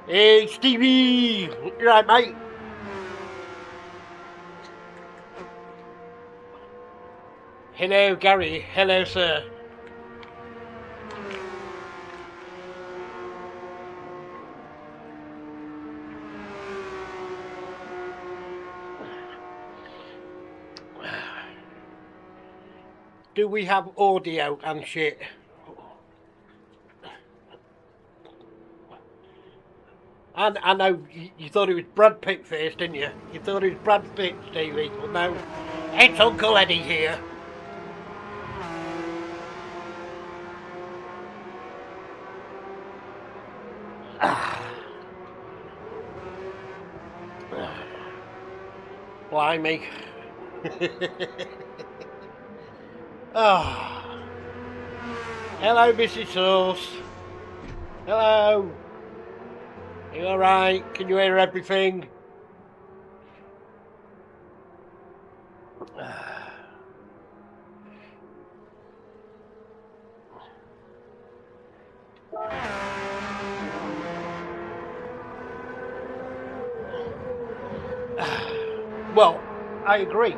Hey, Stevie! You right, mate? Hello, Gary. Hello, sir. Do we have audio and shit? I know you thought it was Brad Pitt first, didn't you? You thought it was Brad Pitt, Stevie. Well, no. It's Uncle Eddie here. Blimey. Oh. Hello, Mrs. Sauce. Hello. Are you alright? Can you hear everything? Well, I agree.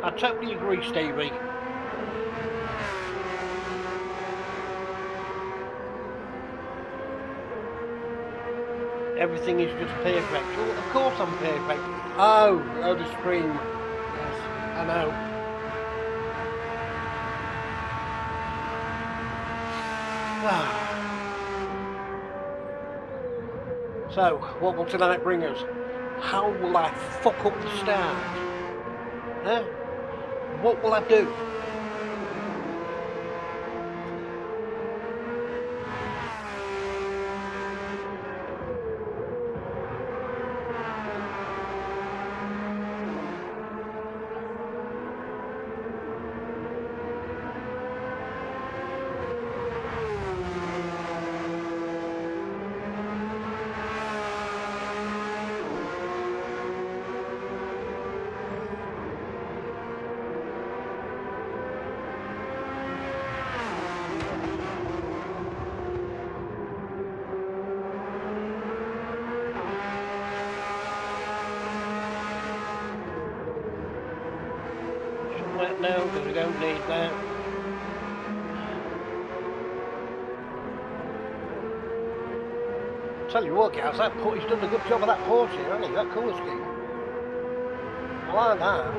I totally agree, Stevie. Everything is just perfect. Well, of course I'm perfect. Oh, the screen. Yes, I know. So, what will tonight bring us? How will I fuck up the start? Huh? What will I do? No, because we don't need that. Tell you what, guys, he's done a good job of that Porsche, hasn't he? That colour scheme. I like that.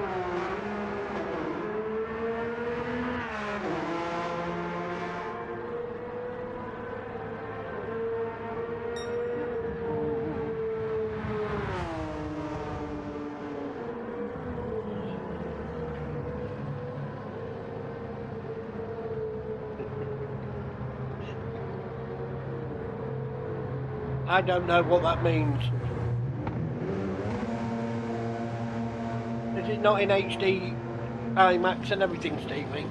I don't know what that means. Is it not in HD, IMAX and everything, Stevie?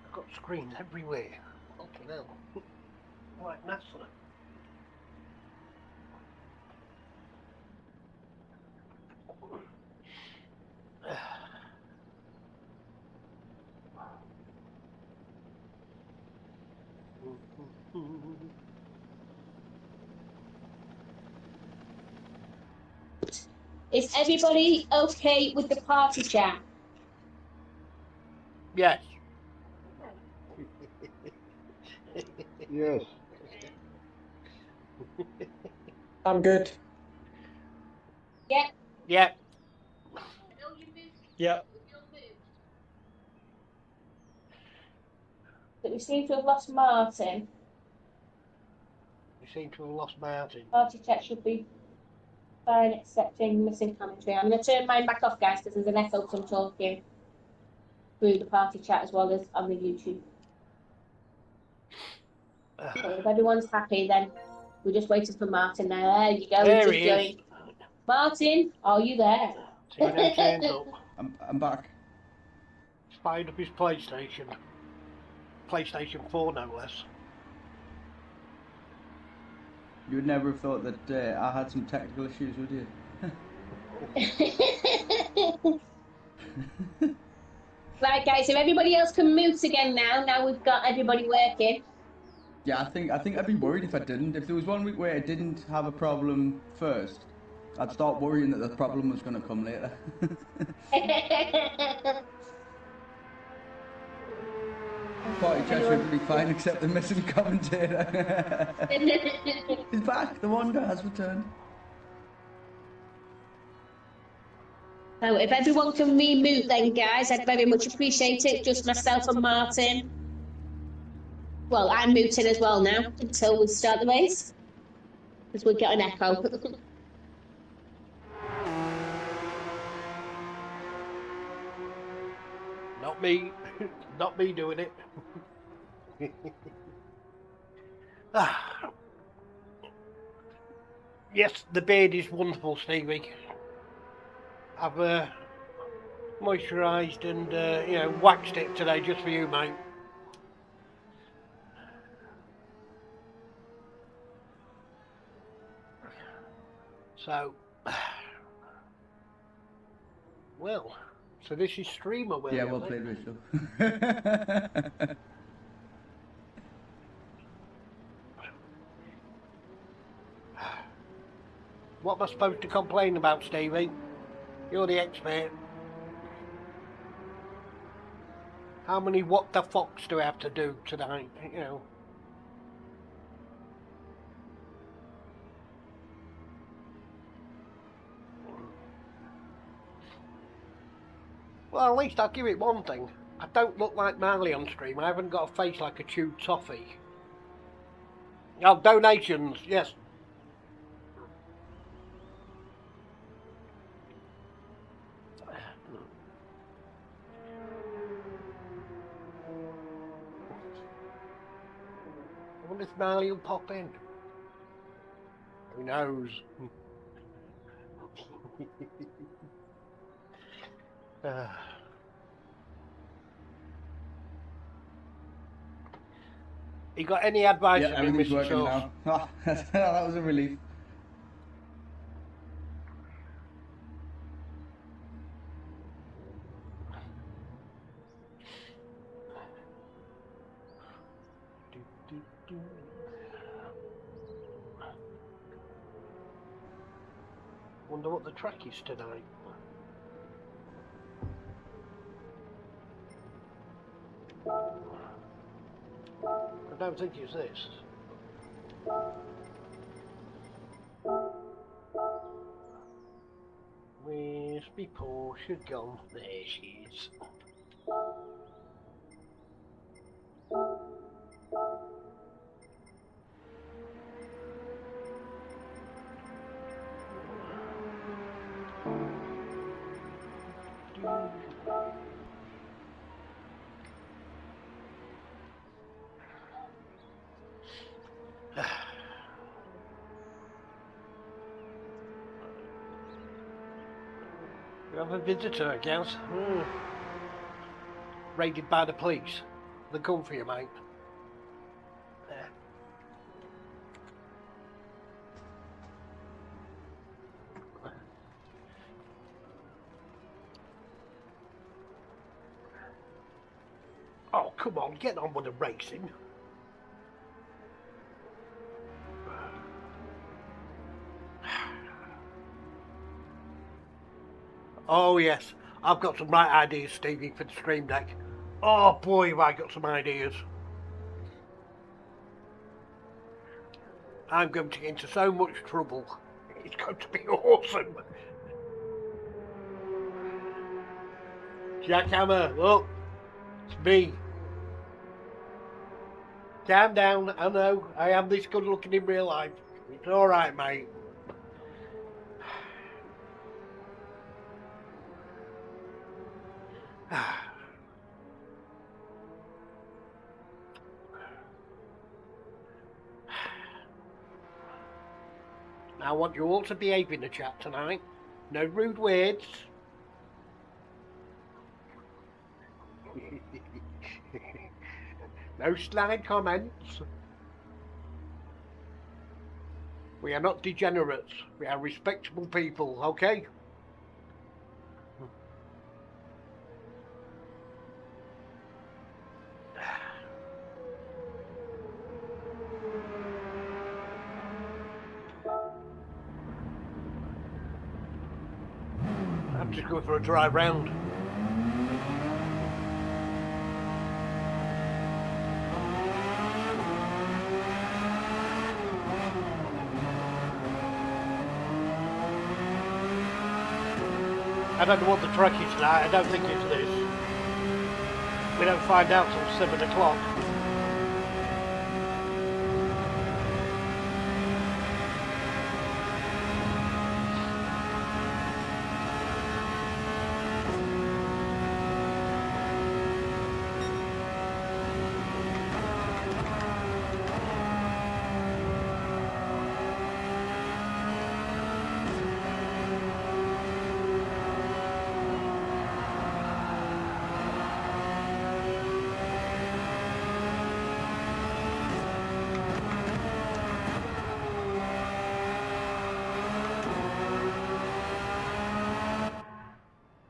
I've got screens everywhere. Fucking hell. Like NASA. Is everybody okay with the party chat? Yes. Yes. I'm good. Yeah. Yeah. Yeah. But we seem to have lost Martin. We seem to have lost Martin. Party chat should be Fine, accepting missing commentary. I'm going to turn mine back off, guys, because there's an echo from talking through the party chat as well as on the YouTube. So if everyone's happy, then we're just waiting for Martin now. There you go. There He's he just is. going. Martin, are you there? Tino turns up. I'm back. He's fired up his PlayStation. PlayStation 4, no less. You would never have thought that I had some technical issues, would you? Right, guys, if everybody else can mute again now we've got everybody working. Yeah, I think I'd be worried if I didn't. If there was 1 week where I didn't have a problem first, I'd start worrying that the problem was going to come later. Party chat should be fine except the missing commentator. He's back. The one guy has returned. So if everyone can remute then, guys, I'd very much appreciate it. Just myself and Martin. Well, I'm muting as well now until we start the race. Because we'll get an echo. Not me. Not me doing it. Yes, the beard is wonderful, Stevie. I've moisturised and you know, waxed it today just for you, mate. So, well, so this is streamer, will Yeah, you, well mate? played, Rachel. What am I supposed to complain about, Stevie? You're the expert. How many what the fox do I have to do tonight, you know? Well, at least I'll give it one thing. I don't look like Marley on stream. I haven't got a face like a chewed toffee. Oh, donations, yes. I wonder if Marley will pop in. Who knows? You got any advice Yeah, for me, everything's Mr. working Sauce? now. That was a relief. Wonder what the track is tonight. I don't think it's this. Where's my Porsche gone? There she is. We have a visitor, I guess. Raided by the police. They're coming for you, mate. There. Oh, come on, get on with the racing. Oh yes, I've got some right ideas, Stevie, for the stream deck. Oh boy, have I got some ideas. I'm going to get into so much trouble. It's going to be awesome. Jackhammer, look, it's me. Calm down, I know, I am this good looking in real life. It's alright, mate. I want you all to behave in the chat tonight. No rude words. No snide comments. We are not degenerates. We are respectable people, okay? I'm just going for a drive round. I don't know what the track is tonight. I don't think it's this. We don't find out till 7 o'clock.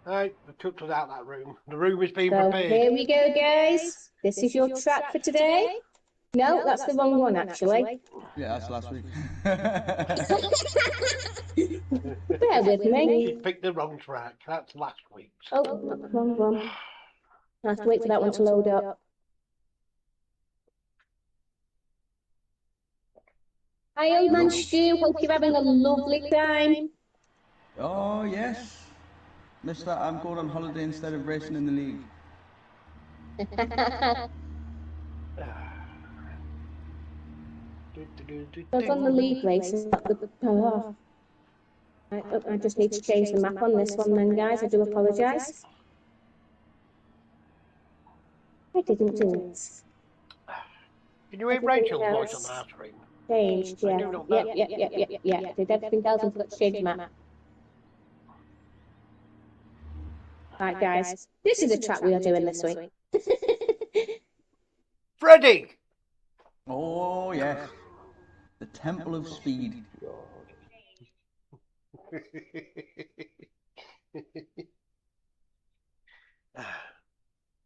Right, I took us out that room. The room is being So prepared. here we go, guys. This is your track for today. No, that's the wrong one, actually. Yeah, that's last week. Bear with me. She picked the wrong track. That's last week's. Oh, wrong one. I have to wait for that one to load up. Hi, old man Stu. Hope you're having a lovely time. Oh, yes. Mister, I'm going on holiday instead of racing in the league. I was on the league race. I just need to change the map on this one then, guys. I do apologise. I didn't do it. Can you hear Rachel's voice on our screen? Changed, yeah. Yeah. Did everything else and forgot to change the map. Right, guys. This is the track we are doing this week. Freddie! Oh, yes. The Temple of Speed.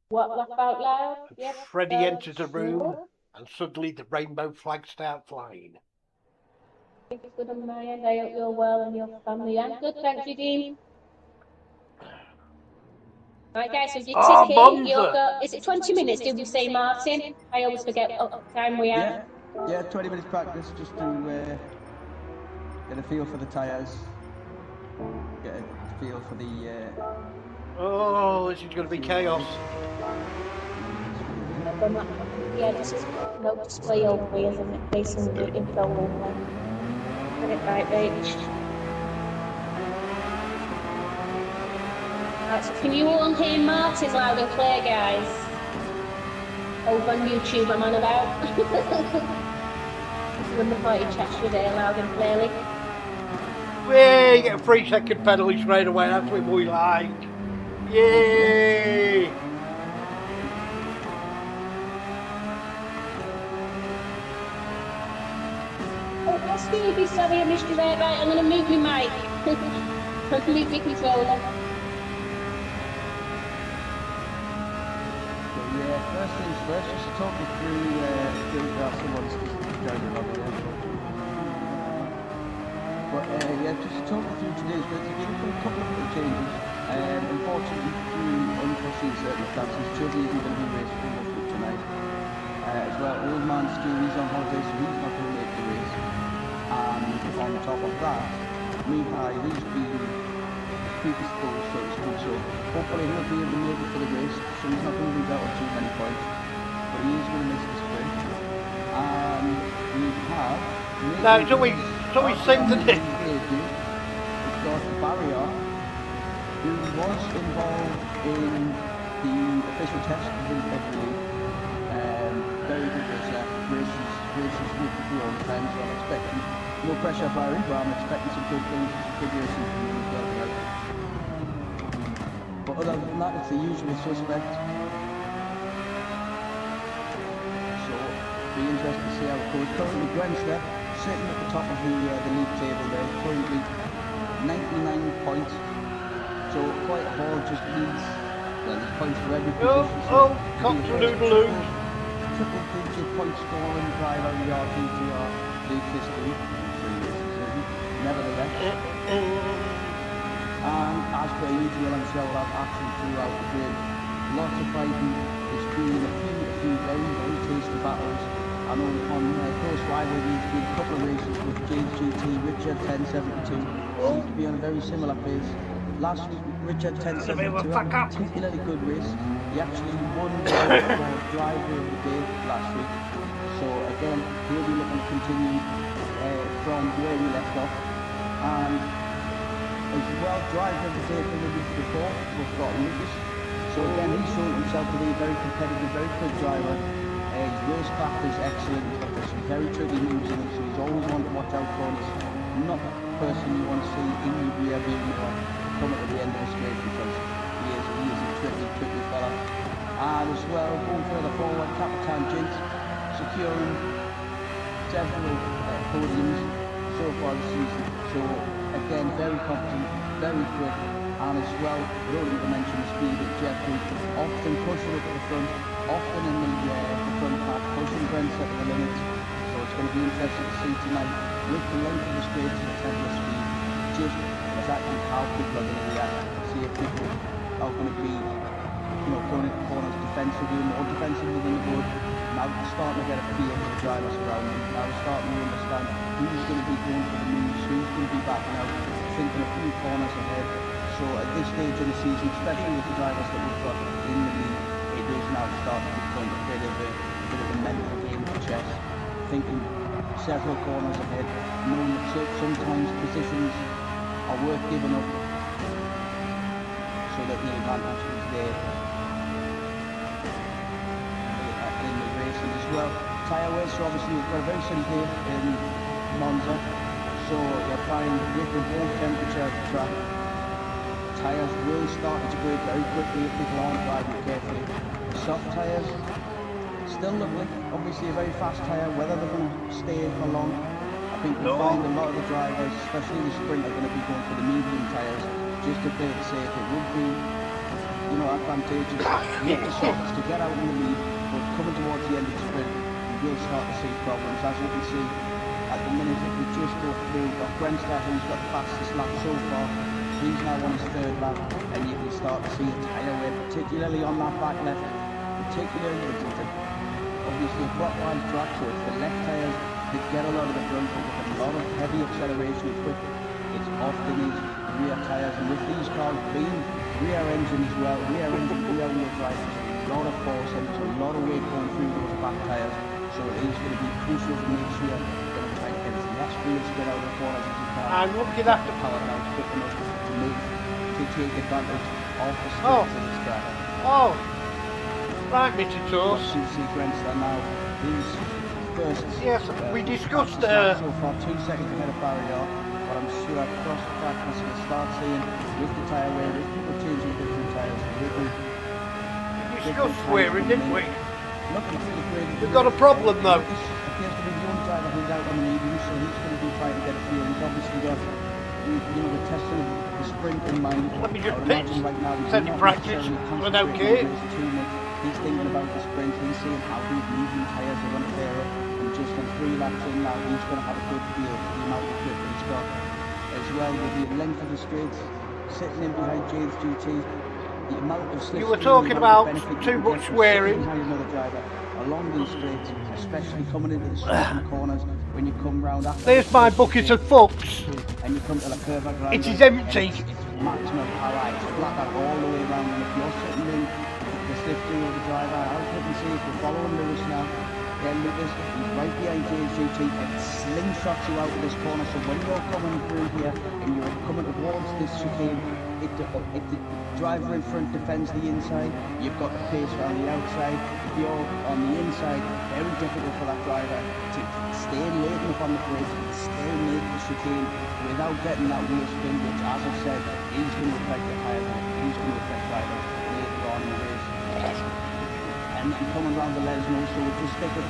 What, laugh out loud? Yes, Freddie enters a room and suddenly the rainbow flags start flying. It's good on my end. I hope you're well and your family. I'm good, thanks, Eugene. Right, guys, so your ticket, you've got, is it 20 minutes, did we say, Martin? I always forget what time we are. Yeah, 20 minutes practice just to get a feel for the tyres, get a feel for the... Oh, this is going to be chaos. Yeah, this is no display over here, isn't it? Facing the info over. Get it right, Rach. Right, so can you all hear Martin loud and clear, guys? Over on YouTube, I'm on about. This is when the party chats your day loud and clearly. Yay, get a 3-second penalty straight away, that's what we like. Yay! Oh, that's Stevie, sorry I missed you there. Right, I'm going to move my mic. I'm going to move my controller. First things first, just to talk you through someone's driving along there. But just to talk you through today's race, we've got a couple of little changes. Unfortunately, through unforeseen circumstances, Chubby isn't going to be racing with us tonight. As well, old man Stu, he's on holiday, so he's not going to make the race. And on top of that, Mihai, he's been predisposed, so to speak, so hopefully he'll be able to make it for the race, so he's not going to lose out on too many points, but he is going to miss the sprint. And we have... No, it's always same to this. We've got Barrier, who was involved in the official test in February. Very good racer, races with the all the time, so I'm expecting No pressure, Barry, but I'm expecting some good things, some good racing from you as well tonight. But other than that, it's the usual suspect. So, be interested to see how it goes. Currently, Grenster sitting at the top of the league table there, currently 99 points. So, quite hard, just needs, well, there's points for every position. So cock-a-doodle-doo. Triple-digit point scoring driver in the RTTR league history. Nevertheless, and as per usual, I'm sure we'll have action throughout the game. Lots of fighting. There's been a few very tasty battles. I know on close rivalry, there's been a couple of races with James GT, Richard 1072 seems to be on a very similar pace. Last week, Richard 1072 had a particularly good race. He actually won the driver of the day last week. So again, he'll be looking to continue from where we left off. And as well, driver of the day from the week before, we've got Lucas. So again, he's shown himself to be a very competitive, very quick driver. His racecraft is excellent. There's some very tricky moves in him, so he's always one to watch out for. He's not a person you want to see in your rear view mirror coming to the end of the straight, because he is a tricky fella. And as well, going further forward, Capitan Jint securing several podiums so far this season. So again, very competent, very quick, and as well, we don't need to mention the speed of Jeffrey, often pushing up to the front, often in the front pack, pushing Brent to the limits. So it's going to be interesting to see tonight, with the length of the straight and the tempo of speed, just exactly how people are going to react. See if people are going to be, going into corners defensively, more defensively than they would. Now we're starting to get a feel for the drivers around them. Now we're starting to understand who's going to be going for the moves, who's going to be backing out, thinking a few corners ahead. So at this stage of the season, especially with the drivers that we've got in the league, it is now starting to become a bit of a mental game of chess. Thinking several corners ahead, knowing that sometimes positions are worth giving up so that the advantage is there. As well, tyre wear, so obviously we've got a very sunny day in Monza, so you're applying with the warm temperature of the track. Tyres will start to degrade very quickly if people aren't driving carefully. Soft tyres, still lovely, obviously a very fast tyre. Whether they're going to stay for long, I think we'll find a lot of the drivers, especially in the sprint, are going to be going for the medium tyres just to play it safe. It would be, advantageous with the softs to get out in the lead. But coming towards the end of the sprint, you will start to see problems. As you can see, at the minute, if we just go through, we've got Grenster, who's got the fastest lap so far. He's now on his third lap, and you can start to see the tyre wear, particularly on that back left. Particularly, it's obviously a clockwise track, so it's the left tyres that get a lot of the front, but with a lot of heavy acceleration and quick. It's often these rear tyres, and with these cars being rear engine as well, rear wheel drive, a lot of force and there's a lot of weight going through those back tyres, so it is going to be crucial to make sure you're going to try and get as less wheel spread out of the corners as you can. I'm looking at the power down quick enough to take advantage of the speed of this driver. Oh, right, Mr. Toast. You see Grenster now, he's first. Yes, we discussed. So far, 2 seconds ahead of Barry, but I'm sure across the track we're going to start seeing with the tyre wear, with people changing different tyres, discussed swearing, didn't we? Nothing really great. We've got a problem though. This appears to be the one driver who's out on the medium, so he's going to be trying to get a feel. He's obviously got, the testing of the sprint in mind. Let me just pitch. pitch. Right now, Said you practice. Went okay. He's thinking about the sprint. He's seeing how these medium tyres are going to fare up. And just on 3 laps in now, he's going to have a good feel for the amount of grip that he's got. As well, with the length of the straights, sitting in behind James GT, the amount of slip. You were talking about too much swearing. Another driver along these straights, especially coming into the straight and corners when you come round after. There's my bucket of fucks. And you come to the curve of It is empty. It's maximum power. It's flat out all the way around. And if you're sitting in the slipstream of the driver, as you can see, if you're following Lewis now, then Lucas, he's right behind James GT and slingshots you out of this corner. So when you're coming through here and you're coming towards this chicane, if the driver in front defends the inside, you've got the pace around the outside. If fjord on the inside, very difficult for that driver to stay late enough on the bridge and still make the chicane without getting that wheel spin, which, as I said, is going to affect the tyres and is going to affect drivers later on in the race. And coming round the Lesmo, so we'll just stick with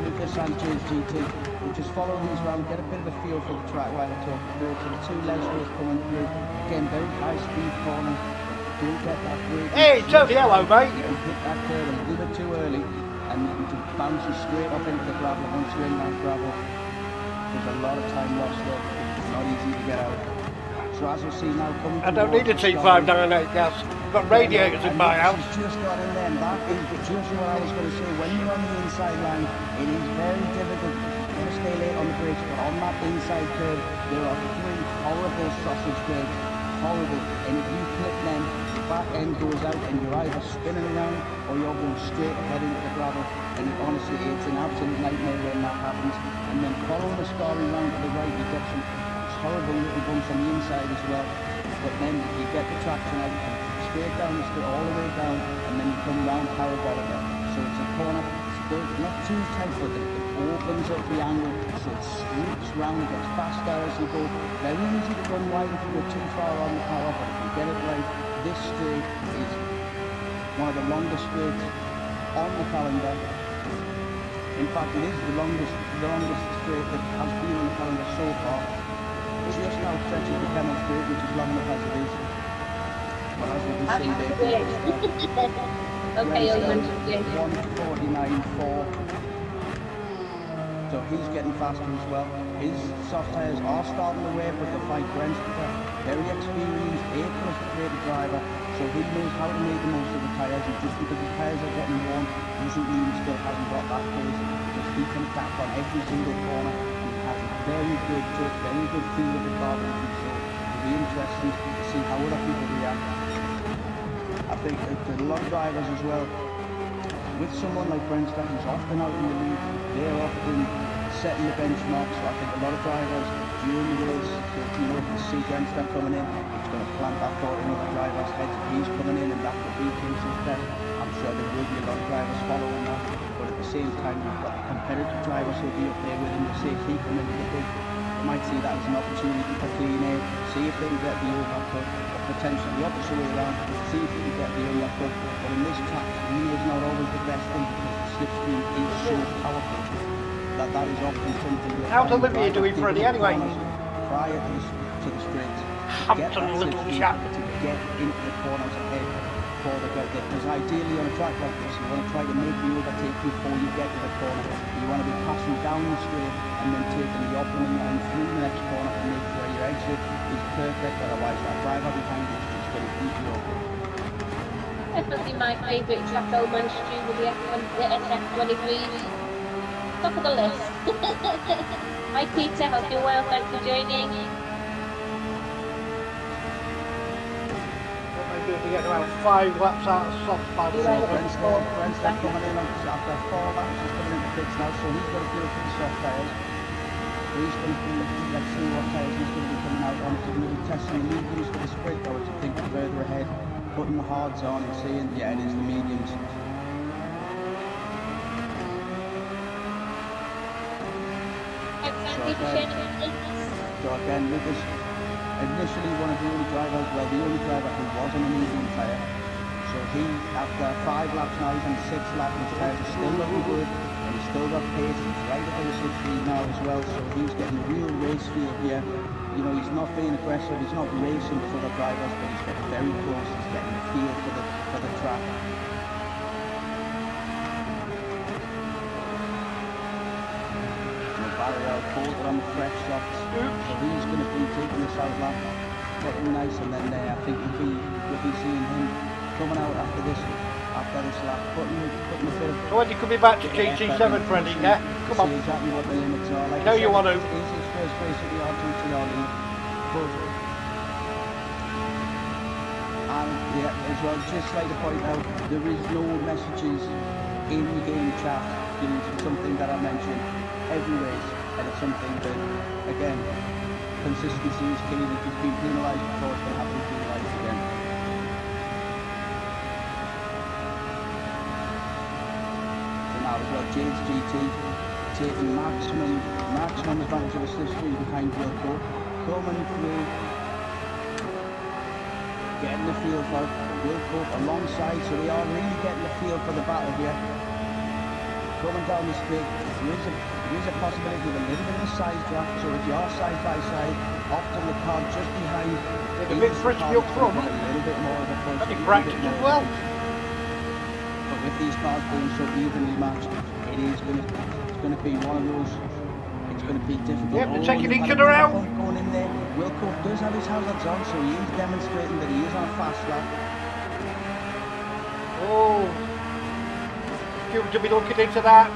Lucas Sanchez GT. We'll just follow these round, get a bit of a feel for the track while I talk through. So the two Lesmos coming through, again, very high speed corner. Don't get that brake. Hey, Tony, hello, mate. You hit that curve a little bit too early, and you can bounce you straight up into the gravel. Once you're in that gravel, there's a lot of time lost there. It's not easy to get out. So as you'll see now, coming I don't need a T598 gas. I've got radiators in my house. Just got in there, and that is just what I was going to say. When you're on the inside line, it is very difficult to stay late on the brakes, but on that inside curve, there are 3 horrible sausage curves. Horrible. And if you clip them, the back end goes out and you're either spinning around or you're going straight ahead into the gravel. And honestly, it's an absolute nightmare when that happens. And then following the story round to the right, you get some horrible little bumps on the inside as well. But then you get the traction out, straight down the street, all the way down, and then you come round parabolic. So it's a corner, it's not too tight, but it opens up the angle, so it sweeps round, gets faster as you go. Very easy to run wide if you go too far on the power, but if you get it right, this straight is one of the longest straights on the calendar. In fact, it is the longest straight that has been on the calendar so far. Just now stretches the Kennel Straight, which is long enough as it is. But as we can see there, Okay, Owen. 1:49.4. So he's getting faster as well. His soft tyres are starting to wear, but the fight Brentford, very experienced, A+ rated driver, so he knows how to make the most of the tyres, and just because the tyres are getting worn doesn't mean he still hasn't got that pace, because he can tap on every single corner, and he has a very good touch, very good feel of the car, so it'll be interesting to see how other people react. I think that a lot of drivers as well, with someone like Brentford who's often out in the lead, they're often setting the benchmark. So I think a lot of drivers during the race, so, if you see Brentford coming in, he's going to plant that thought in other drivers' heads. If he's coming in and that could be his best, I'm sure there will be a lot of drivers following that. But at the same time, you've got the competitive drivers who'll be up there with him to see if he can win the big. They might see that as an opportunity for clean air, see if they can get the overcut, or potentially the opposite way around, see if they can get the undercut. But in this track, clean air is not always the best thing, because the slipstream is so powerful that is often something that... How's Olivia doing, Freddie, anyway? Prior to the straight, Hampton little chap. to get into the corners ahead before they get there. Because ideally on a track like this, you want to try to make the overtake before you get to the corner. You want to be passing down the straight and then taking the optimum line through the next corner to make sure your exit is perfect. Otherwise, that driver behind you is just going to beat you up. Definitely my favourite track, Owen Stew, with the SF23. Top of the list. Hi Peter, hope you're well, thanks for joining. Maybe if we get about 5 laps out of soft pad. Brent's coming in after 4 laps, he's coming into pits now, so he's got to feel for the soft tyres. He's going to feel, let's see what tyres he's going to be coming out on. He's going to be testing the mediums for the sprint, or is he thinking further ahead, putting the hards on and seeing, yeah, it is the mediums. So again, Lucas, initially one of the only drivers, well, the only driver who was on a medium tyre. So he, after 5 laps now, he's on the 6th lap, his tyres are still looking good, and he's still got pace, he's right up in the 6th now as well, so he's getting real race feel here. You know, he's not being aggressive, he's not racing with other drivers, but he's getting very close, he's getting the feel for the track. Bolted on the fresh softs, so he's going to be taking this out lap, getting nice, and then I think we'll be seeing him coming out after this lap, putting a bit of... So when you coming back to GT7, Freddie, yeah? Come on. See exactly what the limits are. Like I know you want to. It's his first race at the R2TR League, but... And yeah, as well, just like to point out, there is no messages in the game chat, something that I mentioned every race. And it's something that, again, consistency is key. If he's been penalised before, it's going to have to be penalised again. start as well. James GT taking maximum advantage of a slipstream behind Will Cope. Coming through, getting the feel for it. Will Cope alongside, so they are really getting the feel for the battle here. Coming down the straight, there is a possibility of a little bit of a side draft, so if you are side by side, often the car just behind. It's a bit frisky up front. A little bit more of a push. Pretty practiced as well. But with these cars being so evenly matched, it's going to be one of those. It's going to be difficult. Yep, they're taking each other out. Going in there. Will Cope does have his hazards on, so he is demonstrating that he is on a fast lap. Oh, stewards will be looking into that.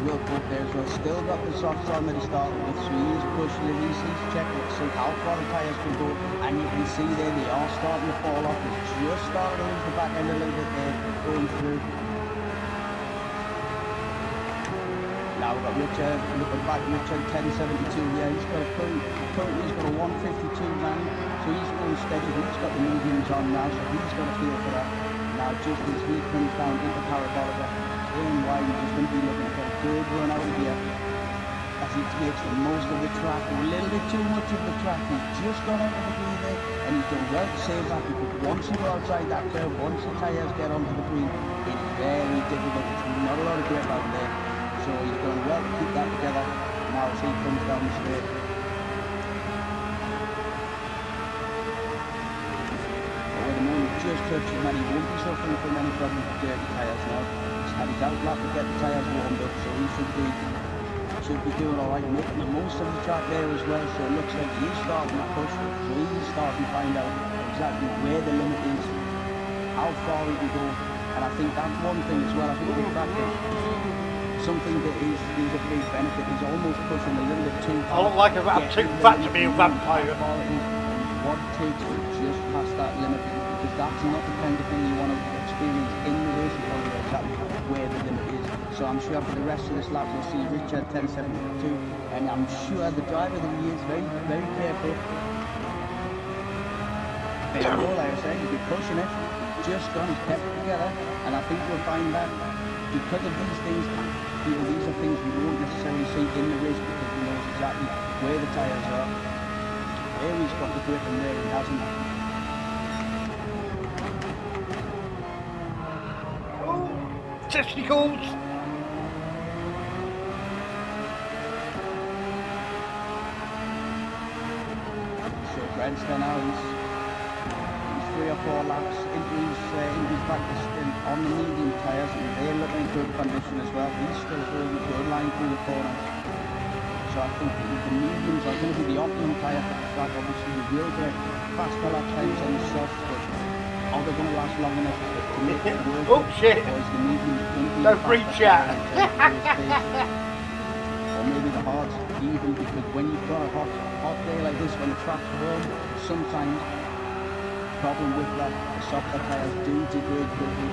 Will Cope there as well. Still got the softs on that he started with, so he is pushing it. He's checking to see how far the tyres can go, and you can see there they are starting to fall off. It's just starting to lose the back end a little bit there, going through. Now we've got Richard, looking back, Richard 1072, yeah, he's got currently he's got a 152 man, so he's going steady. He's got the mediums on now, so he's got a feel for that. Now just as he comes down into Parabolica, in wide, he's going to be looking for a good run out of here as he takes the most of the track, a little bit too much of the track. He's just gone out of the green there, and he's done well to save that, because once you go outside that curve, once the tyres get onto the green, it's very difficult. It's not a lot of grip out there. So he's done well to keep that together now as he comes down the straight. But at the moment, just touches him, and he won't be suffering from any problems with dirty tyres now. He's had his outlap to get the tyres warmed up, so he should be doing alright, making the most of the track there as well. So it looks like he is starting to push, so he's starting to find out exactly where the limit is, how far he can go, and I think that's one thing as well. I think the track is something that is a big benefit. He's almost pushing a little bit too far. I look like I'm too fat to be a vampire. What it takes to just pass that limit, because that's not the kind of thing you want to experience in the race. You want to know exactly where the limit is. So I'm sure for the rest of this lap we'll see Richard 1072, and I'm sure the driver that he is very, very careful. There you go, like I said, he's been pushing it, just gone, he's kept it together, and I think we'll find that because of these things, these are things we won't necessarily see in the race, because he knows exactly where the tyres are, where he's got the grip and where he hasn't. Oh, testicles! So Grandster now, he's 3 or 4 laps into his back on the medium tyres, and they're looking in good condition as well. He's still holding a good line through the corners. So I think the mediums are going to be the optimum tyre for the track. Obviously you will get faster lap times on the softs, but are they going to last long enough to make it work? Oh shit! Or is the medium going to be No free chat! Or maybe the hards even, because when you've got a hot day like this, when the track's warm, sometimes problem with that, the softer tyres do degrade quickly,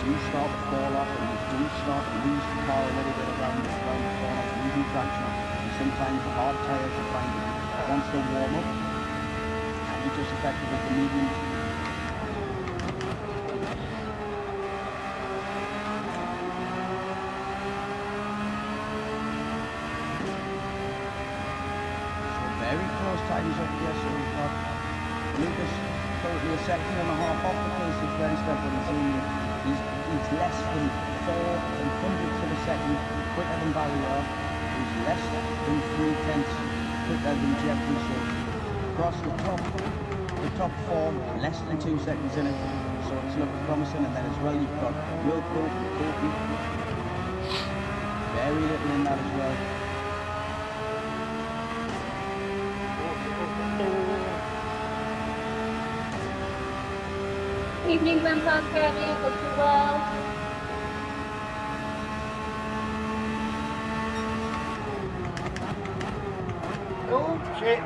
do start to fall off, and you do start to lose the car a little bit around the corners, losing traction. And sometimes the hard tyres you find that once they warm up, and you just effectively the medium. So very close times up here, so we've got Lucas currently a second and a half off the pace of Grandster, but he's less than 4 hundredths of a second quicker than Barrier. He's less than 3/10 quicker than Jeffrey. So across the top 4, less than 2 seconds in it. So it's looking promising. And then as well you've got Will Cope and Kofi. Very little in that as well. Evening, Grandpa Kirby. Hope you're well. Oh shit!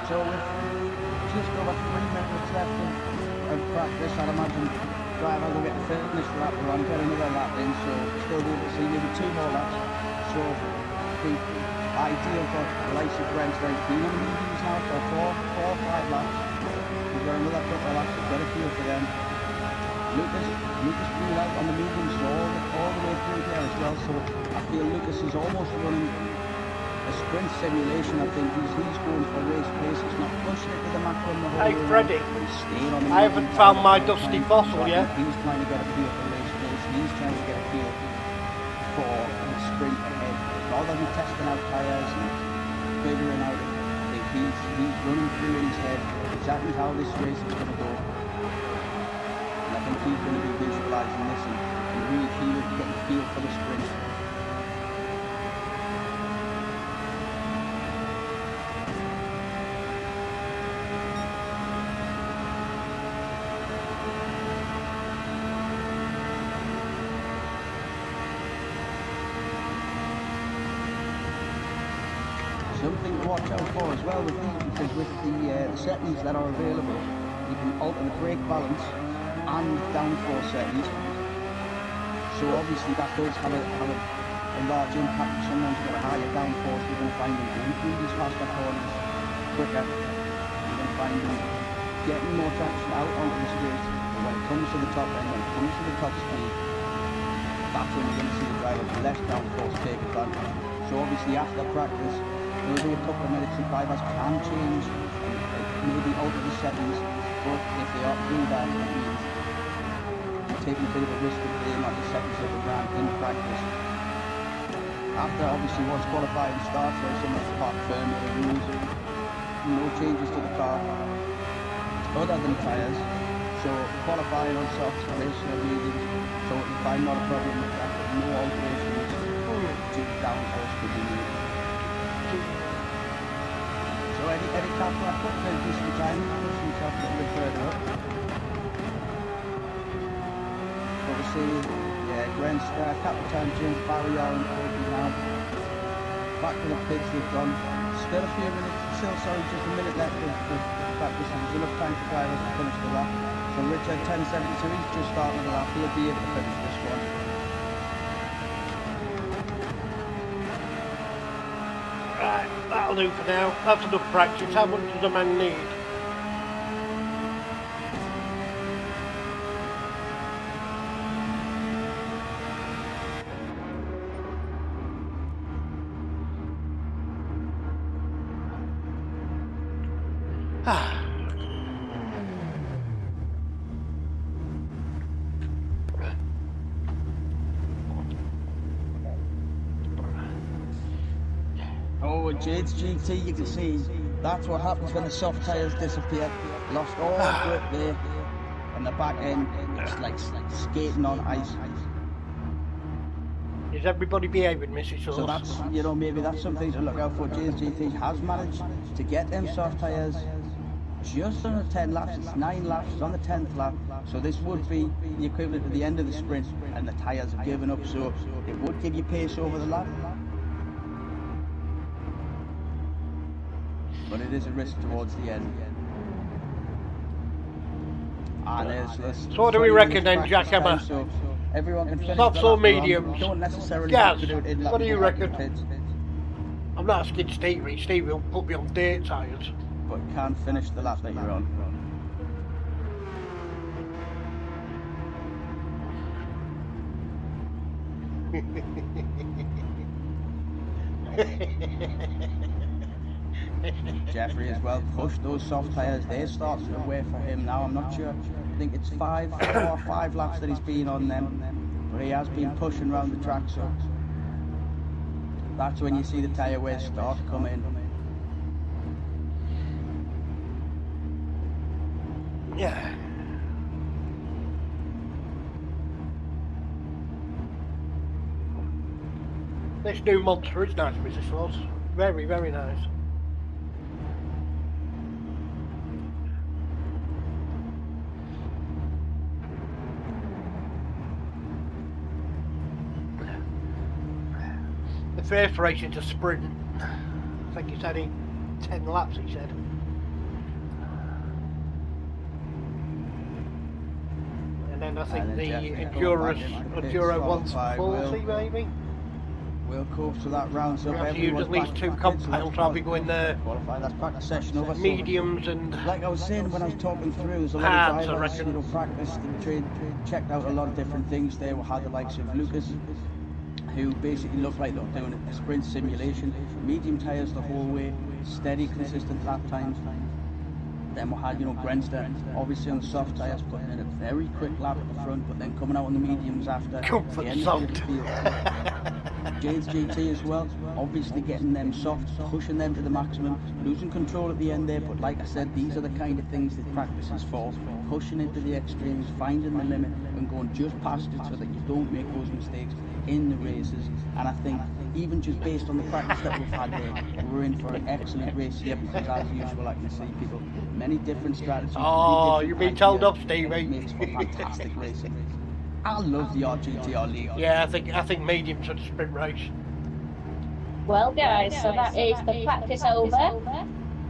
So with just over 3 minutes left of practice. I'd imagine drivers will get a finish lap run, get another lap in, so still be able to see maybe 2 more laps. So the ideal for the likes of Brent's like being on the mediums now for 4 or 5 laps. We've got another couple of laps, we've got a feel for them. Lucas blew out on the mediums all the way through there as well, so I feel Lucas is almost running a sprint simulation. I think he's going for race pace. He's not pushing it to the maximum the whole Hey way Freddie, around, but he's staying on the I haven't found my dusty fossil yet. He's trying to get a feel for race pace. He's trying to get a feel for the sprint ahead. Rather than testing out tyres and figuring out, I think he's running through in his head exactly how this race is going to go. And I think he's going to be visualising this and really getting a feel for the sprint. Something to watch out for as well with these, because with the settings that are available, you can alter the brake balance and downforce settings. So obviously that does have a large impact. Sometimes you've got a higher downforce, you're going to find them going through these faster corners quicker. You're going to find them getting more traction out onto the straight. But when it comes to the top end, when it comes to the top speed, that's when you're going to see the driver with less downforce take advantage. So obviously after practice, there'll be a couple of minutes and drivers can change and maybe alter the settings, but if they are doing that, it means you're taking a bit of a risk of playing on the settings of the brand in practice. After obviously once qualifying starts, there's some of the park firmly the rules, no changes to the car other than tyres. So qualifying on softs, racing on mediums, totally fine, not a problem with that, but no alterations to downforce could be made. So Eddie Catflap up there, decent time, push himself a little bit further up. Obviously, yeah, Grant's a couple of times, James Barry on now. Back to the pits they've gone. Still a few minutes, just a minute left of practice. There's enough time for drivers to finish the lap. So Richard 1072, he's just starting the lap, he'll be able to finish this one. Right, that'll do for now. That's enough practice. How much does a man need? Oh, Jade's GT, you can see that's what happens when the soft tyres disappear. Lost all the grip there, and the back end, it's like skating on ice. Is everybody behaving, Mrs. Sauce? So that's, you know, maybe that's something to look out for. Jade's GT has managed to get them soft tyres just on the 10 laps. It's 9 laps, it's on the 10th lap. So this would be the equivalent of the end of the sprint, and the tyres have given up. So it would give you pace over the lap. But it is a risk towards the end. And there's So what do we reckon then, Jack Emma? So everyone can finish Softs the or lap mediums? around. Don't necessarily Gaz, have to do it in lap what do you before the reckon? pits, I'm not asking Stevie. Stevie will put me on dirt tyres. but can finish the lap that you're on. Jeffrey as well pushed those soft tyres. They started to wear for him now. I'm not sure. I think it's 4 or 5 laps that he's been on them, but he has been pushing around the track. So that's when you see the tyre wear start to come in. Yeah. This new monster is nice, Mrs. Sauce. Very, very nice. The first race is a sprint. I think it's only 10 laps, he said. And I think then the Jeffrey Enduro one's qualified, 40 maybe. We'll cope to that round. So We have to use at least 2 compounds. I'll be going there. Qualify. That's practice session over. Mediums and like I was saying when I was talking through, there's a lot hards, of I drivers, reckon. practiced and trained, checked out a lot of different things there. We had the likes of Lucas, who basically looked like they were doing a sprint simulation. Medium tyres the whole way, steady, consistent lap times. Then we had, Grenster, obviously on soft tyres, putting in a very quick lap at the front, but then coming out on the mediums after. Comfort soft. Jade's GT as well, obviously getting them soft, pushing them to the maximum, losing control at the end there, but like I said, these are the kind of things that practice is for, pushing into the extremes, finding the limit and going just past it so that you don't make those mistakes in the races. And I think even just based on the practice that we've had there, we're in for an excellent race here, because as usual I can see people, many different strategies. Oh, you've been told up, Stevie. Makes for fantastic racing. I love the RGTR League. Yeah, I think mediums are the sprint race. Well, guys, so that is the practice over.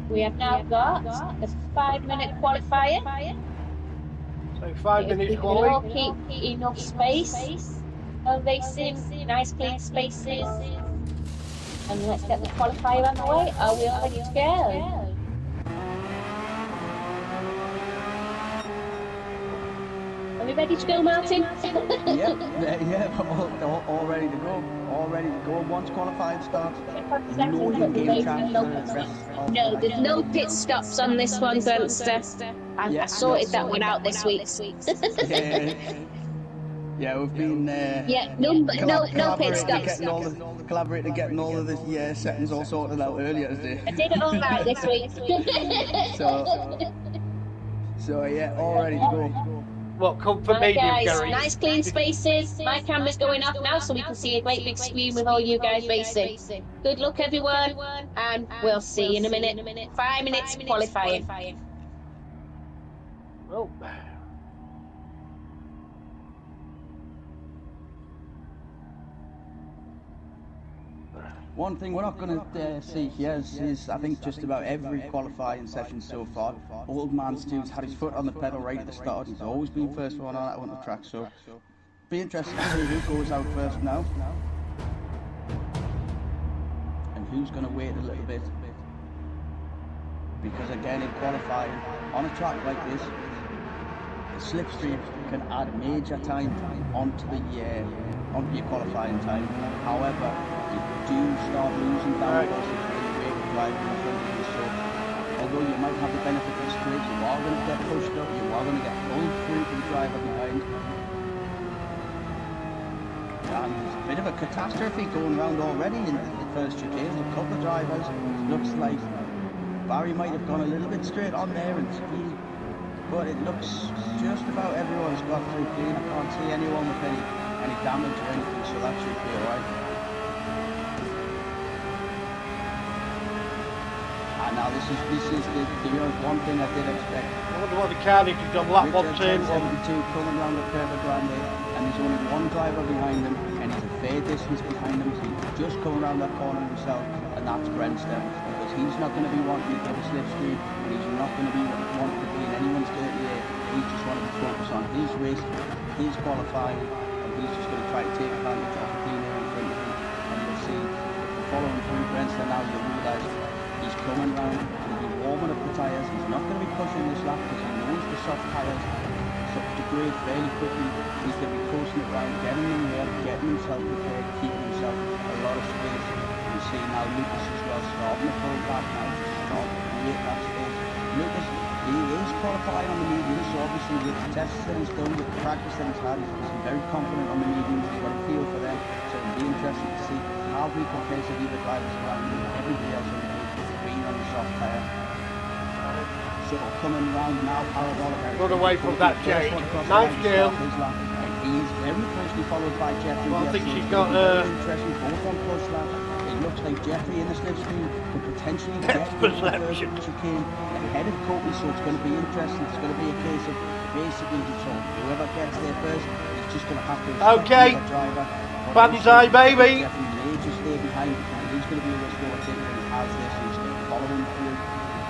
We have now got the 5-minute qualifier. So 5 minutes If we can all quali. keep enough space. No racing, nice clean spaces. And let's get the qualifier on the way. Are we all ready to go? Are we ready to go, Martin? yeah, all ready to go. All ready to go. Once qualifying starts, no in-game chance for the rest of No, the there's no pit stops on this one, Grandster. I sorted that one out this week. Yeah, we've been no pit stops. Collaborating, getting all of the settings all sorted out earlier today. I did it all right this week. so yeah, all ready to go. What, comfort Right, medium, guys, Gary? nice clean spaces. My camera's going off now so we can see a great big screen with all you guys racing. Good luck, everyone, and we'll see you in a minute. 5 minutes qualifying. Oh. One thing we're not going to see here is I think just about every qualifying session so far, Old Man Stu's had his foot on the pedal right at the start. He's always been first one on the track, so be interesting to see who goes out first now and who's going to wait a little bit, because again in qualifying on a track like this, the slipstream can add major time onto your qualifying time. However, you do start losing downforce if you're really driving in front of you. So although you might have the benefit of the straight, you are going to get pushed up, you are going to get pulled through to the driver behind. And there's a bit of a catastrophe going around already in the first chicane. A couple of drivers, looks like Barry might have gone a little bit straight on there and speed, but it looks just about everyone's got through clean. I can't see anyone with any damage or anything, so that should be alright. And now this is the one thing I did expect. I wonder what the carnage has done. Lap 1 turn 1. 72 coming round the curve of Grande, and there's only one driver behind him, and he's a fair distance behind him, so he's just coming around that corner himself, and that's Brenster, because he's not going to be wanting to get a slipstream, and he's not going to be wanting to be in anyone's dirty air. He's just wanting to focus on his race, his qualifying, and he's just going to try to take advantage of the clean air in front of him. And you'll see, following through Brenster now, you'll realise he's coming round, and he'll be warming up the tyres. He's not going to be pushing this lap because he knows the soft tyres degrade fairly quickly. He's going to be coasting it round, getting in there, getting himself prepared, keeping himself a lot of space. You see now Lucas as well starting to pull back now, starting to create that space. Lucas, he is qualifying on the mediums, so obviously with the tests that he's done, with the practice that he's had, he's very confident on the mediums. He's got a feel for them, so it'll be interesting to see how he compares to the other drivers around him, everybody else on the grid, being on the soft tyre. So coming round now, Harold Oliver. Run away from that Jade. Nice girl. He's very closely followed by Jeffrey. Well, I think she's got interesting both on push lap. It looks like Jeffrey in the slipstream could potentially get the first chicane ahead of Courtney, so it's going to be interesting. It's going to be a case of basically whoever gets there first is just going to have to okay. The driver. Banzai, baby. Jeffrey may just stay behind, and he's going to be able to score a ticket and he has this. He's going to follow him through.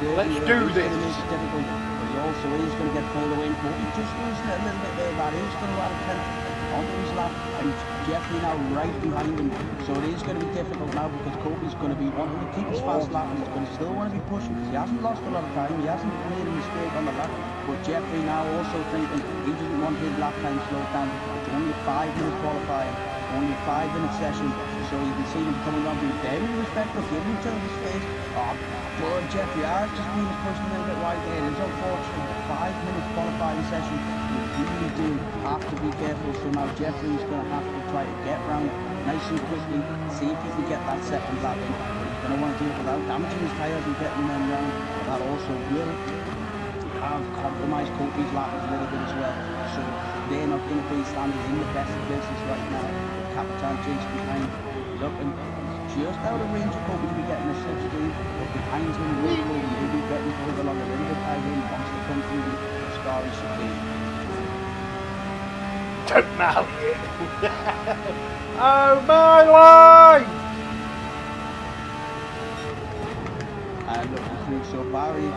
Let's do this. Going to make it difficult, but he also is going to get pulled away. Kobe just losing it a little bit there, but he's going to add a 10th onto his lap, and Jeffrey now right behind him. So it is going to be difficult now because Kobe's going to be wanting to keep his fast lap, and he's going to still want to be pushing because he hasn't lost a lot of time. He hasn't made a mistake on the lap, but Jeffrey now also thinking he doesn't want his lap time slowed down. It's only a 5-minute qualifying, only a 5-minute session, so you can see them coming on being very respectful, giving each other space. Poor Jeffrey has just been pushed a little bit wide there. It is unfortunate. 5-minute qualifying session. You really do have to be careful. So now Jeffrey's going to have to try to get round nice and quickly, see if he can get that second lap in. He's going to want to do it without damaging his tyres and getting them round. But that also will have compromised Kobe's lap a little bit as well. So they're not going to be standing in the best of places right now. Capitan Jinx behind, looking just out of range of Kobe to be getting a slipstream, but behind him will Kobe maybe getting pulled along a little bit higher in once they come through the Scary chicane. Don't marry it. Oh my life! And looking through, so Barry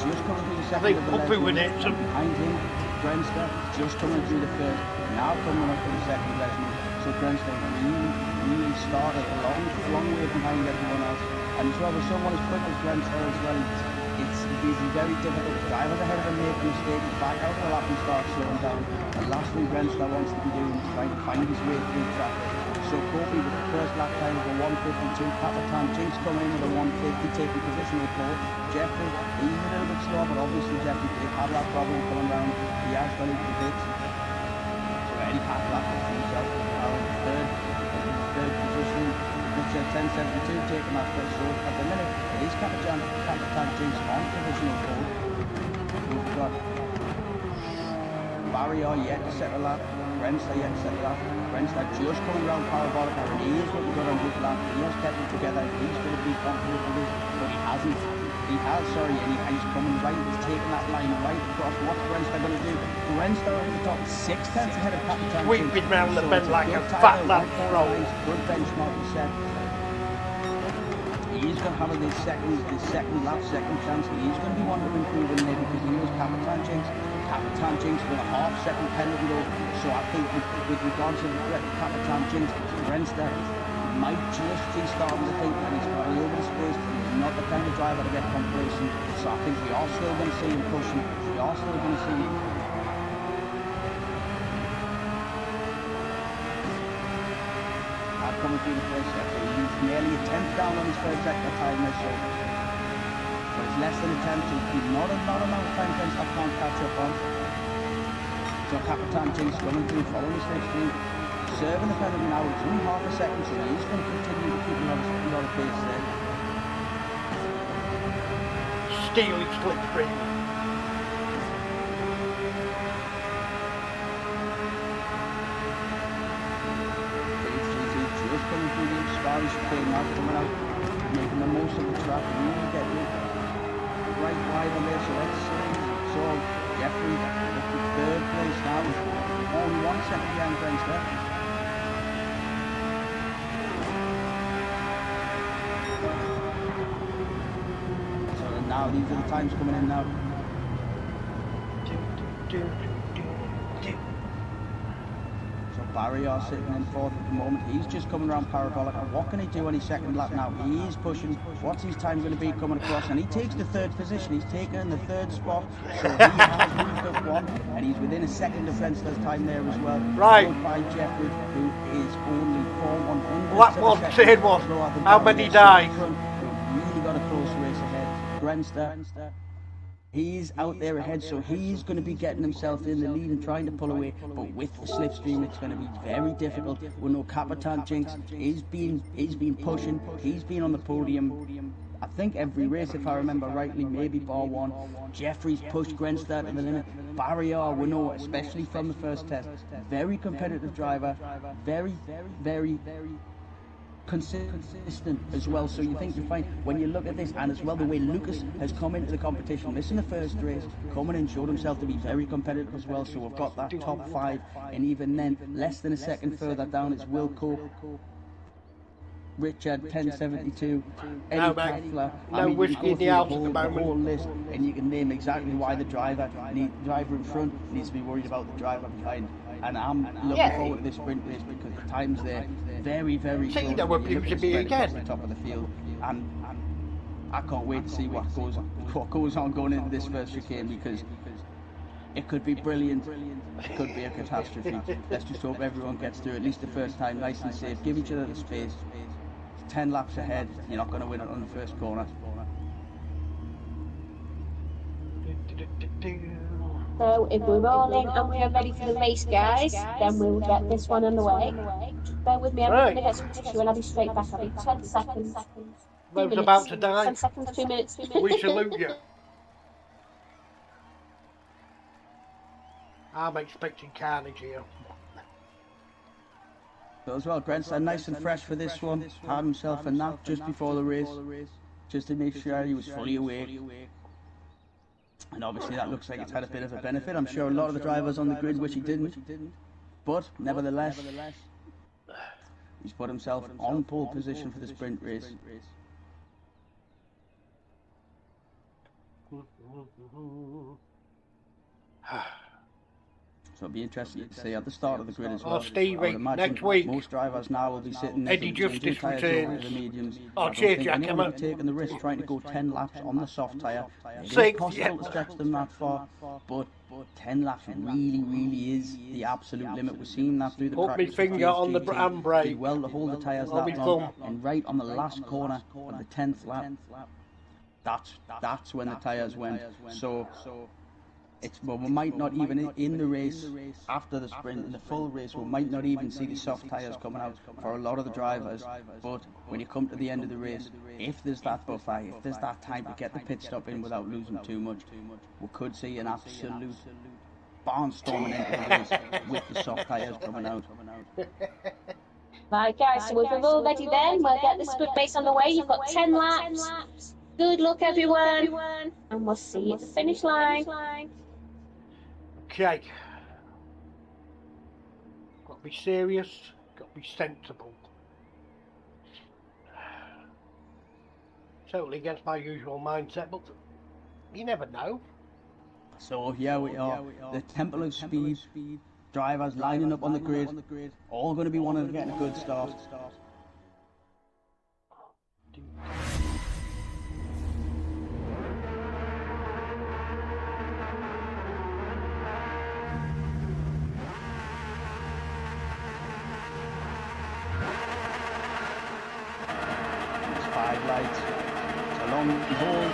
just coming through the second of the legend, and behind him, Grenster just coming through the first, now coming up for the second legend. So Grenster really started a long way behind everyone else. And as well, with someone as quick as Grenster as well, it's very difficult. Drivers ahead of him make a mistake, back out of the lap and start slowing down. The last thing Grenster wants to be doing is trying to find his way through traffic. So Kobe with the first lap time of a 1:52, Capitan Jinx coming in with a 1:50, taking position with Paul. Jeffrey, he's a little bit slow, but obviously Jeffrey did have that problem coming round. He has gone into the pits. So Eddie Catflap for himself now in third position. It's a 10:72 taking that first. So at the minute, it is Capitan Jinx on provisional pole. We've got Barrier yet to set a lap. Grenster yet to set a lap. Grenster just coming around Parabolic, and he is looking good on his lap. He has kept it together. He's going to be confident with this, but he hasn't. And he's coming right. He's taking that line right across. What's Grenster going to do? Grenster over the top, 6 tenths ahead of Capitan Jinx. Sweeping round the bend like a fat lap roll. Good benchmark to set. He's going to have his second lap, second chance. He's going to be wanting to improve in there because he knows Capitan Jinx. Capitan Jinx with a half-second penalty though. So I think with regards to the Capitan Jinx, Grenster might just be starting to think that he's got a little bit of space, but he's not the kind of driver to get complacent. So I think we are still going to see him pushing. We are still going to see him. Coming through the first sector, he's nearly a 10th down on his first sector time there, so but it's less than a 10th, so not amount of time Grenster can't catch up on. So Capitan Jinx coming through, following his slipstream, serving the penalty now. It's only half a second, so he's going to continue to keep a lot of pace there. Steely slipstream. Coming through the Scary chicane now, coming out, making the most of the track, really getting it right wide on there. So let's see. So Jeffrey up to third place now, only 1 second behind Grenster. So now these are the times coming in now. Barrier sitting in fourth at the moment. He's just coming around Parabolic. What can he do on his second lap now? He's pushing. What's his time going to be coming across? And he takes the third position. He's taken the third spot. So he has moved up one. And he's within a second of Grenster's time there as well. Right. By Jeffrey, who is only 4/100. Lap 1, third one. How many died? Really got a close race ahead. Grenster. He's out there ahead, so he's going to be getting himself in the lead and trying to pull away. But with the slipstream, it's going to be very difficult. We know Capitan Jinx he's been pushing. He's been on the podium. I think every race, if I remember rightly, maybe bar one. Jeffrey's pushed Grenster to the limit. Barrier, we know, especially from the first test, very competitive driver, very consistent as well. So you think you find when you look at this, and as well the way Lucas has come into the competition, this in the first race, coming in, showed himself to be very competitive as well. So we've got that top 5, and even then less than a second further down is Will Cope. Richard 1072, Eddie No, mate. Catflap. No whiskey in the house at the the whole moment. list, and you can name exactly why the driver in front needs to be worried about the driver behind. And I'm looking forward to this sprint race because the times there very, very See, close. no when you look abuse at of the me spread across again. the top of the field, and I can't wait to see what goes on going into this first chicane, because it could be brilliant, it could be a catastrophe. Let's just hope everyone gets through at least the first time nice and safe. Give each other the space. 10 laps ahead, you're not going to win it on the first corner. So if we're all in and we're ready for the race, guys, then we'll get this one on the way. Just bear with me, I'm going to get some tissue and I'll be straight back. I'll be 10 seconds. 2 Ro's minutes. about to die. 10 seconds, 2 minutes. We salute you. I'm expecting carnage here. So as well, Grant's nice and fresh for this one. Had himself a nap just before the race, just to make sure he was fully awake. And obviously that looks like it's had a bit of a benefit. I'm sure a lot of the drivers on the grid wish he didn't. But nevertheless, he's put himself on pole position for the sprint race. So it'll be interesting to see at the start of the grid as well. Oh, Stevie, I would imagine next week. most drivers now will be sitting there Eddie changing Justice tyres returns. over to the mediums. Oh, I don't cheers, think Jack, anyone come will be taking the risk trying to go 10 laps on the soft tyre. It is 6, possible yeah. to stretch them that far, but 10 laps really is the absolute limit. We're seeing that through the Put my practice. finger on the handbrake. Did well to hold the tyres On that my long, thumb. and right on the last corner of the 10th lap, that's when the tyres went. So we might not even in the race after the sprint, in the full race, we might not even see the soft tyres coming out for a lot of the drivers. But when you come to the end of the race, if there's that buffer, if there's that time to get the pit stop in without losing too much, we could see an absolute barnstorming into the race with the soft tyres coming out. Right, guys, so if we're all ready then, we'll get the sprint race on the way. You've got 10 laps. Good luck, everyone. And we'll see you at the finish line. Okay. Got to be serious, got to be sensible. Totally against my usual mindset, but you never know. So here we are, the temple of speed, drivers lining up on the grid, all going to be wanting to get a good start. Lights. It's a long hold.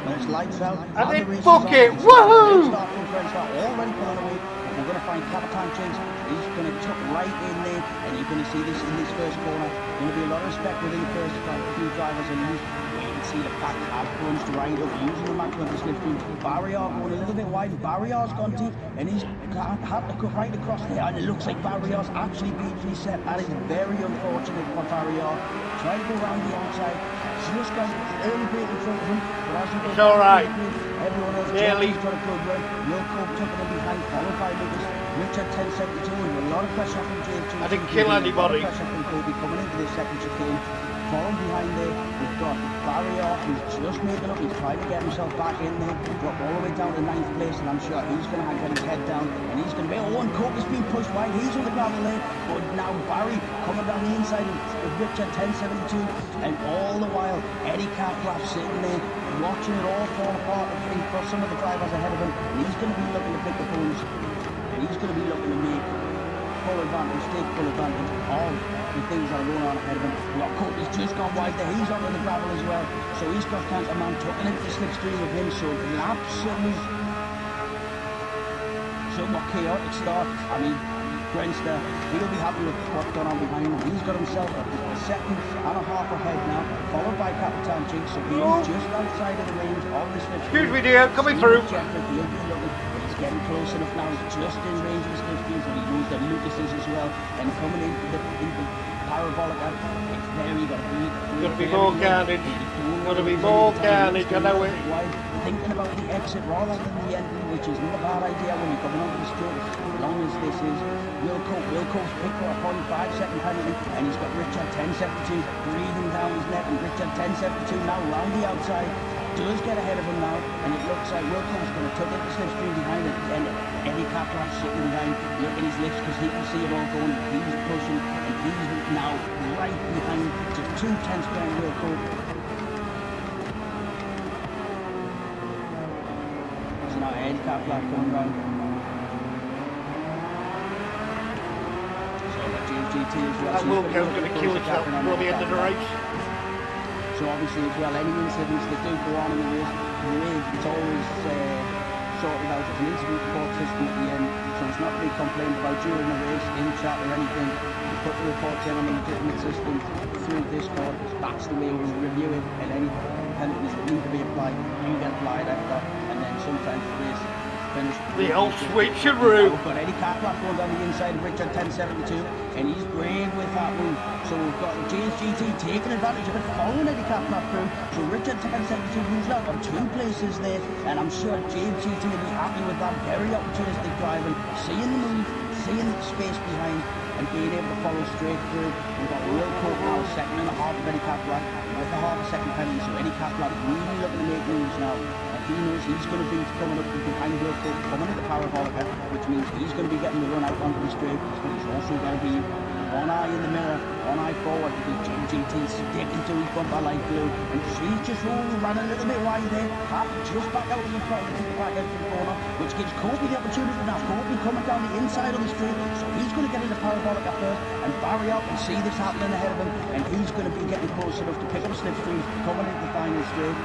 Those lights out. And the then race is book on. it. It's Woohoo! already pulling away. And we're going to find Captain Jinx. He's going to tuck right in there, and you're going to see this in this first corner. Going to be a lot of respect within the first few drivers, and you can see the pack has bunched right up, using the maximum of the slipstream. Barrier going a little bit wide. Barrier's gone deep, and he's had to cut right across there, and it looks like Barrier's actually being reset. That is very unfortunate for Barrier. Trying to go around the outside. Just got an early break in front of him, but as he goes It's all right. everyone else Nearly. got a good run. Will Cope tucking him behind, followed by Lucas. Richard 1072, with a lot of pressure from James. I didn't kill anybody. A lot of pressure from Kobe coming into this second chicane. Following behind there, we've got Barrier, who's just making up. He's trying to get himself back in there. Drop all the way down to 9th place, and I'm sure he's going to get his head down, and he's going to be, and Cope is being pushed wide. He's on the gravel there, but now Barry coming down the inside with Richard 1072, and all the while, Eddie Catflap sitting there, watching it all fall apart for some of the drivers ahead of him, and he's going to be looking to pick the pulls, and he's going to be looking to make full advantage, take full advantage of the things that are going on ahead of him. Well, Courtney's just gone wide there, he's onto the gravel as well, so he's got Cancer Man tucking into the slipstream with him, so an absolute somewhat chaotic start. I mean, Grenster, he'll be happy with what's gone on behind him. He's got himself a second and a half ahead now, followed by Captain Jinx, so he's just outside of the range of the slipstream. Excuse me, dear, coming through. He's getting close enough now, he's just in range of the slipstream, so he knows that Lucas is as well, and coming into the parabolic, it's very got to be Gonna be more carnage. Gonna be more carnage, I know it. thinking about the exit rather than the ending, which is not a bad idea when you're coming onto the straight, as long as this is Wilco's picked up a 45-second penalty, and he's got Richard 10.72 breathing down his neck, and Richard 10.72 now round the outside, does get ahead of him now, and it looks like Wilco's going to tuck into slipstream behind it, and Eddie Catflap sitting behind, looking his lips because he can see it all going, he's pushing, and he's now right behind, just 2 tenths behind Wilco. So now Eddie Catflap coming round. So GT as well. That Wilco's going to kill himself before the end of the race. So obviously as well, any incidents that do go on in the race, it's always sorted out as an incident report system at the end, so it's not to be complained about during the race, in chat or anything. You put the reports in on a legitimate system through Discord, that's the way we review it, and any penalties that need to be applied, you get applied after, and then sometimes the race finished. The old switcheroo. We've got Eddie Catflap going down the inside of Richard 10.72, and he's brave with that move. So we've got James GT taking advantage of it, following Eddie Catflap through. So Richard 10.72 moves out on 2 places there, and I'm sure James GT will be happy with that. Very opportunistic driving, seeing the move, seeing the space behind, and being able to follow straight through. We've got Wilco now, 2.5 of Eddie Catflap, with a half a second penalty. So Eddie Catflap really looking to make moves now. He knows he's going to be coming up behind Wilco, coming into Parabolica, which means he's going to be getting the run out onto the straight, but he's also going to be one eye in the mirror, one eye forward, because GT sticking to his bumper like glue, and she's just ran a little bit wide there, just back out in the front, back out to the corner, which gives Kobe the opportunity now. Kobe coming down the inside of the straight, so he's going to get into Parabolica first, and Barry out and see this happening ahead of him, and he's going to be getting close enough to pick up slipstream, coming into the final straight.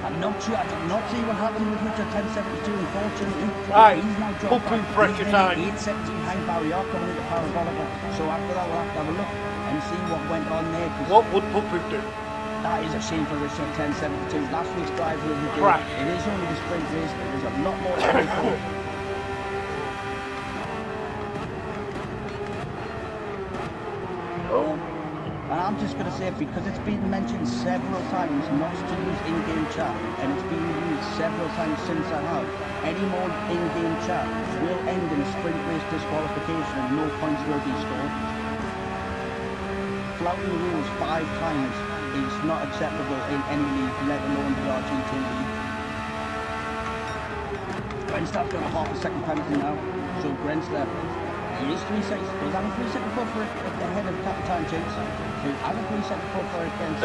I'm not sure, I did not see what happened with Richard 10.72, unfortunately. Aye, he's now dropped pumping back. pressure time. 8.72 behind Barry York coming into Parabolica. So after that we'll have to have a look and see what went on there. What would Pumping do? That is a shame for Richard 10.72. Last week's driver of the day. Crash. It is only the sprint race, but there's a lot more to go for. And I'm just going to say, because it's been mentioned several times not to use in-game chat, and it's been used several times since I have, any more in-game chat will end in sprint race disqualification and no points will be scored. Flouting the rules 5 times is not acceptable in any league, let alone the RG2 league. Grensler's got a half a second penalty now, so Grensler, he is 3 seconds, does have a 3 second buffer ahead of Captain James, who has a 3 second buffer against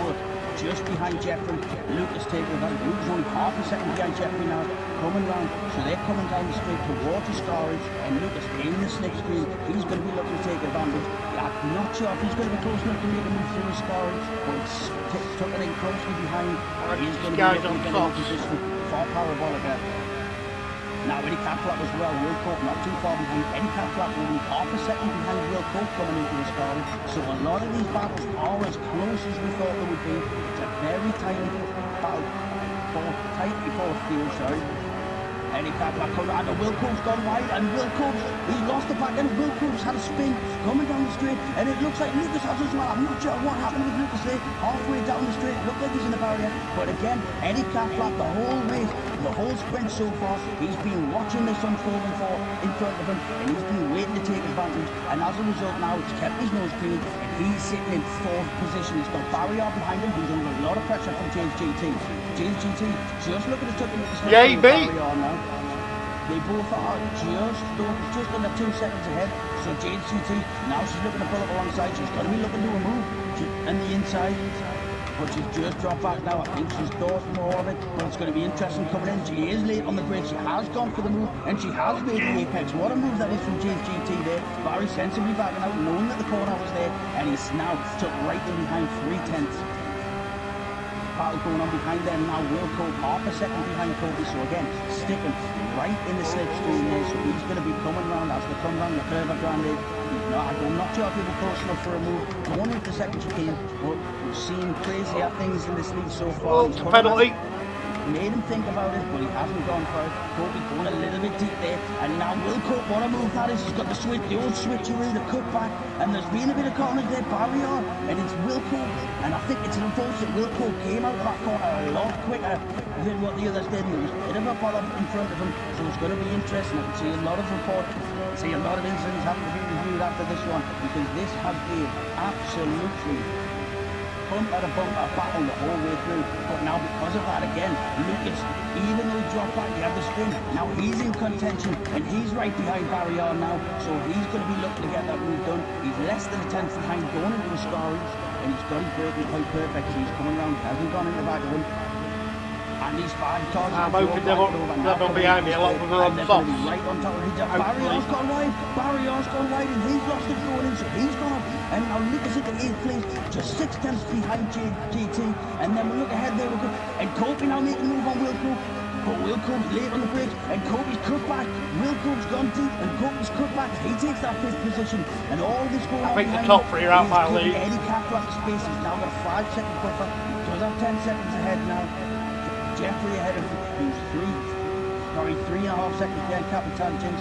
Wood, just behind Jeffrey. Lucas taking it out. Lucas only half a second behind Jeffrey now, coming round, so they're coming down the straight towards the Scarage, and Lucas in the slipstream, he's going to be looking to take advantage. I'm not sure if he's going to be close enough to make a move through the Scarage, but it's tucking in closely behind. He's going to be looking to get in position for Parabolica. Now Eddie Catflap as well, Wilco not too far behind. Eddie Catflap only half a second behind Wilco coming into the scoring. So a lot of these battles are as close as we thought they would be. It's a very tiny battle, tightly fought field, sorry. Eddie Catflap coming out, and Wilco's gone wide, and Wilco's, he's lost the back end. Wilco's had a spin coming down the straight, and it looks like Lucas has as well. I'm not sure what happened with Lucas there, halfway down the straight, looked like he's in the barrier, but again, Eddie Catflap the whole race, the whole sprint so far, he's been watching this unfolding for in front of him, and he's been waiting to take advantage, and as a result now, it's kept his nose clean, and he's sitting in 4th position. He's got Barry behind him, who's under a lot of pressure from James GT. James GT just looking to tuck him into the Yay, Barry now. They both are just under 2 seconds ahead. So James GT, now she's looking to pull up alongside. She's going to be looking to a move and the inside. But she's just dropped back now. I think she's thought more of it. But it's going to be interesting coming in. She is late on the bridge. She has gone for the move. And she has made the apex. What a move that is from James GT there. Barry sensibly backing out, knowing that the corner was there. And he's now took right in behind 3 tenths. Battle going on behind them now. Wilco half a second behind Kobe. So again, sticking right in the slipstream there. So he's going to be coming round as they come round the curve of Grande. I'm not sure if he was close enough for a move going into second chicane, but we've seen crazier things in this league so far. Oh, it's a penalty. made him think about it, but he hasn't gone for it. Kobe going a little bit deep there, and now Wilco, what a move that is. He's got the switch, the old switcheroo, the cut back, and there's been a bit of carnage there, barrier, and it's Wilco, and I think it's unfortunate Wilco came out of that corner a lot quicker than what the others did. There was a bit of a bother in front of him, so it's going to be interesting. I can see a lot of reports, see a lot of incidents having to be reviewed after this one, because this has been absolutely bumper to bumper battle the whole way through. But now because of that again, Lucas, even though he dropped back, he had the spin, now he's in contention and he's right behind Barrier now, so he's going to be looking to get that move done. He's less than a tenth behind going into the scoring, and he's got his braking quite perfect, so he's coming around, he hasn't gone in the back of him. And he's 5 cars. I'm hoping they're not behind me a lot of them on top. Right on top of his Barrier's gone wide. Barrier's gone wide, and he's lost it going in, so he's gone up. And now Lucas at the 8th place, just 6 tenths behind GT. And then we look ahead there, and Kobe now making a move on Wilco. But Wilco's late on the brakes, and Kobe's cut back. Wilco's gone deep, and Kobe's cut back. He takes that 5th position, and all this going on. I think the top 3 are out by lead. Eddie Catflap space. He's now got a 5-second buffer. He does have 10 seconds ahead now. Jeffrey ahead of who's 3.5 seconds behind Capitan Jinx,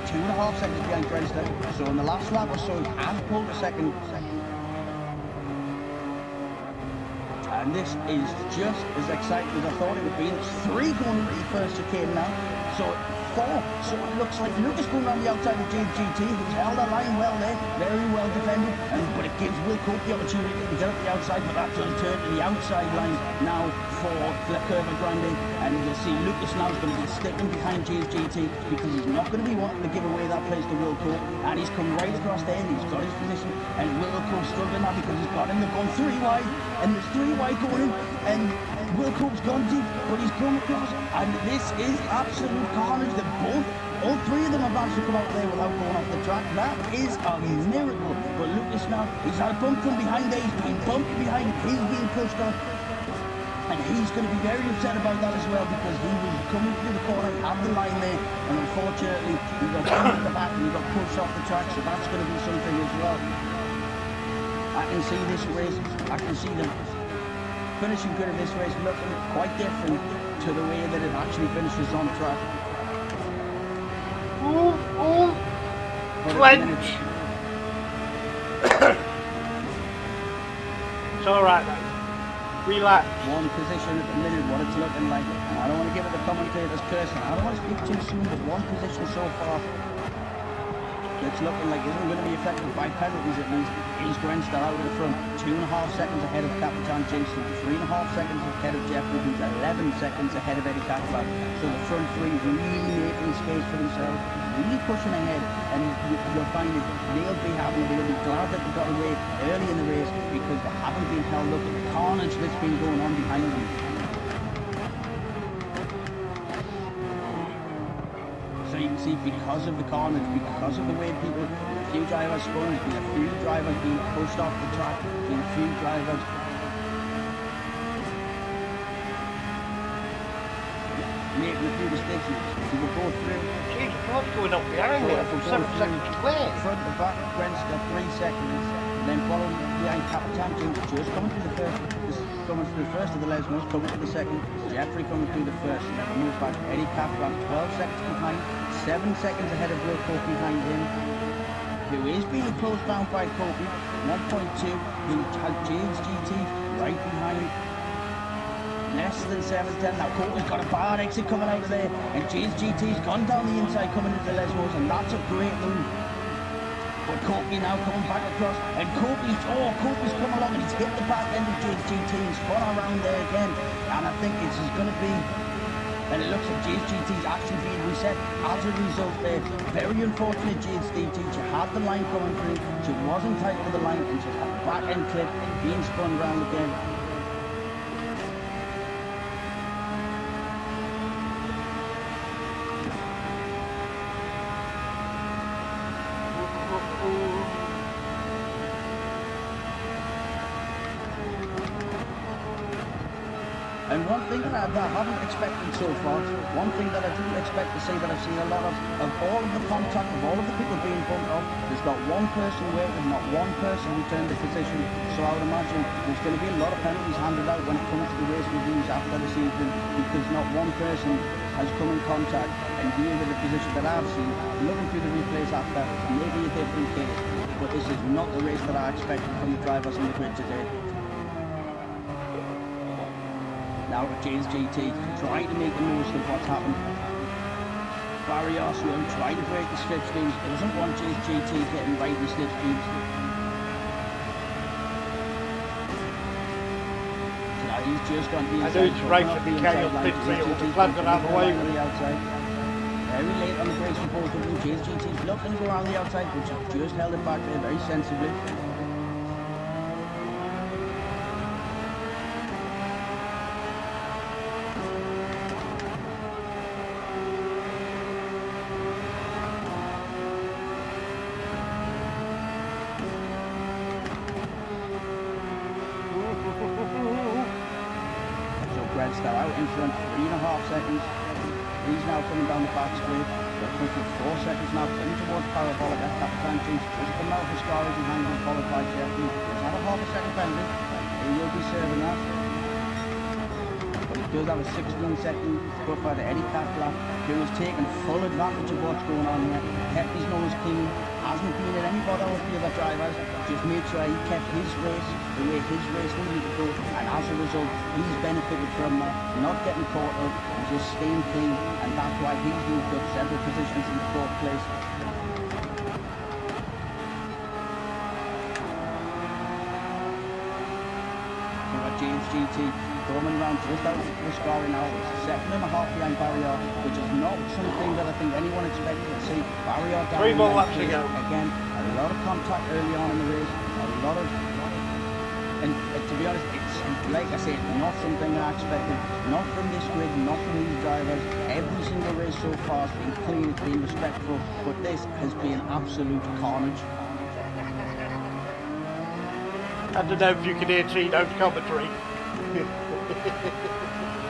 2.5 seconds behind Grenstead. So in the last lap or so, he has pulled a second. And this is just as exciting as I thought it would be. It's 3 going into the first chicane now. So 4. So it looks like Lucas going around the outside of GT, who's held that line well there, very well defended. But it gives Wilco the opportunity to get up the outside, but that does turn to the outside line now for the Curva Grande. And you'll see Lucas now is going to be sticking behind GT because he's not going to be wanting to give away that place to Wilco. And he's come right across there and he's got his position. And Wilco's struggling now because he's got him. They've gone 3 wide, and there's 3 wide going in. And Wilco's gone deep, but he's come across, and this is absolute carnage. All 3 of them have managed to come out there without going off the track. That is a miracle. But Lucas now, he's had a bump from behind there, he's been bumped behind, he's being pushed on. And he's going to be very upset about that as well, because he was coming through the corner, had the line there, and unfortunately he got bumped at the back and he got pushed off the track, so that's going to be something as well. I can see this race, I can see them finishing good of this race looking quite different to the way that it actually finishes on track. Clench! It's alright then. Relax. 1 position at the minute, what it's looking like. And I don't want to give it the commentator's curse, and I don't want to speak too soon, but 1 position so far it's looking like isn't going to be affected by penalties at least. Is Grenstead out in front, 2.5 seconds ahead of Capitan Jinx, 3.5 seconds ahead of Jeffrey, who's 11 seconds ahead of Eddie Catflap. So the front 3 really making space for themselves, really pushing ahead, and you'll find that they'll be glad that they got away early in the race because they haven't been held up with the carnage that's been going on behind them. So you can see, because of the carnage, because of the way people, a few drivers spun, a few drivers being pushed off the track, a few drivers making a few mistakes. You will go through. Jesus, what's going on behind me? I'm 7 seconds clear. Front to back, Grenstead 3 seconds, and then following behind Capitan Jinx, just coming through the first of the Lesmos, coming to the second, Jeffrey coming through the first, and then moves back, Eddie Catflap 12 seconds behind, 7 seconds ahead of Wilco behind him, who is being closed down by Kobe, 1.2, who has James GT right behind, less than 7/10. Now Kobe's got a bad exit coming out of there, and James GT's gone down the inside coming into the Lesmos, and that's a great move. But Kobe now coming back across, and Kobe's come along and he's hit the back end of James GT and spun around there again. And I think this is going to be, and it looks like James GT's actually being reset as a result there. Very unfortunate James GT, she had the line coming through, she wasn't tight to the line, and she had the back end clip being spun round again. And one thing that I haven't expected so far, one thing that I didn't expect to see, but I've seen a lot of all of the contact, of all of the people being bumped off, there's not one person waiting, not one person returned the position. So I would imagine there's going to be a lot of penalties handed out when it comes to the race reviews after this evening, because not one person has come in contact and deal with the position that I've seen. Looking through the replays after, maybe a different case, but this is not the race that I expected from the drivers on the grid today. Now James GT trying to make the most of what's happened. Barry Arsenal trying to break the slipstreams, doesn't want James GT getting right in the slipstreams. Now he's just gone to the inside. I know it's right to be carried on pit field, the flag got out of the way with the outside. Very late on the race report, James GT's looking to go around the outside, but just held it back there very sensibly. Now out in front, 3.5 seconds. He's now coming down the back straight. They're pushing 4 seconds now, coming towards Parabolic at Capitanians. Just coming out for Scarlett and Hangman, followed by Jeffrey. He's had a half a second penalty. He will be serving that. But he does have a 16-second cut by the Eddie Catflap, who has taken full advantage of what's going on here. Kept his nose clean, hasn't been in any bother with the other drivers, just made sure he kept his race the way his race needed to go, and as a result he's benefited from that, not getting caught up and just staying clean, and that's why he's moved up several positions in the 4th place. James GT coming around just out of the scoring now. It's 2.5 behind Barrier, which is not something that I think anyone expected to see. Barrier down 3 more laps to go. Again, a lot of contact early on in the race, a lot of, and to be honest, it's like I said, not something I expected, not from this grid, not from these drivers. Every single race so far has been clean, it's been respectful, but this has been absolute carnage. I don't know if you can hear Tino's commentary.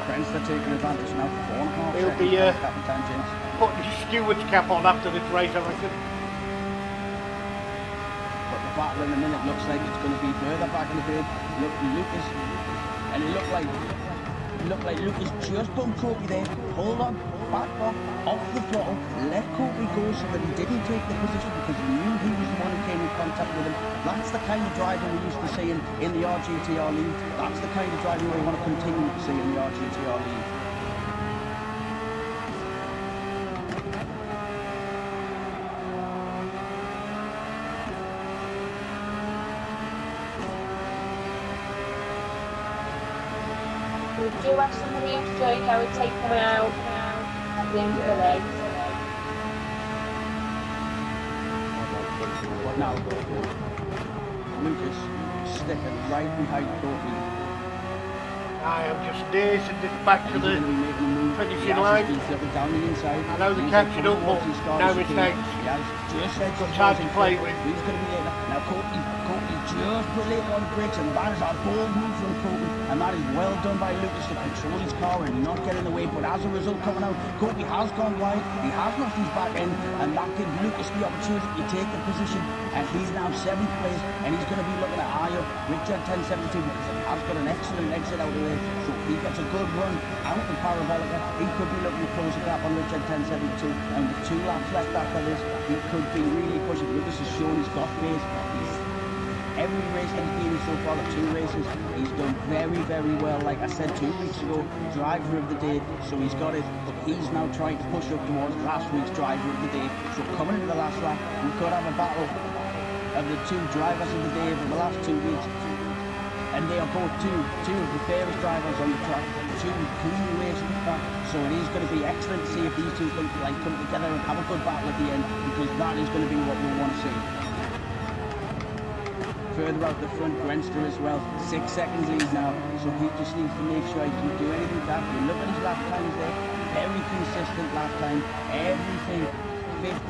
Friends are taking advantage now for 4.5 He'll be seconds. putting his steward's cap on after this race, I reckon. But the battle in a minute looks like it's going to be further back in the grid. Look, Lucas, and it looked like Lucas just bumped Kobe there. Hold on, back off the throttle, let Kobe go so that he didn't take the position because he knew he was the one who came in contact with him. That's the kind of driving we used to see in the RGTR League. That's the kind of driving we want to continue to see in the RGTR League. We do have somebody who's joined, I would take them out at the end of the race. Now, Lucas sticking right behind Kobe. I am just dazing this back to the finishing line. Down the inside. I know they're catching up, but no mistakes. Got time to play with. He's going to be later. Now Kobe just put late on the brakes, and that is a bold move from Kobe, and that is well done by Lucas to control his car and not get in the way. But as a result, coming out, Kobe has gone wide. He has lost his back end, and that gives Lucas the opportunity to take the position. And he's now 7th place, and he's going to be looking at eye up Richard 1072 because he has got an excellent exit out of there. So if he gets a good run out of Parabolica, he could be looking to close the gap on Richard 1072. And with 2 laps left after this, he could be really pushing. Lucas has shown he's got pace. Every race that he's been in so far, the 2 races, he's done very, very well. Like I said 2 weeks ago, driver of the day, so he's got it. But he's now trying to push up towards last week's driver of the day. So coming into the last lap, we could have a battle of the 2 drivers of the day for the last 2 weeks. And they are both two of the fairest drivers on the track, 2 clean races. So it is going to be excellent to see if these 2 can come together and have a good battle at the end, because that is going to be what we want to see. Further out the front, Grenster as well, 6 seconds lead now, so he just needs to make sure he can do anything that. You look at his lap times there, very consistent lap time, everything 50, 50,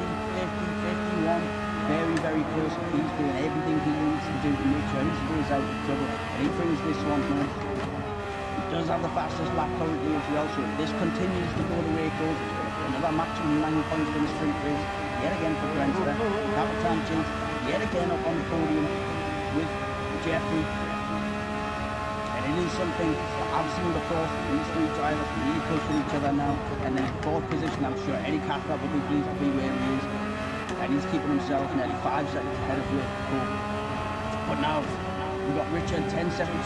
51, very, very close. He's doing everything he needs to do to make sure he stays out of trouble, and he brings this one home. He does have the fastest lap currently as well, so if this continues to go the way it goes, it's going to be another maximum 9 points in the sprint race, yet again for Grenster. Catflap-racing, yet again up on the podium with Jeffrey. And it is something that I've seen before. These three drivers really pushing each other now. And then fourth position, I'm sure Eddie Catflap will be pleased to be where he is. And he's keeping himself nearly 5 seconds ahead of Will. But now, we've got Richard 10.72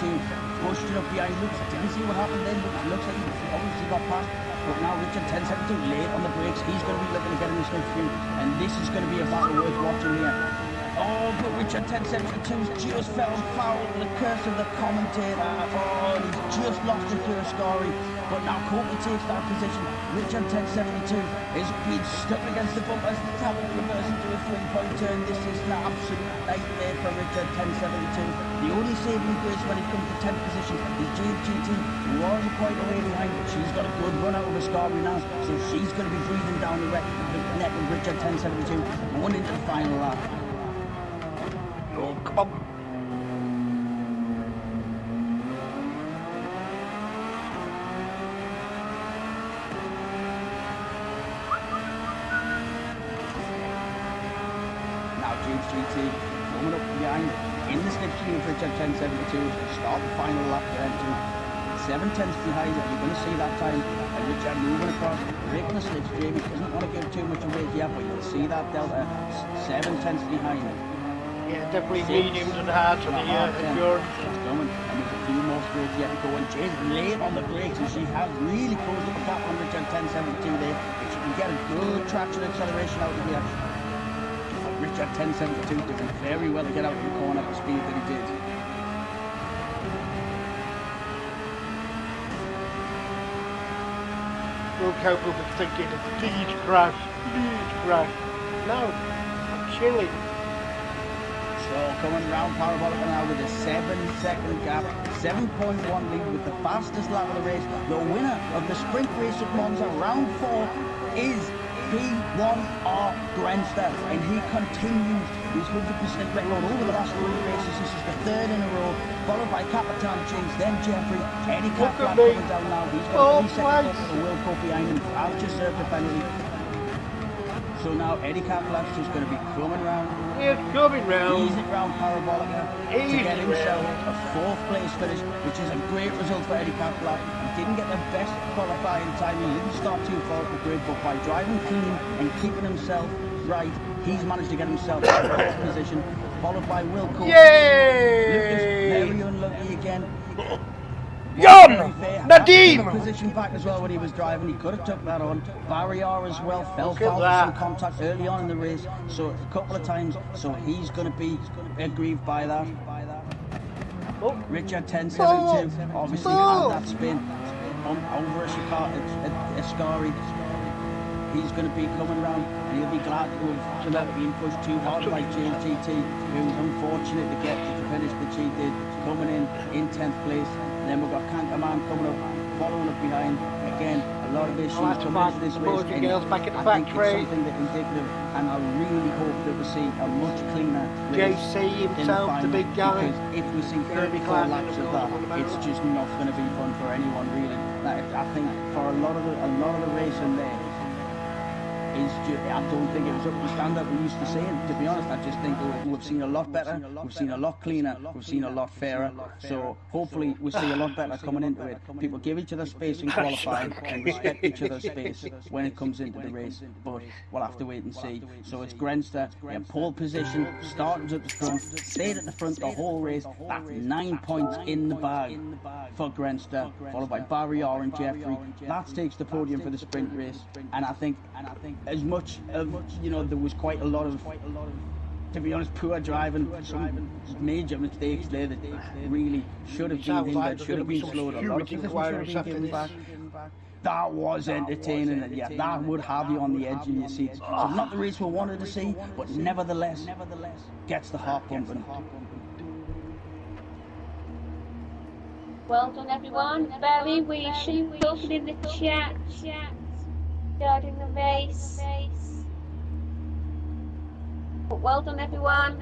pushed it up behind. Didn't see what happened then. Looks like he obviously got past. But now Richard 10.72 late on the brakes. He's going to be looking to get in the slipstream. And this is going to be a battle worth watching here. Oh, but Richard 10.72's just fell foul to the curse of the commentator. Oh, he's just lost it to Ascari. But now Courtney takes that position. Richard 10.72 is being stuck against the bumper as the tap reverses into a 3-point turn. This is an absolute nightmare for Richard 10.72. The only saving grace when it comes to 10th position is JGT, who was a point away behind, but she's got a good run out of Ascari now, so she's going to be breathing down the neck of Richard 10.72 going into the final lap. Oh, come on. Now GT coming up behind in the slipstream of Richard 10.72 to start the final lap for them two. 7 tenths behind, you're going to see that time. And Richard moving across, breaking the slipstream. He doesn't want to give too much away yet, but you'll see that delta 7 tenths behind him. Yeah, definitely mediums and hards on the endurance. It's coming, and there's a few more straights yet to go. And Jay's late on the brakes, and she has really closed up the gap on Richard 10.72 there. If she can get a good traction acceleration out of here. But Richard 10.72 did very well to get out of the corner at the speed that he did. Will Copel was thinking, please crash, please crash. No, I'm chilling. So coming round Parabolica now with a 7-second gap, 7.1 lead with the fastest lap of the race. The winner of the sprint race at Monza, round 4, is P1R Grenster, and he continues his 100% record over the last 3 races. This is the 3rd in a row, followed by Catflap-racing, then Jeffrey. Eddie Catflap coming down now. He's got 3 seconds off the World Cup behind him. I've just served the penalty. So now Eddie Catflap's just going to be coming round. He's coming round. Easing round Parabolica to get himself a 4th place finish, which is a great result for Eddie Catflap. He didn't get the best qualifying time. He didn't start too far off the grid, but by driving clean and keeping himself right, he's managed to get himself a 4th position, followed by Will Cole. Yay! Lucas, very unlucky again. Yon! Nadim! Position back as well when he was driving. He could have took that on. Barrier as well fell foul with some contact early on in the race, so a couple of times. So he's going to be aggrieved by that. Richard 10.72 obviously had that spin over Ascari. He's going to be coming round, and he'll be glad to have not been pushed too hard by James GT, who was unfortunate to get to finish that she did, coming in 10th place. And then we've got Cankerman coming up, following up behind. Again, a lot of issues coming into this race. Girls back at the I think factory. it's something that's indicative, and I really hope that we see a much cleaner race JC himself, the big guy. Because if we see 34 laps of that, it's just not going to be fun for anyone really. I think for a lot of the racing there, I don't think it was up to the standard we used to see. And to be honest, I just think we've seen a lot better, we've seen a lot cleaner, we've seen a lot fairer. So hopefully we see a lot better coming into it. People give each other space in qualifying and respect each other's space when it comes into the race. But we'll have to wait and see. So it's Grenster in pole position, starting at the front, stayed at the front the whole race. That's 9 points in the bag for Grenster, followed by Barrier and Jeffrey. That takes the podium for the sprint race. And I think as much of, there was quite a lot of, to be honest, poor driving, some major mistakes there that really should have been hindered, should have been slowed. A lot of people should have been given back. That was entertaining, and yeah, that would have you on the edge in your seats. So not the race we wanted to see, but nevertheless gets the heart pumping. Well done, everyone. Barry, we should be talking in the chat regarding the race. But well done, everyone.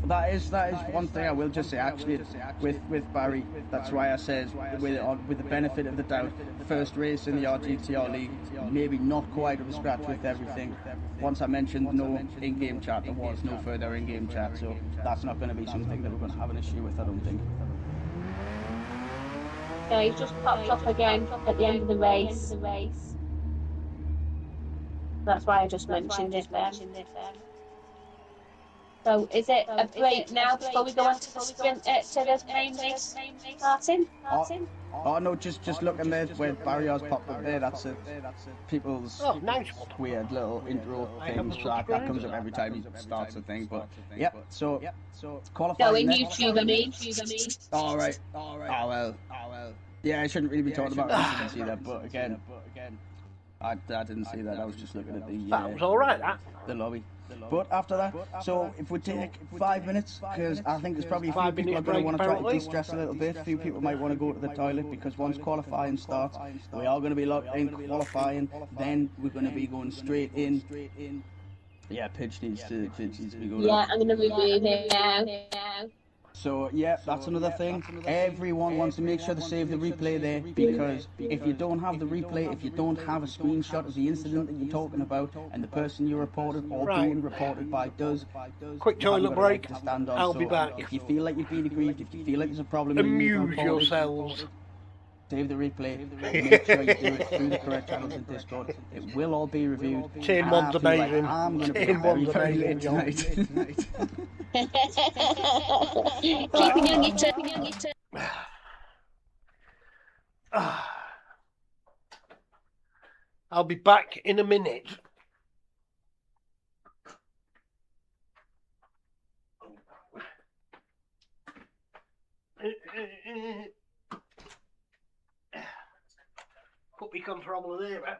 That is one thing I will just say. Actually, with Barry, that's why I said with the benefit of the doubt, first race in the RGTR League, maybe not quite up to scratch with everything. Once I mentioned no in-game chat, there was no further in-game chat, so that's not going to be something that we're going to have an issue with, I don't think. Yeah, he's just popped up again at the end of the race. That's why I just mentioned it then. So is it a break now before we go on to the sprint to the main race, Martin? Oh no, just looking there where Barriers popped up there. That's it. People's Oh, nice one. weird little intro I thing haven't track that subscribed comes to up that. every time he starts the thing. But yeah, so No, qualifying in next. YouTube, I mean. All right. Oh well. Yeah, I shouldn't really be talking about it. I didn't see that, but again, I didn't see that. I was just looking at That was all right. That. the lobby. But after that, so if we take 5 minutes, because I think there's probably a few 5 people minutes are going to break, want to try to apparently. de-stress a little bit. A few people might want to go to the toilet, because once qualifying starts, we are going to be locked in qualifying. Then we're going to be going straight in. Yeah, Pidge needs to be going. Yeah, I'm going to remove it now. So yeah, that's another thing. Everyone wants to make sure they save the replay there, because if you don't have the replay, if you don't have a screenshot of the incident that you're talking about and the person you reported or being reported by does, Quick you haven't toilet got a leg break. to stand on. I'll So be back. if you feel like you've been aggrieved, if you feel like there's a problem, and you Amuse report it, yourselves. save the replay. Make sure you do it through the correct channels in Discord. It will all be reviewed. Tin And one's I feel like amazing. I'm going to be Tin up very, one's very amazing, late John. tonight. Keeping on your turn. I'll be back in a minute. Put my controller there, man.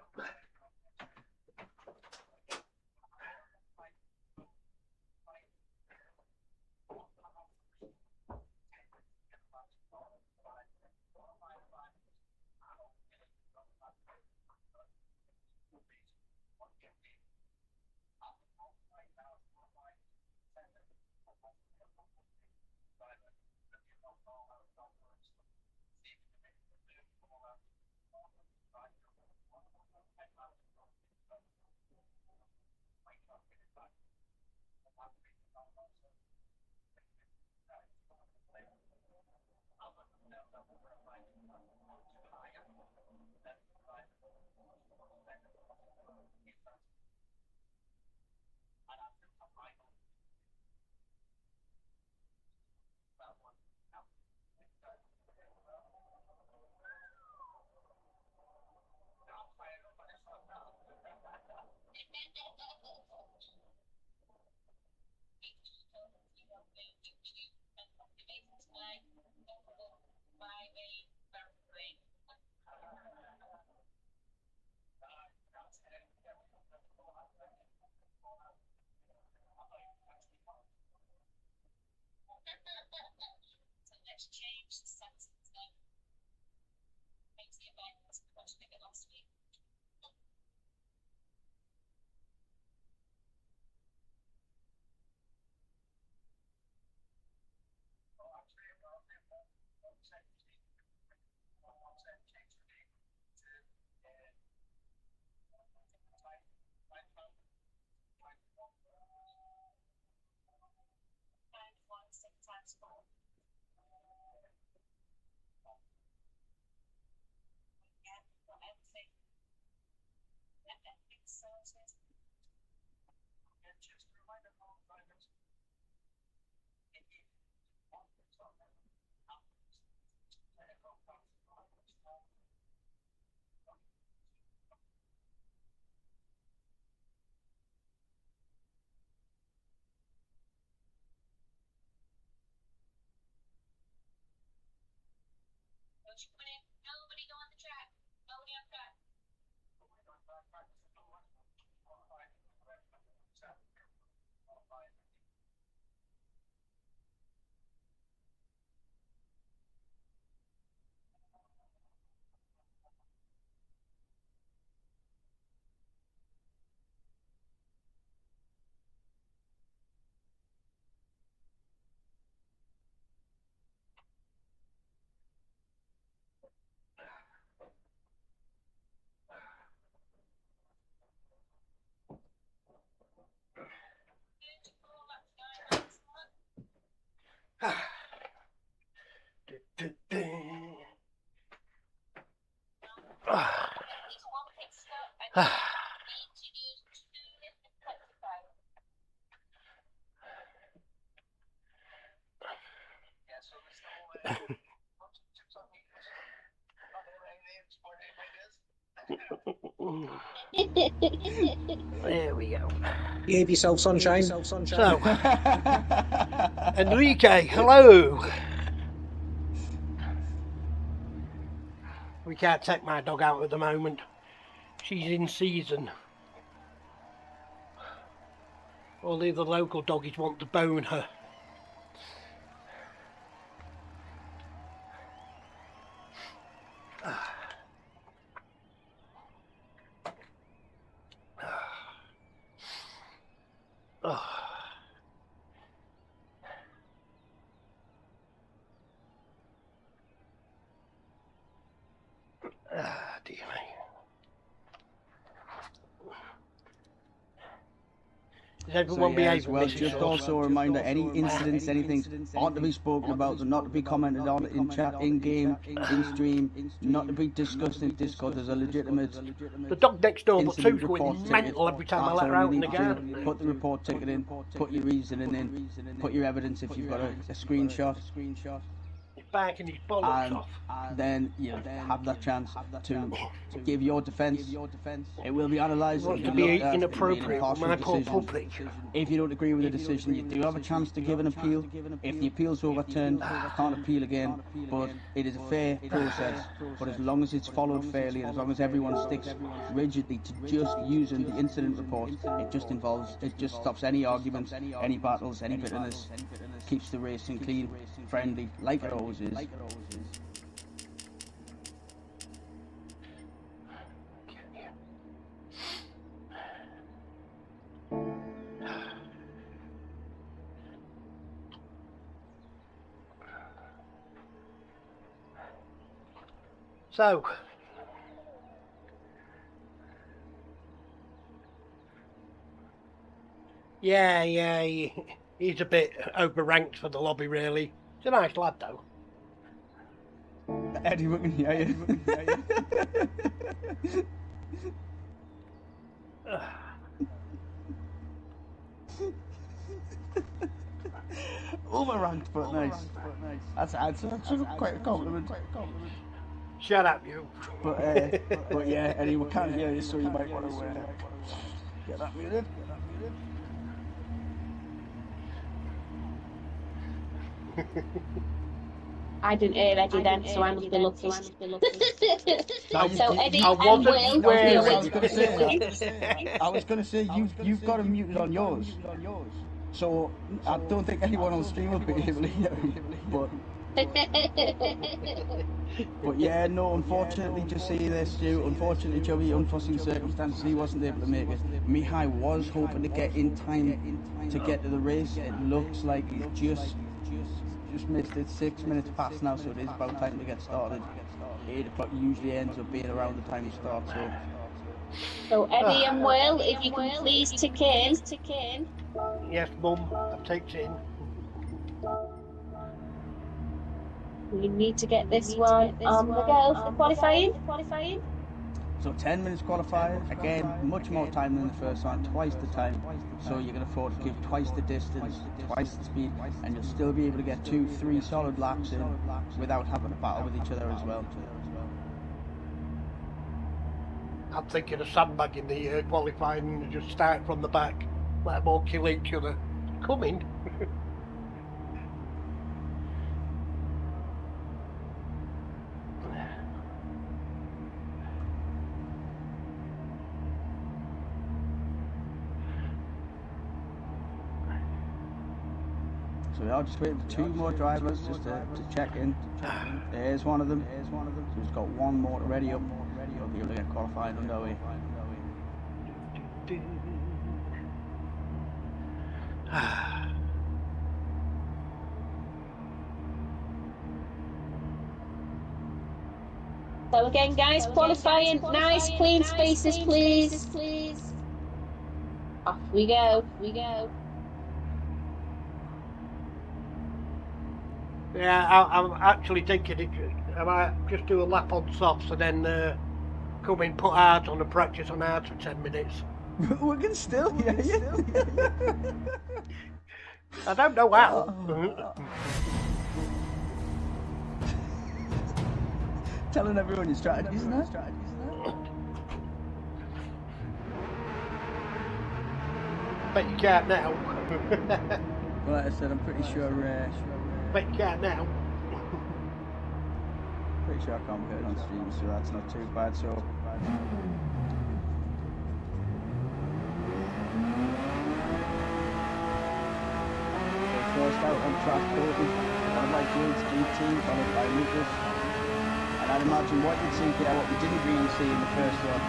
There we go. Behave yourself, sunshine. So, Enrique, hello. We can't take my dog out at the moment. She's in season. All the other local doggies want to bone her. Dear me. Is everyone behaving? Well, just also a reminder, any incidents, anything aren't to be spoken about, not to be commented on in chat, in game, in stream, not to be discussed in Discord. There's a legitimate The dog next door, but incident two's report going ticket. mental every time I That's let her all out you in the need to do. garden. Put the report ticket in, put your reasoning in, put your evidence if you've got a screenshot. He's barking his bollocks off. Then you have that chance to give your defence. It will be analysed. Wants It will to be be looked at, inappropriate it'll with be an my impartial poor decision. puppy. If you don't agree with the decision, you do have a chance to give an appeal. If the appeal's overturned, you can't appeal again. But it is a fair process. But as long as it's followed fairly, and as long as everyone sticks rigidly to just using the incident report, it just stops any arguments, any battles, any bitterness, keeps the racing clean, friendly, like it always is. So, yeah, he's a bit overranked for the lobby, really. He's a nice lad, though. Eddie, we can hear you. Overranked, but nice. That's quite a compliment. Shut up, you. But yeah, Eddie, we can't hear you, so you might want to get that muted. I didn't hear Eddie then, so I must be lucky. So Eddie I and wasn't Will, swearing. I was going to say you've got him muted on yours, so I don't think anyone on stream will be able to hear him. But yeah, no, unfortunately, just see this, Stu. Unfortunately, Joey, unforeseen circumstances, he wasn't able to make it. Mihai was hoping to get in time to get to the race. It looks like he's just missed it. 6 minutes past now, so it is about time to get started. 8 o'clock usually ends up being around the time to start. So Eddie and Will, if you can please tick in. Yes, Mum, I've taken it in. We need to get this one on the go for qualifying. So 10 minutes qualifying, again, much more time than the first one, twice the time. So you can afford to give twice the distance, twice the speed, and you'll still be able to get 2-3 solid laps in without having to battle with each other as well. I'm thinking of sandbagging the qualifying and just start from the back. Let them all kill each other. Coming. So we are just waiting for 2 more drivers just to check in. There's one of them. So we've got 1 more to ready up. We'll be able to get qualified underway. So again, guys, qualifying, nice clean spaces, please. Off we go. Yeah, I'm actually thinking I might just do a lap on softs and then come in, put hard on the practice on hard for 10 minutes. We can still hear you. I don't know how. Telling everyone your strategies and that. Bet you can't now. Well, like I said, I'm pretty sure. Bet you can't now. Pretty sure I can't get it on stream, so that's not too bad. So. First out on track, Colton, followed by James GT, followed by Lucas. And I'd imagine what you'd see here, what we didn't really see in the first one,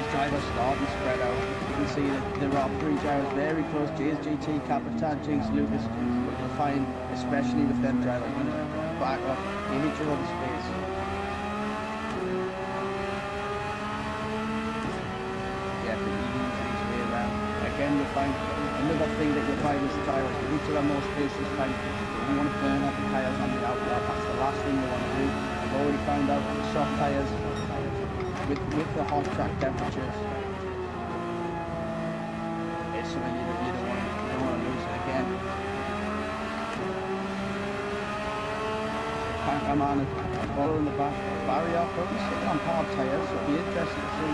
is drivers starting to spread out. You can see that there are 3 drivers very close, James GT, Capitan, Jinx, Lucas, but you'll find, especially with them drivers, going to back up, give each other the space. Yeah, but he uses his way around. Again, you'll find another thing that you'll find is the tyres give each other more space this time. You want to burn up the tyres on the outlap, that's the last thing you want to do. We've already found out that the soft tyres with the hot track temperatures, it's something you don't want to lose it again. Tankerman is following the back. Barrier probably sitting on hard tyres, so it'll be interesting to see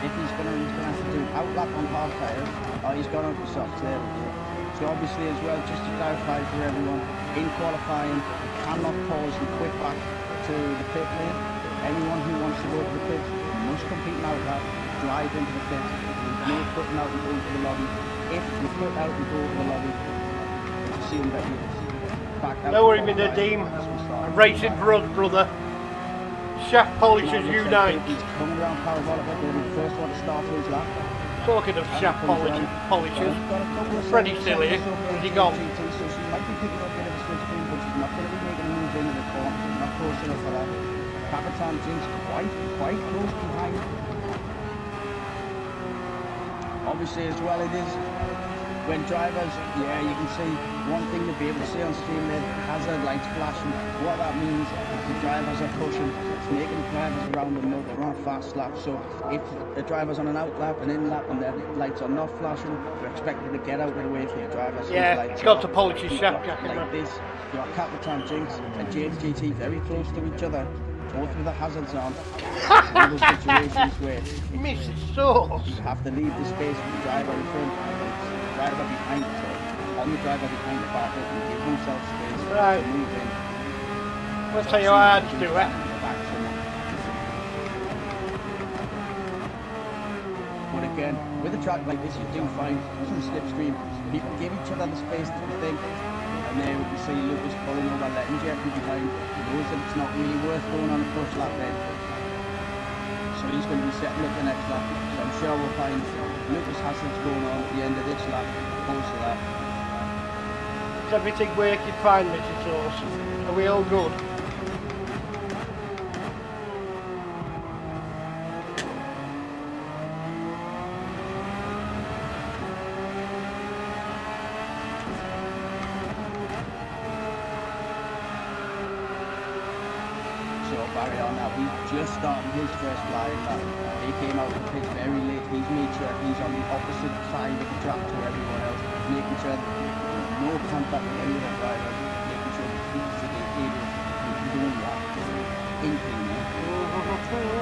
if he's going to have to do outlap on hard tyres or he's gone on for soft. There we go. So obviously as well, just to clarify for everyone, in qualifying you cannot pause and quit back to the pit lane. Anyone who wants to go to the pit must complete an outlap, drive into the pit. There's no putting out and going to the lobby. If you put out and go to the lobby, assume that you back out. No worry, Nadeem. Racing for us, brother. Shaft polishers unite. He's coming around parabolic, but the first one to start his lap. Talking of shaft polishers, Freddie's still here. Where's he gone? So she might be picking up a bit of a switch spin, but she's not going to be making a move into the corner. She's not close enough for that. Capitan Jinx quite close behind. Obviously as well it is when drivers, yeah, you can see one thing you'll be able to see on stream there, hazard lights flashing. What that means is the drivers are pushing, it's making drivers around them know they're on a fast lap. So if the driver's on an out lap, an in lap, and their lights are not flashing, you're expected to get out of the way for your drivers. Yeah, it's got to polish his shaft jacket. Like this, you've got Capitan Jinx and James GT very close to each other, both with the hazards on. One of those situations where Mrs. Sauce. you have to leave the space for the driver in front. Driver behind it, on the driver behind the back up and give himself space right. to move in. We'll tell you how to do it. But again, with a track like this, you do find some slipstream. People give each other the space to think, and there we can see Lucas pulling over, letting Jeffrey behind. He knows that it's not really worth going on a push lap then. So he's going to be setting up the next lap. So I'm sure we'll find Lucas Hassel's going on at the end of this lap, opposed to that. Is everything working fine, Mrs. Sauce? Are we all good? Barry on now, he's just starting his first flying lap. He came out of the pit very late. He's made sure he's on the opposite side of the track to everyone else, making sure that there's no contact with any of the drivers, making sure that he's the area he's doing that in clean.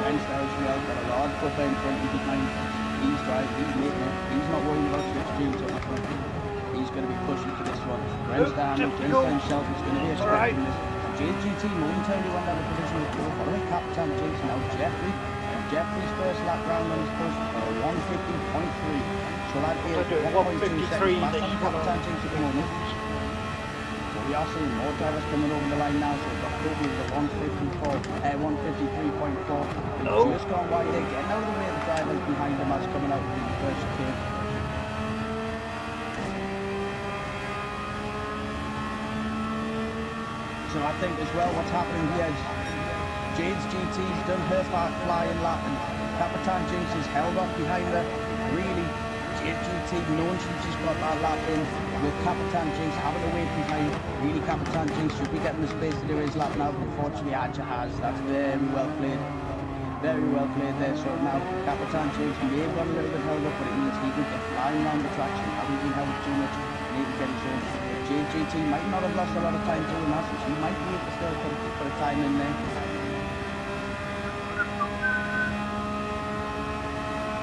Renstar as well, got a large buffer in front and behind. He's driving, he's making it, he's not worrying about switch streams up front. He's going to be pushing for this one. Renstar himself is going to be expecting this. GT momentarily went down the position with 4, following Capitan Jinx, now Jeffrey. And Jeffrey's first lap round on his push for 150.3. So that is 1.2 seconds faster than Capitan Jinx at the moment. So we are seeing more drivers coming over the line now, so we've got Kobe with a 153.4. Just gone wide there, getting out of the way of the drivers behind him as coming out of the first turn. So I think as well what's happening here is Jade's GT's done her flying lap and Capitan Jinx is held up behind her, really JGT knowing she's just got that lap in, with Capitan Jinx having to wait behind. Really, Capitan Jinx should be getting the space to do his lap now, but unfortunately Adja has. That's very well played. Very well played there. So now Capitan Jinx may have got a little bit held up, but it means he can get flying around the track. He hasn't been held up too much, and he can get his own. But JGT might not have lost a lot of time doing that, so she might be able to still put a time in there.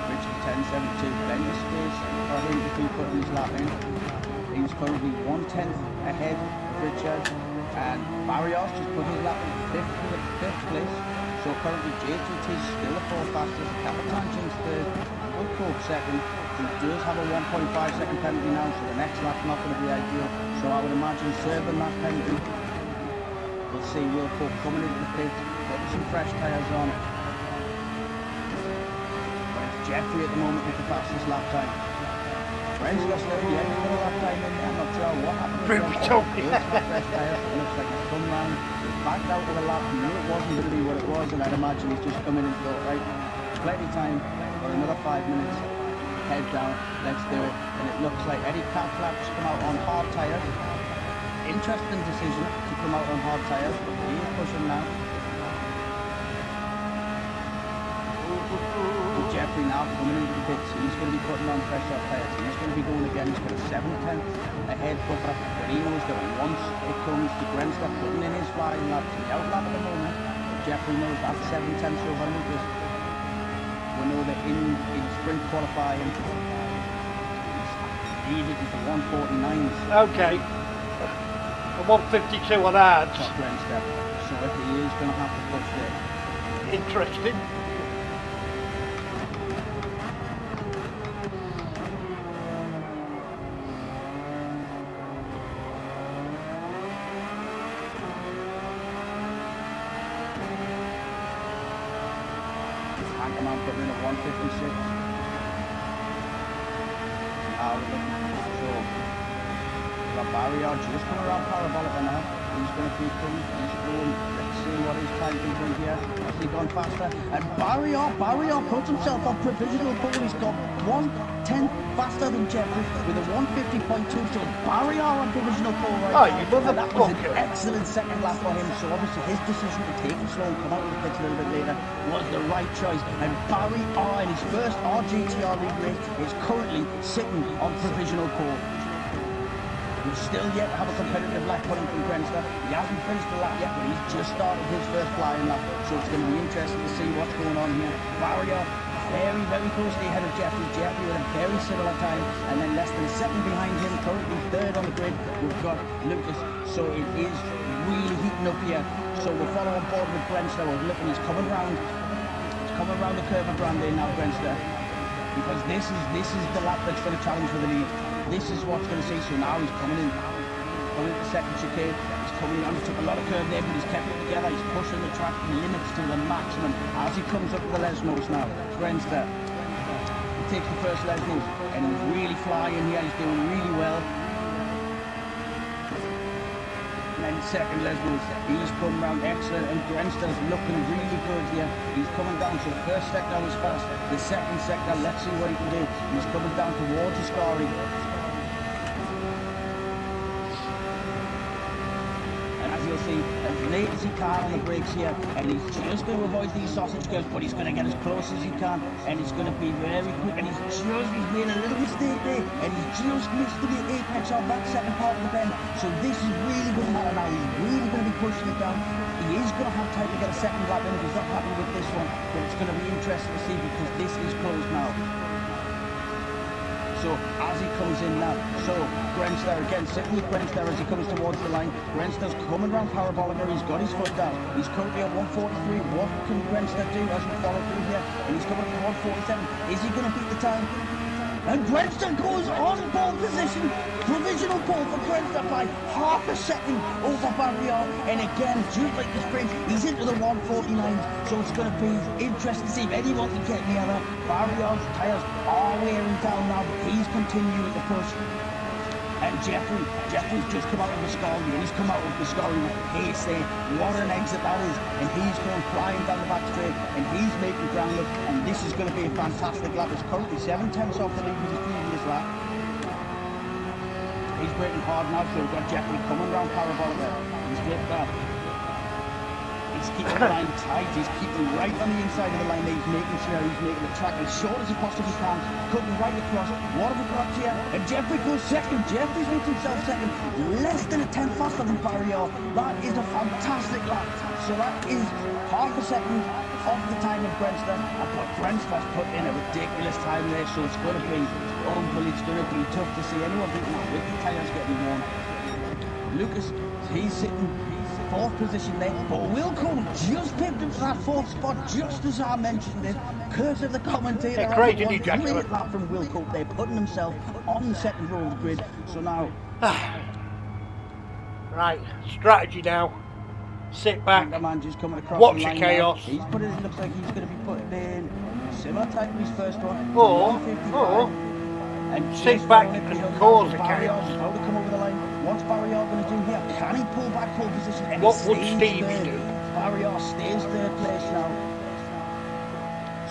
Richard 10.72, plenty of space for him to be putting his lap in. He's currently 1/10 ahead of Richard, and Barrios just put his lap in fifth place. So currently JGT is still the 4th fastest, Capitan Jinx 3rd, Will Coke 2nd, who does have a 1.5 second penalty now, so the next lap's not going to be ideal. So I would imagine serving that penalty. We'll see Will Coke coming into the pit, putting some fresh tyres on. But it's Jeffrey at the moment with the fastest lap time. Brent's got still the extra lap time in there. I'm not sure what happened with him. Fresh tyres. It looks like he's come round, backed out with a lap. He knew it wasn't going to be what it was, and I'd imagine he's just come in and thought, right, plenty of time for another 5 minutes. Head down, let's do it. And it looks like Eddie Catflap's come out on hard tyres. Interesting decision to come out on hard tyres, but he is pushing now. Jeffrey now coming into the pits, he's going to be putting on fresh hot tyres. He's going to be going again. He's got a 7/10 ahead buffer, but he knows that once it comes to Grenster putting in his flying lap to the outlap at the moment, Jeffrey knows that 7/10 over meters. We know that in sprint qualifying, he's needed the 149s. Okay. A 152 on ads. Top Grenster. So if he is going to have to push there. Interesting. Anchorman putting in a 156. So, got Barrier just coming around Parabolica now. He's going to keep coming. He's going. Let's see what his time can bring here. Has he gone faster? And Barrier puts himself on provisional pole. He's got 1/10 faster than Jeffrey with a 150.2. So Barrier on provisional pole right now. You motherfucker. That was an excellent second lap for him. So obviously his decision to take it slow and come out of the pits a little bit later was the right choice. And Barrier in his first RGTR league race is currently sitting on provisional pole. We still yet have a competitive lap coming from Grenster. He hasn't finished the lap yet, but he's just started his first flying lap, so it's going to be interesting to see what's going on here. Barrier very, very closely ahead of Jeffrey. Jeffrey with a very similar time, and then less than a second behind him, currently 3rd on the grid, we've got Lucas. So it is really heating up here. So we'll follow on board with Grenster. We're looking, he's coming round. He's coming round the curve of Grande now, Grenster. Because this is the lap that's going to challenge for the lead. This is what's going to see. So now he's coming in the second chicane. He's coming on. He took a lot of curve there, but he's kept it together. He's pushing the track limits to the maximum as he comes up to the Lesmos now. Grenster. He takes the first Lesmos and he's really flying here. He's doing really well. And then second Lesmos, he's come round excellent, and Grenster's looking really good here. He's coming down, so the first sector was fast. The second sector, let's see what he can do. He's coming down towards the Scari. You'll see as late as he can on the brakes here, and he's just going to avoid these sausage curves, but he's going to get as close as he can, and it's going to be very quick, and he's made a little mistake there, and he's just missed the apex of that second part of the bend. So this is really going to matter now. He's really going to be pushing it down. He is going to have time to get a second lap in if he's not happy with this one, but it's going to be interesting to see because this is closed now. So as he comes in now, so Grenster again, sitting with Grenster as he comes towards the line. Grenster's coming round Parabolica, he's got his foot down. He's currently at 143. What can Grenster do as we follow through here? And he's coming to 147. Is he going to beat the time? And Grenster goes on pole position. Provisional pole for Grenster by half a second over Barrier. And again, just like the sprint, he's into the 149s. So it's going to be interesting to see if anyone can get near that. Barrier's tyres are wearing down now, but he's continuing to push. And Jeffrey's just come out of the Scully, and he's come out of the Scully with pace there. What an exit that is. And he's going flying down the back straight, and he's making ground up, and this is going to be a fantastic lap. It's currently 7/10 off the lead with his previous lap. He's braking hard now, so we've got Jeffrey coming round Parabolica. He's flipped that. He's keeping the line tight, he's keeping right on the inside of the line. He's making sure he's making the track as short as he possibly can, cutting right across. What have we got here? And Jeffrey goes second. Jeffrey's makes himself second, less than a tenth faster than Barrier. That is a fantastic lap. So that is half a second off the time of Grenster, but Grenster's put in a ridiculous time there, so it's going to be unbelievable. It's going to be tough to see anyone beating that with the tyres getting worn. Lucas, he's sitting fourth position there, but Wilco just picked up that fourth spot just as I mentioned it. Curse of the commentator. Yeah, great ejaculate. Great lap from Wilco there, putting himself on the second row of the grid. So now, right, strategy now. Sit back, the man just coming across watch the the line chaos. Now. He's put it. It looks like he's going to be putting in similar time to his first one. Or and sit back and cause the chaos. How to come over the line? What's Barrier going to do here? Can he pull back pole position? And What he would stays Steve third. do? Barrier stays third place now.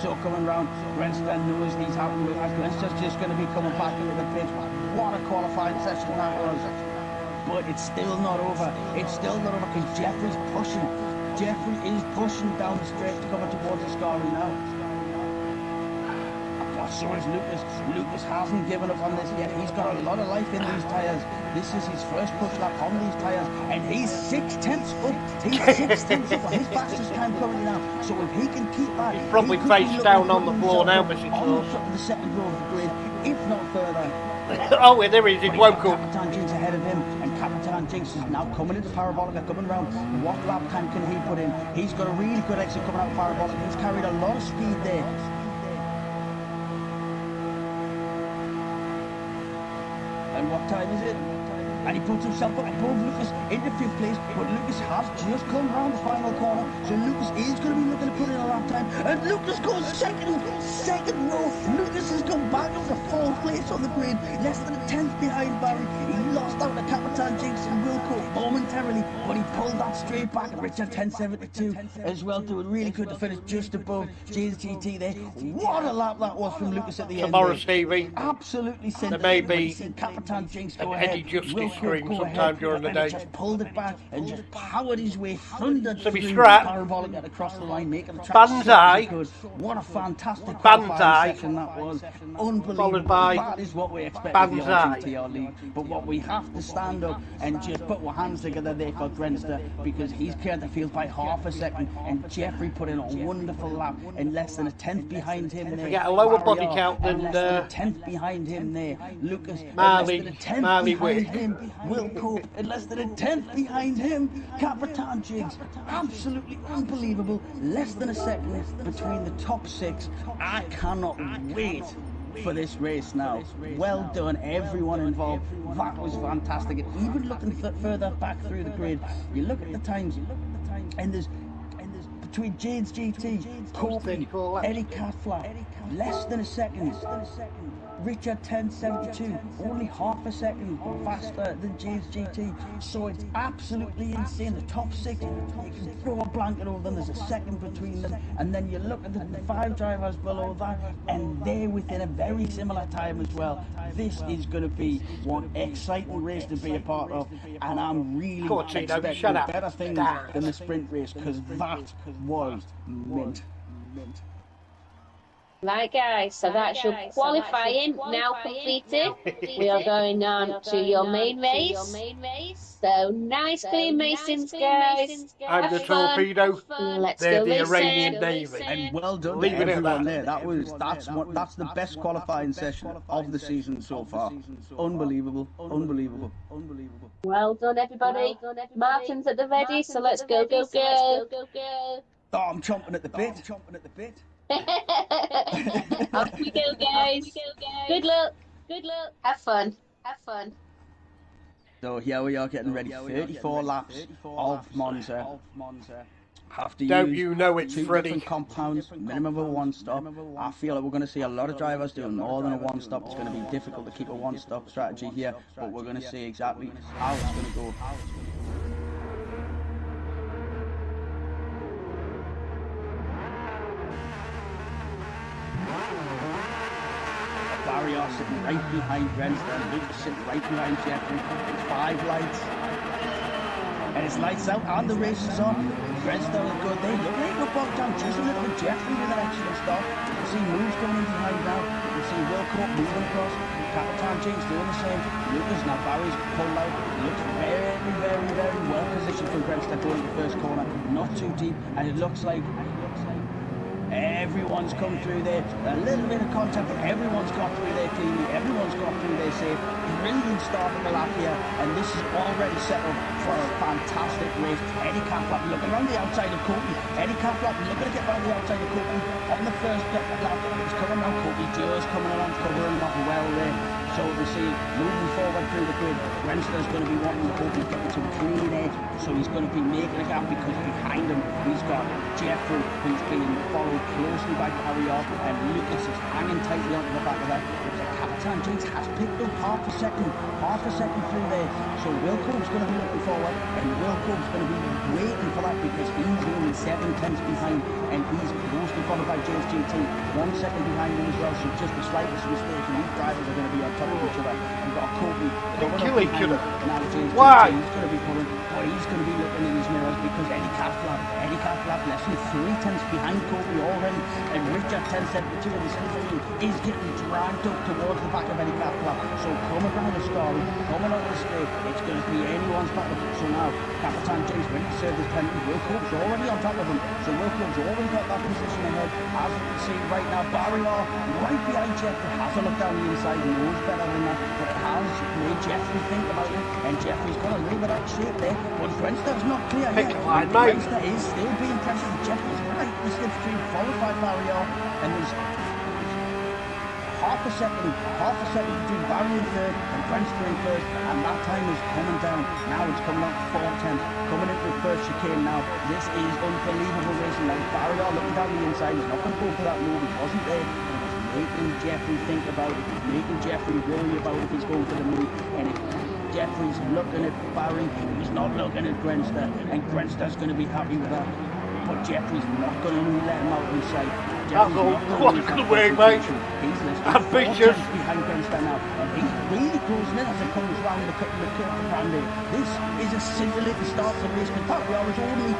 So coming round, Grenster knows he's happy with that. Grenster's just going to be coming back into the pit. What a qualifying session that was. But it's still not over. It's still not over because Jeffrey's pushing. Jeffrey is pushing down the straight coming towards the Scully now. But so is Lucas. Lucas hasn't given up on this yet. He's got a lot of life in these tyres. This is his first push lap on these tyres, and he's 6/10 up. He's 6/10 up on his fastest time currently now. So if he can keep that, He's probably he could be face looking down at on the putting floor now, himself Mrs. on Sauce. the second row of the grid, if not further. Oh, yeah, there he is. It woke up. Capitan Jinx ahead of him, and Capitan Jinx is now coming into Parabolica, coming round. What lap time can he put in? He's got a really good exit coming out of Parabolica. He's carried a lot of speed there. And what time is it? And he puts himself up above Lucas into fifth place, but Lucas has just come round the final corner, so Lucas is going to be looking to put in a lap time, and Lucas goes second row. Lucas has come back up to fourth place on the grid, less than a tenth behind Barry. He lost out to Capitan Jinx and Wilco momentarily, but he pulled that straight back at Richard 1072 as well, doing really good to finish just above James GT there. What a lap that was from Lucas at the end. Tomorrow, Stevie, Absolutely there may be Capitan Jinx go an ahead. Eddie Justice Wilco stream go sometime ahead, during the and he day. just pulled it back and just powered his way, thundered So be through scrap. Parabolic and across the line, making the track Banzai. so good. What a fantastic Banzai. qualifying session that was. Unbelievable. Followed by That is what we expect Banzai. of the RGTR League. But what we have to stand up and just put our hands together there for Grenster, because he's cleared the field by half a second, and Jeffrey put in a wonderful lap and less than a tenth behind him there. get a lower body Barrier, count than, and less than a tenth behind him there. Lucas, and Marley- less than a tenth Marley behind Wick. him. Wilco, and less than a tenth behind him. Capitan Jinx, absolutely unbelievable. Less than a second between the top six. I cannot wait for this race now. Well done, everyone involved. That was fantastic. And even looking further back through the grid, you look at the times, and there's between Jade's GT, Kobe, 34 laps. Eddie Catflap, less than a second. Richard 1072, only half a second faster than Jade's GT. So it's absolutely insane. The top six, you can throw a blanket over them. There's a second between them, and then you look at the 5 drivers below that, and they're within a very similar time as well. This is going to be one exciting race to be a part of, and I'm really Come on, Tino, expecting shut up. better things Damn. than the sprint race, because that was mint. Right, guys, so that's your qualifying now completed. We are going on to your main race. So nice clean racings, guys. I'm Have the fun. torpedo. Let's They're go the racing. Iranian Navy. And well done Leave to it at everyone that. there. That's the best qualifying session of the season so far. Unbelievable. Well done, everybody. Martin's at the ready, so let's go. Oh, I'm chomping at the bit. Off we go, guys. Good luck. Have fun. So here we are getting ready. 34 laps of Monza. have to Don't use you know it's 2 Freddie? different compounds, minimum of a one-stop. I feel like we're going to see a lot of drivers doing more than a one-stop. It's going to be difficult to keep a one-stop strategy here, but we're going to see exactly how it's going to go. Barrier sitting right behind Grenston, Lucas sitting right behind Jeffrey. It's 5 lights. And it's lights out and the race is on. Grenston look good. They look like they're bogged down just a little bit. Jeffrey with an excellent start. You can see moves coming in behind now. You can see Wilcourt moving across. Capitan James doing the same. Lucas now Barry's pulled out. Looks very well positioned for Grenston going to the first corner. Not too deep. And it looks like everyone's come through there. A little bit of contact, but everyone's got through there cleanly. Everyone's got through there safe. Brilliant start of the lap here, and this is already set up for a fantastic race. Eddie Catflap looking around the outside of Courtney. Eddie Catflap looking to get around the outside of Courtney on the first lap. He's coming around Courtney, just coming around, covering up well there. So we see moving forward through the grid, Grenston's going to be wanting Courtney getting some clean edge, so he's going to be making a gap because behind him he's got Jeffrey, who's being followed closely by Carrier, and Lucas is hanging tightly onto the back of that. Capitan James has picked up half a second through there. So Wilcourt's going to be looking forward, and Wilcourt's going to be waiting for that because he's only 7 tenths behind, and he's mostly followed by James GT, 1 second behind him as well. So just the slightest mistake, and these drivers are going to be on top of each other. We've got Courtney coming up behind him, and now James Why? GT is going to be pulling, but he's going to be looking in his mirrors because Eddie Catflap less than 3 tenths behind Courtney already, and Richard 1072 in the center is getting dragged up towards the back of Eddie Catflap. So coming around the story, coming out of the straight, it's going to be anyone's battle. So now Capitan James ready to serve his penalty. Wilcourt's already on top of him, so Wilcourt's already got that position ahead. As you can see right now, Barrier right behind Jeffrey has a look down the inside, he knows better than that, but it has made Jeffrey think about it, and Jeffrey's got a little bit out of shape there, but Grenston's not clear yet. Grenston is still being pressured. Jeffrey's right in the slipstream, followed by Barrier, and there's half a second between Barry in third and Grenston in first, and that time is coming down. Now it's coming up 4 tenths, coming into the first chicane now. This is unbelievable racing. Now Barrier looking down the inside, he's not going to go for that move, he wasn't there. It's making Jeffrey think about it, it's making Jeffrey worry about if he's going for the move, and if Jeffrey's looking at Barry, he's not looking at Grenston, and Grenston's going to be happy with that. But Jeffrey's not going to let him out of his sight. That's all. What's going to work, mate? He's ambitious behind Grenston now, and he's really closing in as it comes round the curve around there. This is a scintillating start to the race, because Barrier is only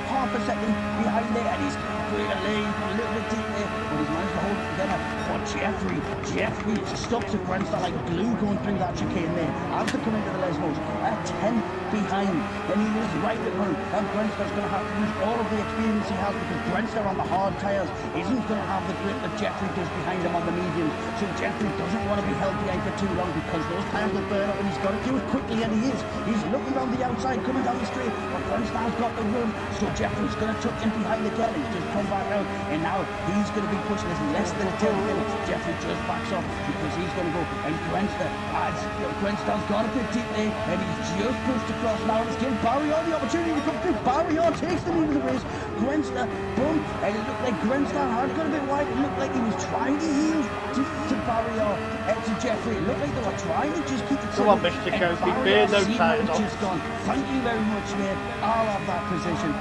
half a second behind there, and he's going to lay a little bit deep there, but he's managed to hold it together. But Jeffrey stuck to Grenston like glue going through that chicane there. As they come into the Lesmos, a 10th behind, and he was right at run, and Grenston's going to have to use all of the experience he has, because Grenston on the hard tyres isn't going to have the grip that Jeffrey does behind him on the mediums. So Jeffrey doesn't want to be held behind for too long, because those tyres will burn up, and he's got to do it quickly, and he is. He's looking around the outside, coming down the straight, but Grenston's got the run, so Jeffrey's going to tuck in behind again. He's just come back out, and now he's going to be pushing this less than 10 minutes. Jeffrey just backs off because he's going to go, and Grenston's got a bit deep there, and he's just pushed across now, and it's given Barrier the opportunity to come through. Barrier takes the lead of the race. Grenston, boom, and it looked like Grenston had got a bit wide. It looked like he was trying to yield to Barrier, to Jeffrey. It looked like they were trying to just keep it Come on, Mr. Kofi, bear no time. Just gone. Thank you very much, mate. I'll have that position.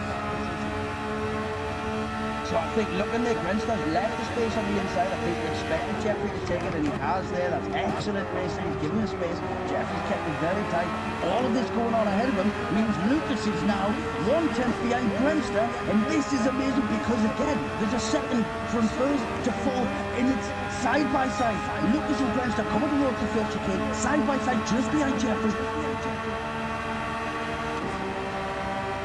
So I think looking there, Grenston's left the space on the inside. I think they expected Jeffrey to take it, and he has there. That's excellent racing. He's given the space. Jeffrey's kept it very tight. All of this going on ahead of him means Lucas is now 1 tenth behind Grenston, and this is amazing because again, there's a second from first to fourth, and it's side by side. Lucas and Grenston coming towards the first chicane, side by side, just behind Jeffrey.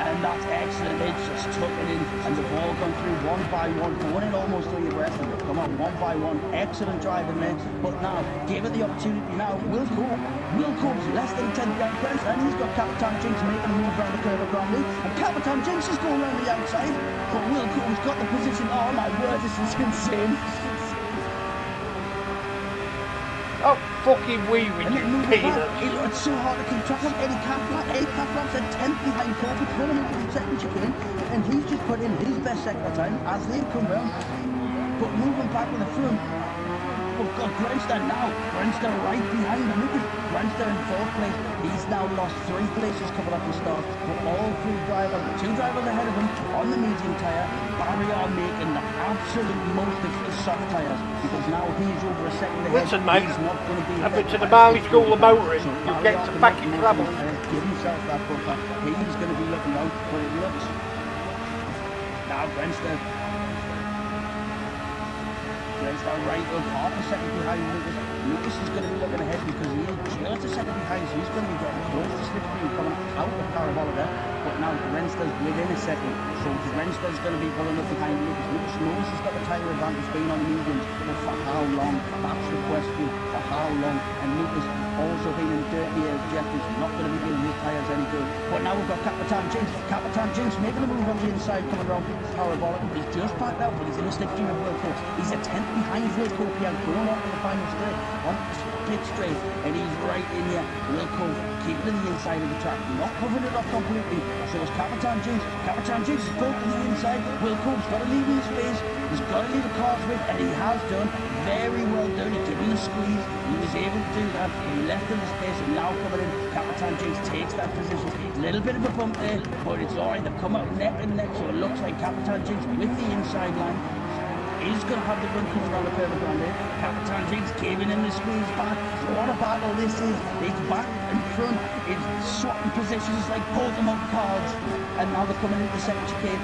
And that's excellent. It's just tucking in, and the ball gone through 1 by 1, going in almost 3 abreast, and they've come on 1 by 1. Excellent driving there. But now, give it the opportunity now. Wilcourt's less than 10 behind Grenston, and he's got Capitan Jinx making a move around the curve of Bromley, and Capitan Jinx is going around the outside, but Wilcourt's got the position. Oh my word, this is insane. Oh, fucking weaving, And you then moving peanut. back, it's so hard to keep track of. Eddie Catflap at 10th behind Corby, pulling into the second chicane, and he's just put in his best second time as they come round. But moving back to the front, we've got Grenster now. Grenster right behind Lucas. Grenster in 4th place. He's now lost 3 places coming up the start. But all 3 drivers, 2 drivers ahead of him on the medium tyre. Barry are making the absolute most of the soft tyres because now he's over a second ahead. Listen, mate, he's not going to be I've been to the Marley School of Motoring. You'll get some back in trouble. Give himself that buffer. He's going to be looking out, but it looks. Now Grenster. Grenster right up, half a second behind Lucas. Lucas is going to be looking ahead because he is just a second behind, so he's going to be getting close to slipstream coming out of Parabolica. But now Grenster's within a second, so Grenster's going to be pulling up behind Lucas. Lucas knows he's got the tyre advantage being on the mediums, but for how long? That's the question. For how long? And Lucas also being in dirty air, Jeffrey's not going to be giving his tyres any good. But now we've got Capitan Jinx. Capitan Jinx making a move on the inside, coming around Parabolica. He's just backed out, but he's in a slipstream of Will Cope. He's a 10th behind Will Cope. He has going on to the final straight, on pit straight, and he's right in here. Will Cope keeping to the inside of the track, not covering it up completely. So it's Capitan Jinx. Capitan Jinx is broken to the inside. Will Cope's got to leave in his space. He's got to leave the cars with, and he has done. Very well done. He gave him the squeeze. He was able to do that. He left in the space, and now coming in, Capitan Jinx takes that position. A little bit of a bump there, but it's alright. They've come out neck and neck, so it looks like Capitan Jinx with the inside line is going to have the run coming around the curve around there. Capitan Jinx giving him the squeeze back. What a battle this is. It's back and front. It's swapping positions like Pokemon cards. And now they're coming into the second chicane.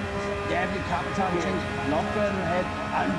Deadly Capitan Jinx not further ahead. And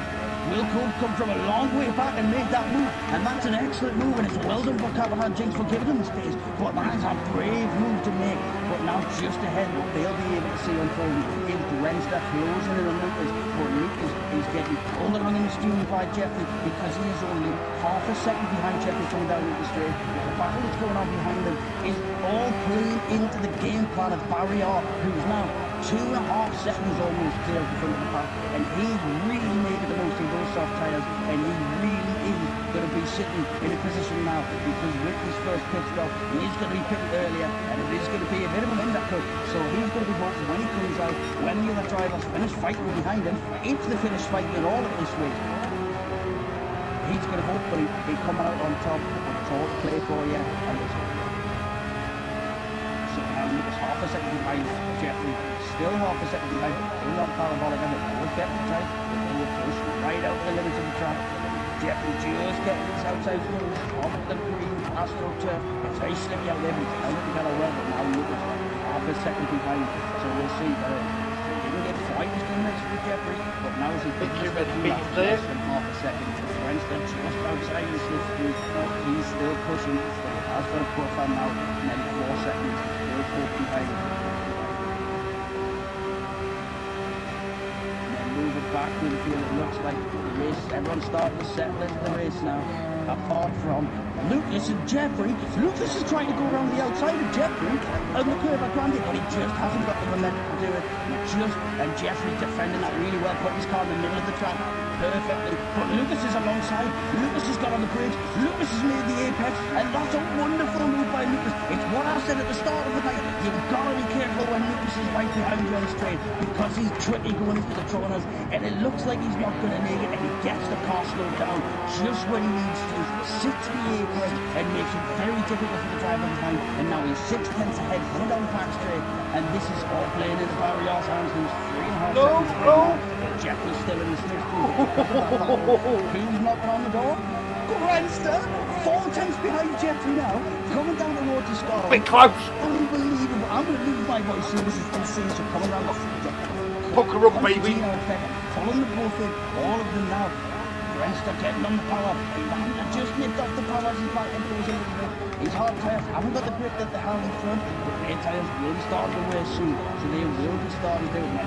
Will Cope come from a long way back and made that move. And that's an excellent move. And it's well done for Capitan Jinx for giving him the space. But that's a brave move to make. But now just ahead, what they'll be able to see unfolding is Grenster closing in on Lucas. But Lucas is getting pulled along in the steering by Jeffrey because he is only half a second behind Jeffrey coming down the straight. The battle that's going on behind him is all playing into the game plan of Barry R, who's now 2.5 seconds almost clear of the front of the pack. And he's really making the most of those soft tyres. And he really is going to be sitting in a position now because with his first pit stop, he is going to be pitted earlier and it is going to be a bit of an undercut. So he's going to be hoping when he comes out, when the other drivers finish fighting behind him, if they finish fighting at all at this rate, he's going to hopefully be coming out on top with a tall play for you. So now Lucas half a second behind Jeffrey, still half a second behind, still on Parabolica, and they're getting tight, they're push right out the limits of the track. Jeffrey just getting his outside wheels off the green AstroTurf. It's very slippy out there, but he's trying to get well, but now Lucas half a second behind. So we'll see. He didn't get quite as good next to Jeffrey, but now as he picks up less than half a second, Grenster just outside the slipstream. He's still pushing, but he has got a buffer now, nearly 4 seconds, still close behind. Back to the field, it looks like the race, everyone's starting to settle into the race now, apart from Lucas and Jeffrey. Lucas is trying to go around the outside of Jeffrey on the curve at Grandy, but he just hasn't got the momentum to do it. And Jeffrey defending that really well, putting his car in the middle of the track perfectly. But Lucas is alongside, Lucas has got on the bridge, Lucas has made the apex, and that's a wonderful move by Lucas. It's what I said at the start of the night, you've got to be careful when Lucas is right behind you on the straight, because he's tricky going into the corners, and it looks like he's not going to make it, and he gets the car slowed down just when he needs to, sits the apex, and makes it very difficult for the driver behind, and now he's 6 tenths ahead, coming down the back straight, and this is all playing into Barry R's hands, who's 3.5 seconds ahead. Jeffrey's still in the slipstream. Who's knocking on the door? Grenster, 4 tenths behind Jeffrey now, coming down the road to Scotland. Bit close. Unbelievable. I'm going to lose my voice soon as it's been seen, so coming around the Pucker up, baby. Following the both in, all of them now. Grenster getting on the power. He just nipped off the power as he's back into his a little bit. His hard tyres haven't got the grip that they have in front, but their tyres will be starting to wear soon, so they will be starting to do it.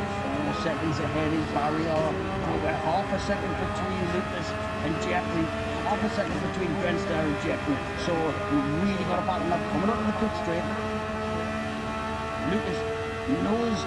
4 seconds ahead is Barry R. We're half a second between Lucas and Jeffrey. Half a second between Grenster and Jeffrey. So we've really got a battle now coming up to the pit straight. Lucas knows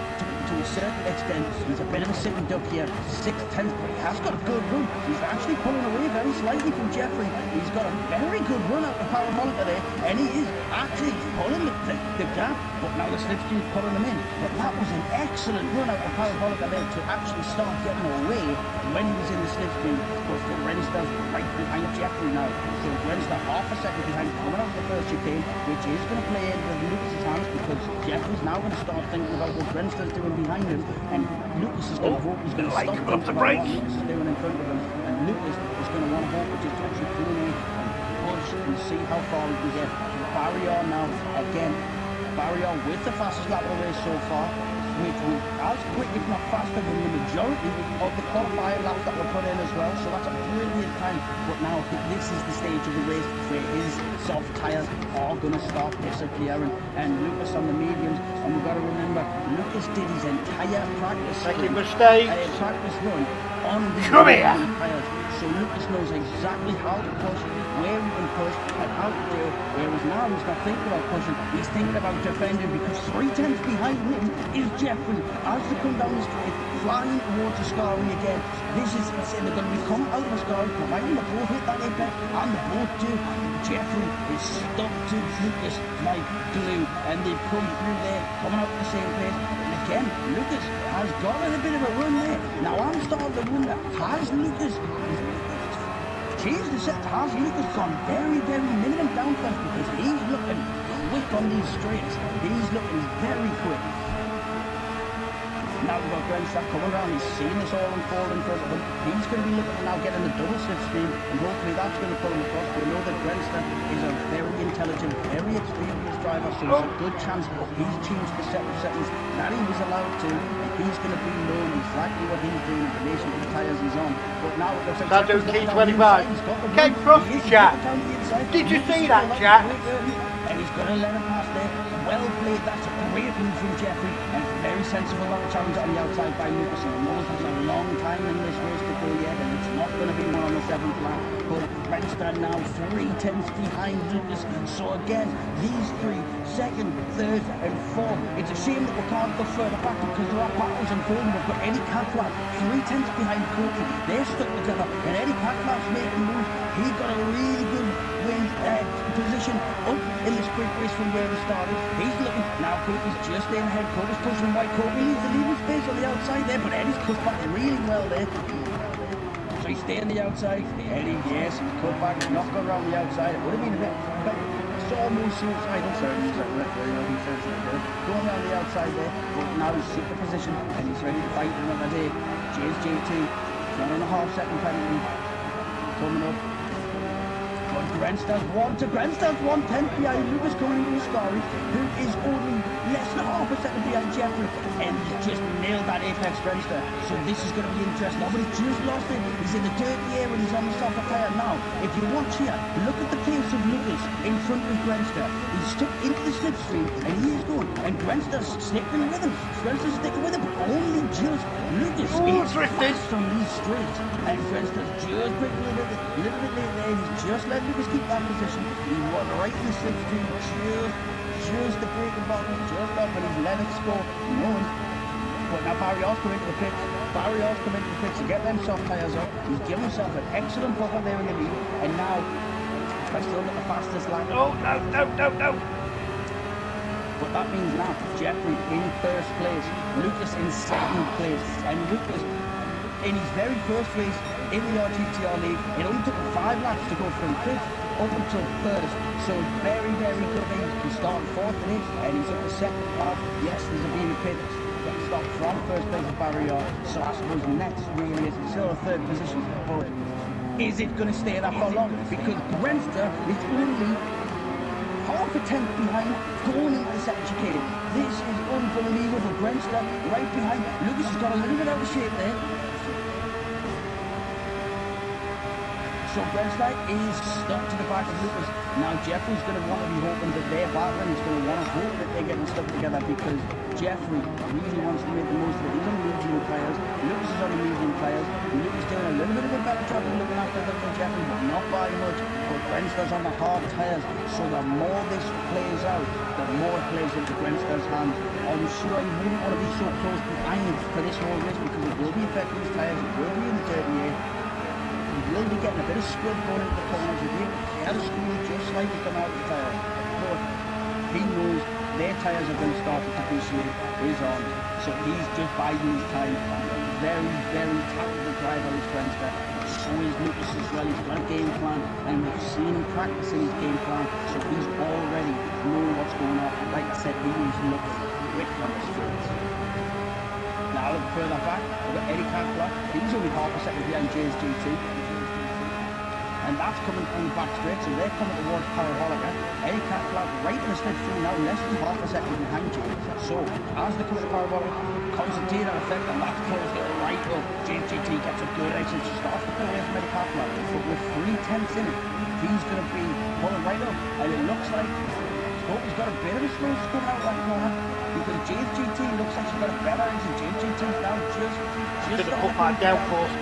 to a certain extent he's a bit of a sitting duck here, 6th, 10th, but he has got a good run. He's actually pulling away very slightly from Jeffrey. He's got a very good run out of Parabolica there, and he is actually pulling the gap, but now the slipstream's pulling him in. But that was an excellent run out of Parabolica there to actually start getting away when he was in the slipstream. But Grenster's right behind Jeffrey now, so Grenster half a second behind coming out of the first chicane, which is going to play into Lucas's hands because Jeffrey's now going to start thinking about what Grenster's doing behind him, and Lucas is going to hope he's going to stop thinking about what Lucas is doing in front of him, and Lucas is going to want to hope to just actually pull in and push and see how far we can get. Barrier now, again, Barrier with the fastest lap of the race so far, which was as quick if not faster than the majority of the qualifying laps that were put in as well, so that's a brilliant time. But now this is the stage of the race where his soft tyres are going to start disappearing, and Lucas on the mediums, and we've got to remember Lucas did his entire practice run on the tyres, so Lucas knows exactly how to push, where he can push and how to do it, whereas now he's not thinking about pushing, he's thinking about defending, because 3/10 behind him is Jeffrey as they come down the straight, flying towards Ascari again. This is insane. They're going to be coming out of Ascari, providing the both hit that apex, and the both do. Jeffrey is stuck to Lucas like glue, and they've come through there, coming out at the same pace. And again, Lucas has got a bit of a run there. Now I'm starting to wonder, has Lucas changed the set? Has Lucas gone very, very minimum downforce, because he's looking quick on these straights. He's looking very quick. Now we've got Grenster coming around, he's seeing this all unfold in front of him. He's going to be looking at now getting the double slipstream, and hopefully that's going to pull him across. We know that Grenster is a very intelligent, very experienced driver, so there's a good chance he's changed the set of settings that he was allowed to, and he's going to be knowing exactly what he's doing in relation to the tyres he's on. But now it looks like that doing T25. Came across the chat. Did you see that, chat? And he's going to let him pass there. Well played, that's a great move from Jeffrey, and very sensible on the challenge on the outside by Lucas. And knows there's a long time in this race to go yet, and it's not going to be one on the 7th lap. But Grenster now 3/10 behind Lucas. So again, these three, 2nd, 3rd and 4th. It's a shame that we can't go further back because there are battles unfolding. We've got Eddie Catflap 3/10 behind Courtney. They're stuck together, and Eddie Catflap's making moves. He got a really good position up in the sprint race from where he started. He's looking, now Courtney's just in ahead. Courtney's pushing white. Courtney needs the leading space on the outside there, but Eddie's cut back really well there. So he's staying the outside. Eddie, yes, he's cut back, not gone around the outside. It would have been a bit, it's almost suicidal. Sorry, he's going around the outside there, but now he's in the position and he's ready to fight another day. JT, 1.5 second penalty coming up. But Grenster's 1/10 behind Lucas coming into the story, who is only less than half a second behind Jeffrey, and he's just nailed that apex Grenster. So this is going to be interesting. But he's just lost it. He's in the dirty air and he's on the softer tyre now. If you watch here, look at the pace of Lucas in front of Grenster. He's stuck into the slipstream and he is going, and Grenster's sticking with him. Grenster's sticking with him, but only just Lucas is fast on these straights, and Grenster's just breaking a little bit late there. He's just let Lucas keep that position. He was right in the slipstream, just the breaking bottom, just up, and he's let it go. But now Barrios come into the pits. To get them soft tyres up. He's given himself an excellent buffer there in the lead, and now he's still got the fastest lap. Oh, no. But that means now Jeffrey in 1st place, Lucas in 2nd place, and Lucas in his very first race in the RTTR League, it only took him 5 laps to go from 5th up until 1st. So very, very good thing. He's starting 4th in it, and he's up the 2nd half. Yes, there's a being a pit. Stop from 1st place of Barrier. So I suppose next really is still a 3rd position. But is it going to stay that for long? Because Grenster is only half a 10th behind going into the 2nd chicane. This is unbelievable. Grenster right behind. Lucas has got a little bit out of shape there. So Brentford is stuck to the back of Lucas. Now Jeffrey's going to want to be hoping that they're battling. He's going to want to hope that they're getting stuck together because Jeffrey really wants to make the most of it. He's on medium tyres. Lucas is on medium tyres. Lucas doing a little bit of a better job of looking after them than Jeffrey, but not by much. But Brentford's on the hard tyres. So the more this plays out, the more it plays into Brentford's hands. I'm sure he wouldn't want to be so close behind for this whole race because it will be affecting his tyres. It will be in the dirty air. He will be getting a bit of squid going into the corners. He had a squeeze just slightly come out of the tyre. But he knows their tyres are going to start to depreciate his on. So he's just biding his time. Very, very talented driver, his friends there. So is Lucas as well. He's got a game plan and we've seen him practicing his game plan. So he's already knowing what's going on. And like I said, he is looking quick on the streets. Now look further back, we've got Eddie Catflap. He's only half a second behind James GT. And that's coming from the back straight, so they're coming towards Parabolica. Eddie Catflap right in the slipstream now, less than half a second behind James. So as they come to Parabolica, concentrate on effect, and that's closed it right up. James GT gets a good exit, starts to pull away from Eddie Catflap, but with 3/10 in it, he's going to be pulling right up. And it looks like Hope's got a bit of a slow coming out that corner. Because James GT looks like she's got a better exit. James GT's now just Should have put that down for us.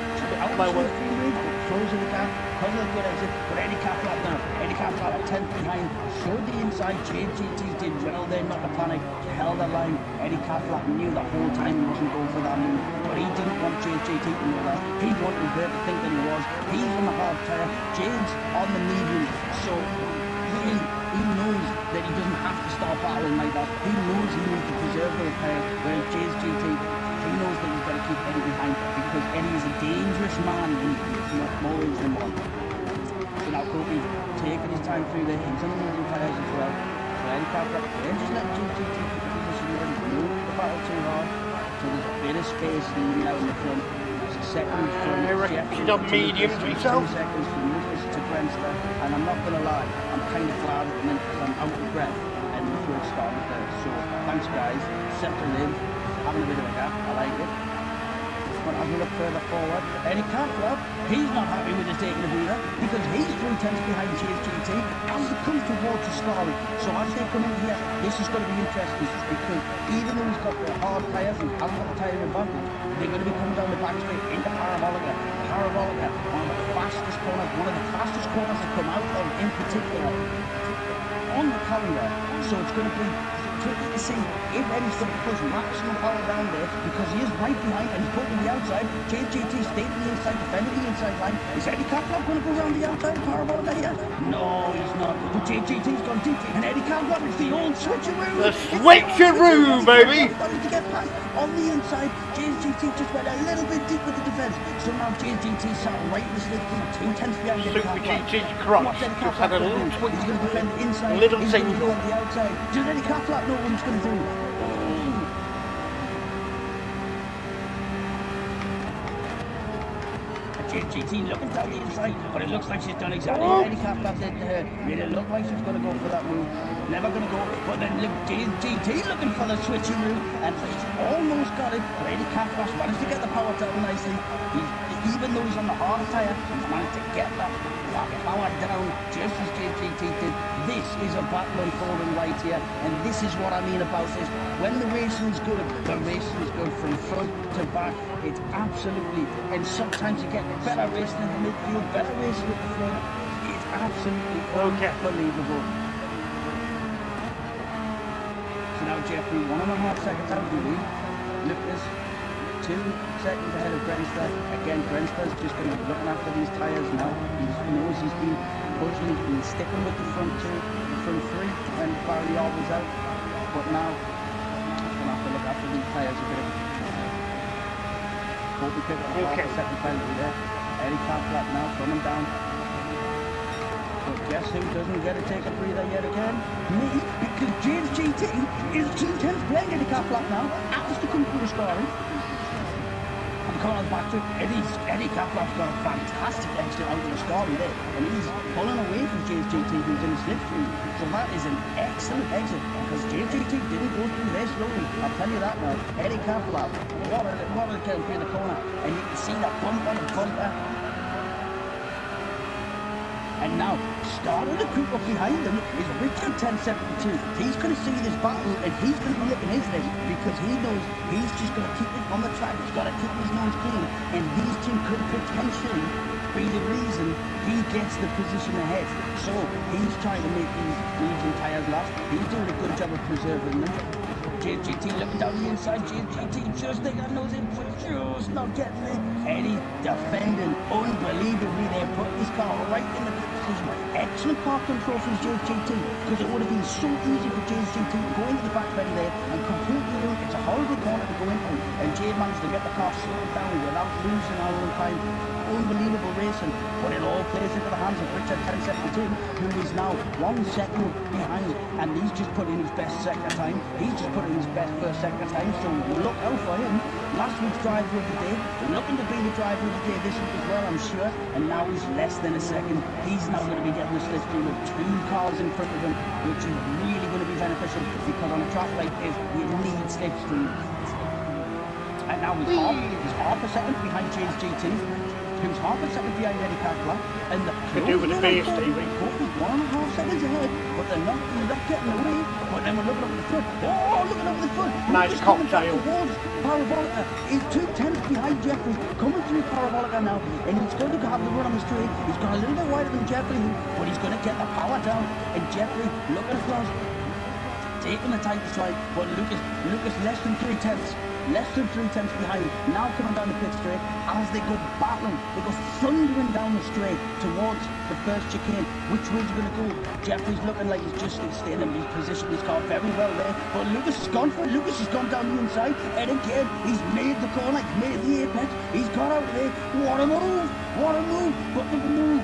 out the slipstream, closing the gap, because of the good exit. But Eddie Catflap now, Eddie Catflap at 10th behind, showed the inside. James GT did well there, not to panic, held the line. Eddie Catflap knew the whole time he wasn't going for that move, but he didn't want James GT to know that. He wanted her to think that he was. He's on the hard tyre, James on the medium, so he knows that he doesn't have to start battling like that. He knows he needs to preserve those tyres, whereas James GT, he knows that he's got to keep Eddie behind because Eddie is a dangerous man and he's not always in one. So now Kobe taking his time through there, he's on the medium tyres as well. So Eddie Catflap, they're just letting James GT keep the position, he doesn't move the battle too hard. So there's a bit of space leaving out in the front. There's a second from She's on medium to himself. 2 seconds from Lucas to Brentford, and I'm not going to lie, I'm kind of glad at the minute because I'm out of breath and the first started there. So thanks guys, settling in, having a bit of a gap, I like it. But as we look further forward, Eddie Catflap, he's not happy with us taking a breather because he's 3/10 behind James GT as they come towards the Scarlet. So as they come in here, this is going to be interesting because even though he's got the hard tyres and hasn't got the tyre advantage, they're going to be coming down the back straight into Parabolica. Parabolica, one of the fastest corners to come out of in particular on the calendar. So it's going to be tricky to see if Eddie's going to push maximum power down there because he is right behind and he's pulling the outside. James GT stayed on the inside, defending the inside line. Is Eddie Catflap going to go around the outside of Parabolica here? No, he's not. But James GT's gone deep and Eddie Catflap is the old switcheroo. The switcheroo, baby! To get past on the inside, James GT just went a little bit deep with the defence. So now James GT sat right in the slipstream, 2/10 behind Eddie Super Catflap. GT's crotch just had a little twist. He's going to defend inside. Little He's going to single. go on the outside. Does Eddie Catflap know what he's going to do? GT looking down the inside, but it looks like she's done exactly what Eddie Catflap did to her. Made it look like she's going to go for that move. Never going to go, but then look, GT looking for the switching move, and he's almost got it. But Eddie Catflap managed to get the power down nicely. Even though he's on the hard tyre, he's managed to get that power down just as GT did. This is a battle unfolding right here, and this is what I mean about this. When the racing is good, the racing is good from front to back. It's absolutely, and sometimes you get better racing in the midfield, better racing at the front. It's absolutely unbelievable. So now Jeffrey, 1.5 seconds out of the lead. Lucas, 2 seconds ahead of Brentford. Again, Brentford's just going to be looking after these tyres now. He knows he's been pushing, he's been sticking with the front 2, the front 3, and Barry was out. But now, he's going to have to look after these tyres a bit. Hope we pick up the second penalty there. Eddie Catflap now coming down. But guess who doesn't get to take a breather yet again? Me, because James GT is 2/10 playing Eddie Catflap now. Has to come through the scoring. And corners back to Eddie Catflap's got a fantastic exit out of the scoring there. And he's pulling away from James GT who's in the slipstream. So that is an excellent exit because James GT didn't go through there slowly. I'll tell you that now. Eddie Catflap, what a kill through the corner. And you can see that bump on the bumper. And now, starting to creep up behind them is Richard 1072. He's going to see this battle and he's going to be looking his leg because he knows he's just going to keep it on the track. He's got to keep his nose clean. And these two could potentially be the reason he gets the position ahead. So he's trying to make these medium tyres last. He's doing a good job of preserving them. JGT looking down the inside. JGT just taking a nose in, but just not getting it. Eddie defending unbelievably there, putting his car right in the position. Excellent car control from JGT because it would have been so easy for JGT to go into the back bend there and completely ruin. It's a horrible corner to go into, and Jade managed to get the car slowed down without losing our own time. Unbelievable racing, but it all plays into the hands of Richard 1072, who is now 1 second behind, and he's just put in his best sector time. He's just put in his best first sector time, so look out for him. Last week's driver of the day, looking to be the driver of the day this week as well, I'm sure, and now he's less than a second. He's now going to be getting a slipstream of 2 cars in front of him, which is really going to be beneficial because on a track like this, you need slipstream. And now he's half a second behind James GT. Who's half a second behind Eddie Catflap, and the could do with the pace, Stevie. 1.5 seconds ahead, but they're not getting away. But then we're looking up at the front. Oh, looking up at the front. Nice cocktail. Parabolica is 2 tenths behind Jeffrey, coming through Parabolica now, and he's going to have the run on the straight. He's got a little bit wider than Jeffrey, but he's going to get the power down. And Jeffrey looking across, taking the tight strike, but Lucas less than 3 tenths. Less than 3 tenths behind, now coming down the pit straight as they go battling, they go thundering down the straight towards the first chicane. Which way's going to go? Jeffrey's looking like he's just staying in his position, his car very well there, but Lucas has gone for it. Lucas has gone down the inside, and again, he's made the corner, he's made the apex, he's got out of there. What a move, but the move.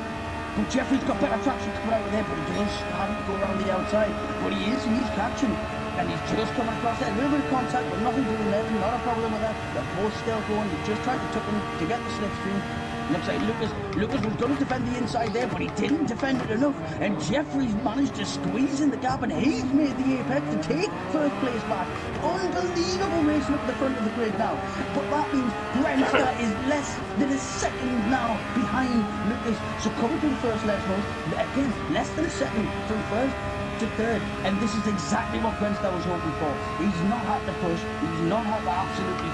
But Jeffrey's got better traction coming out of there, but he does have to go around the outside, but he's catching. And he's just coming across there, a little bit of contact, but nothing doing there, not a problem with that. They're both still going, they just tried to tuck him to get the slipstream. Looks like Lucas was going to defend the inside there, but he didn't defend it enough. And Jeffrey's managed to squeeze in the gap, and he's made the apex to take first place back. Unbelievable racing up the front of the grid now. But that means Grenster is less than a second now behind Lucas. So coming to the first left mode, again, less than a second from first to third, and this is exactly what Grenster was hoping for. He's not had to push, he's not had to absolutely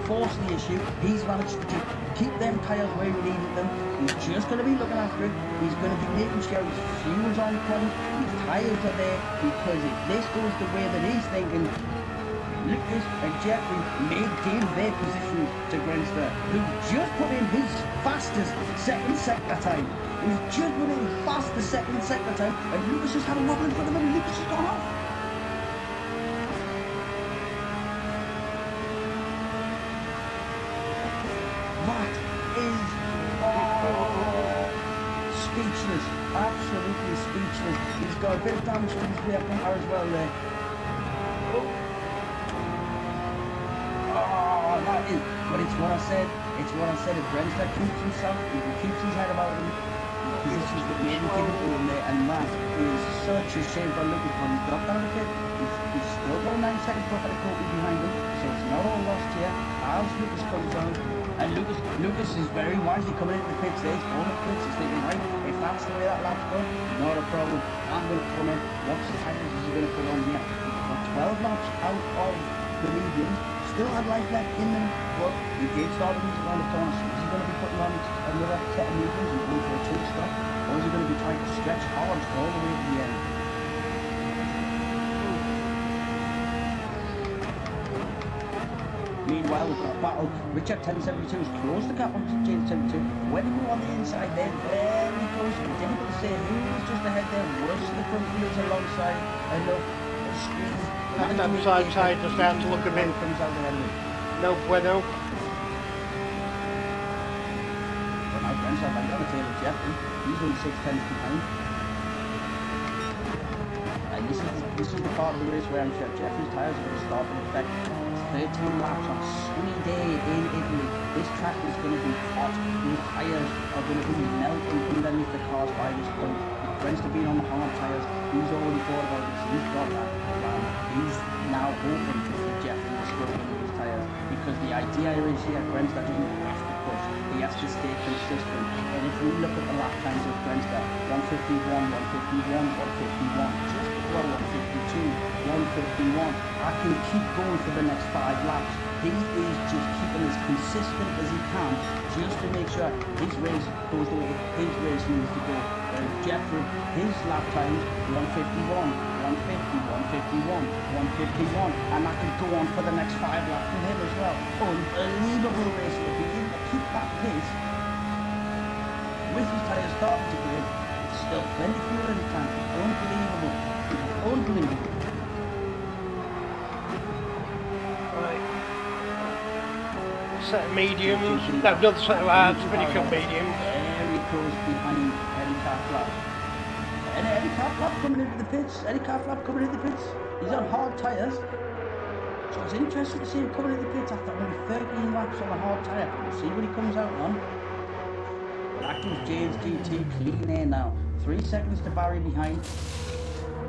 force the issue. He's managed to keep them tyres where he needed them. He's just going to be looking after it. He's going to be making sure his fuel's on point, his tyres are there, because if this goes the way that he's thinking, Lucas and Jeffrey may give their position to Grenster, who just put in his fastest second sector time. He's just put in his fastest second sector time, and Lucas has had a wobble in front of him, and Lucas has gone off. That is speechless, absolutely speechless. He's got a bit of damage to his rear car as well there. That is, but it's what I said. If Grenster keeps himself, if he keeps his head about him, this is the main thing for him there, and that is such a shame for Lucas when he's got down the pit. He's still got a 9 second buffer to Courtney behind him, so it's not all lost here. As Lucas comes down, and Lucas is very wisely coming into the pits there. He's going to the pits, he's thinking, right, if that's the way that lap's going, not a problem. I'm going to come in. What tires is he going to put on here? He's got 12 laps out of the mediums. Still had life left in them, but he did start losing around the corner. So is he going to be putting on another set of mediums and going for a 2-stop? Or is he going to be trying to stretch hard all the way to the end? Meanwhile, we've got a battle. Richard 1072 has closed the gap on James 72. When he go on the inside there he goes. It's difficult to say who was just ahead there. Was the front wheels alongside enough screen? That side just starting to look a bit no bueno. Well, now Grenster right on the tail of Jeffrey. He's only 6 tenths behind. And this is the part of the race where I'm sure Jeffrey's tyres are going to start in effect. 13 laps on a sunny day in Italy. This track is going to be hot. The tyres are going to be melting underneath the cars by this point. Grenster being on the hard tyres, he's already thought about this. He's got that plan. He's now hoping that Jeffrey will struggle with his tyres, because the idea is here, Grenster doesn't have to push. push. He has to stay consistent. And if we look at the lap times of Greenster, 151, 151, 151, just well 152, 151. I can keep going for the next 5 laps. He is just keeping as consistent as he can just to make sure his race goes the way his race needs to go. Jeffrey, his lap times 151, 150, 151, 151, and I could go on for the next 5 laps with him as well. Unbelievable race. If he didn't keep that pace with his tyres starting to grade, it's still plenty of fuel in the tank. Unbelievable. Unbelievable. Right. Set of mediums. No, another set of hards. Finish up mediums. There he goes behind Eddie Catflap. And Eddie Catflap coming into the pits. Eddie Catflap coming into the pits. He's on hard tyres. So it's interesting to see him coming into the pits after only 13 laps on a hard tyre. We'll see what he comes out on. That goes James GT clean air now. 3 seconds to Barry behind.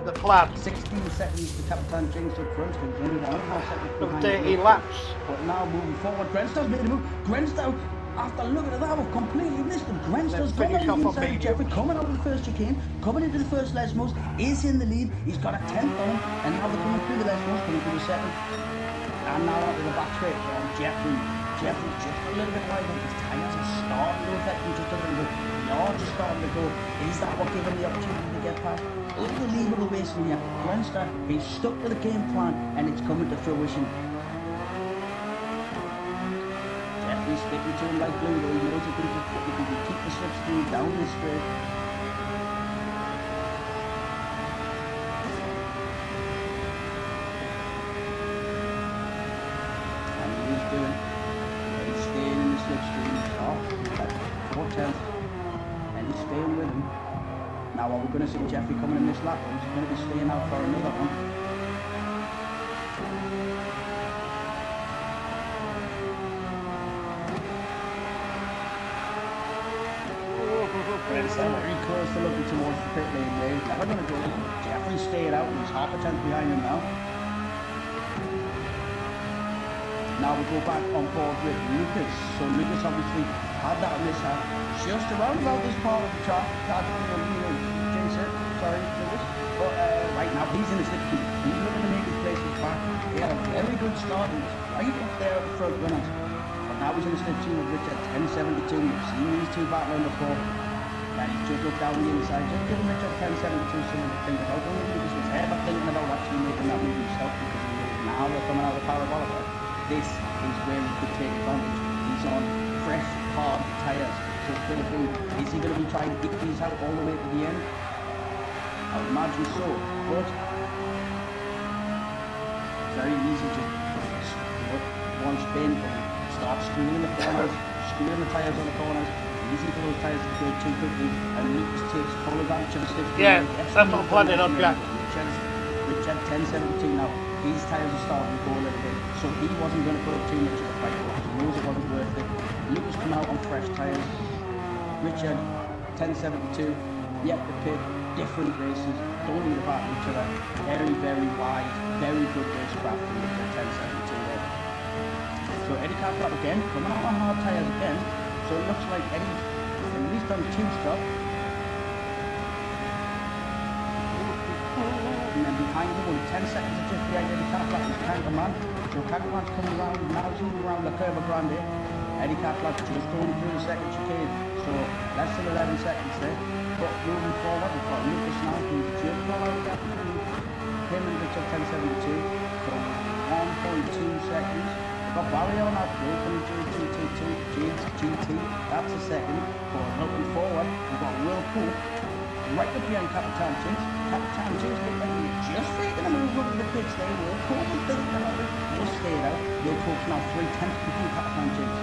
The plaid. 16 seconds to Captain James up front. He's only 1.5 seconds behind. 30 laps. But now moving forward, Grenstow's making a move. Grenstow, after looking at that, we've completely missed him. Grenstow's coming on the inside of Jeffrey, coming out of the first chicane, coming into the first Lesmos, is in the lead. He's got a 10th on, and now they're coming through the Lesmos, coming through the second. And now onto the back straight on Jeffrey. Jeffrey's just a little bit wide up. His tyres are starting to affect him just a little bit. The yards are starting to go. Is that what gave him the opportunity to get past? Unbelievable racing here. Grenstow, he's stuck to the game plan, and it's coming to fruition. Jeffrey's sticking to him like glue, though. He knows if he can keep the slipstream down this straight. And he's doing it. He's staying in the slipstream. Oh, 4/10. And he's staying with him. Now, are we going to see Jeffrey coming in this lap? Or is he going to be staying out for another one? Very close to looking towards the pit lane there. He's never going to go in. Jeffrey's staying out. He's 1/10 behind him now. Now we go back on board with Lucas. So Lucas obviously had that mishap just around about this part of the track. Jason, sorry, Lucas. But right now he's in the slipstream. He's looking to make his place back. He had a very good start. He was right up there at the front runners. But now he's in the slipstream with Richard 10.72. You've seen these two battling before. And he's just looked down the inside. Just giving Richard 10.72 something to think about. Only Lucas was ever thinking about actually making that move himself, because he knows now they're coming out of the parabolic. This is where he could take advantage. He's on fresh, hard tyres. So it's going to be, is he going to be trying to get these out all the way to the end? I would imagine so. But very easy to one spin and start screwing the corners, screwing the tyres on the corners. Easy for those tyres to go too quickly, and Lucas takes full advantage of the slipstream. Yeah, that's what I'm planning on, Jack. Richard 10.72 now. His tyres are starting to go a little bit, so he wasn't going to put up too much of a fight for it. He knows it wasn't worth it. Lucas come out on fresh tyres. Richard 10.72. Yep, the pit, different races, don't need about each other. Very, very wide, very good racecraft from Richard 10.72 there. So Eddie Catflap again, coming out on hard tyres again. So it looks like Eddie, at least on 2-stop. And then behind him, with 10 seconds just behind Eddie Catflap is Kangaman. So Kangaman's coming around, now he's moving around the Curva Grande. Eddie Catflap just going through the second chicane. So less than 11 seconds there. But moving forward, we've got Lucas now, who's just gone out of that between him and Richard 10.72. So 1.2 seconds. We've got Barry on that road from GT. That's a second. But looking forward, we've got Will Pope right up behind Captain James. Captain James looked like he was just making a move over the pits there. Will Pope was thinking about it. Just stayed out. Will Pope's now 3/10 behind Captain James.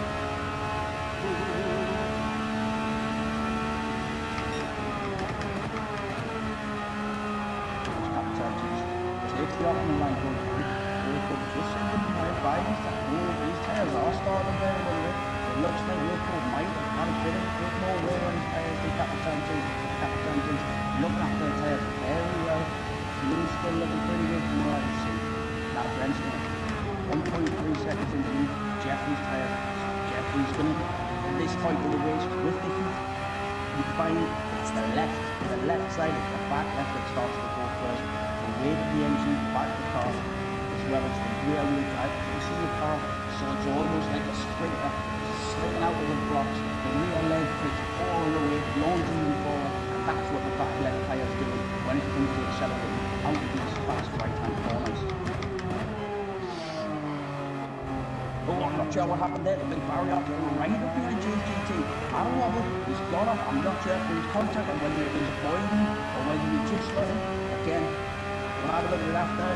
Captain James takes the optimum line going through. Will Pope just by his tyres are starting very well. It looks like Will Pope might have had a bit more wear on his tyres than Captain James. Captain James looking after the tyres very well. He's still looking pretty good from what I can see. Now Brent's 1.3 seconds into Jeffrey's tyres. Jeffrey's going to point of the race with the heat. You find it's the left side, it's the back left that starts to go first. The weight of the engine, the back of the car, as well as the rear wheel drive. You see the car, so it's almost like a sprinter slipping out of the blocks. The rear leg fits all the way, longing forward, and that's what the back left tyre is doing when it comes to accelerating out of these fast right-hand corners. Oh, I'm not sure what happened there. The big barrier right up behind GT. I don't know, he's gone off. I'm not sure if there was contact or whether it was avoiding or whether he just got it. Again, we'll have a look at it after.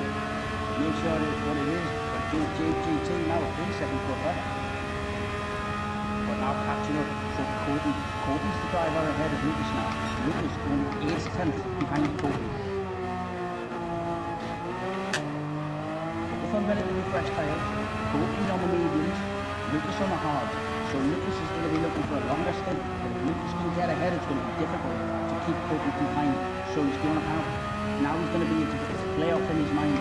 Make sure it's what it is. But GT now a 3-second cover. But now catching up. So Cody's the driver ahead of Lucas now. Lucas only 8/10 behind Cody. Both on relatively fresh tyres. Cody on the mediums, Lucas on the hard. So Lucas is going to be looking for a longer stint. But if Lucas can get ahead, it's going to be difficult to keep Cody behind. So he's going to have, now he's going to be able to play off in his mind.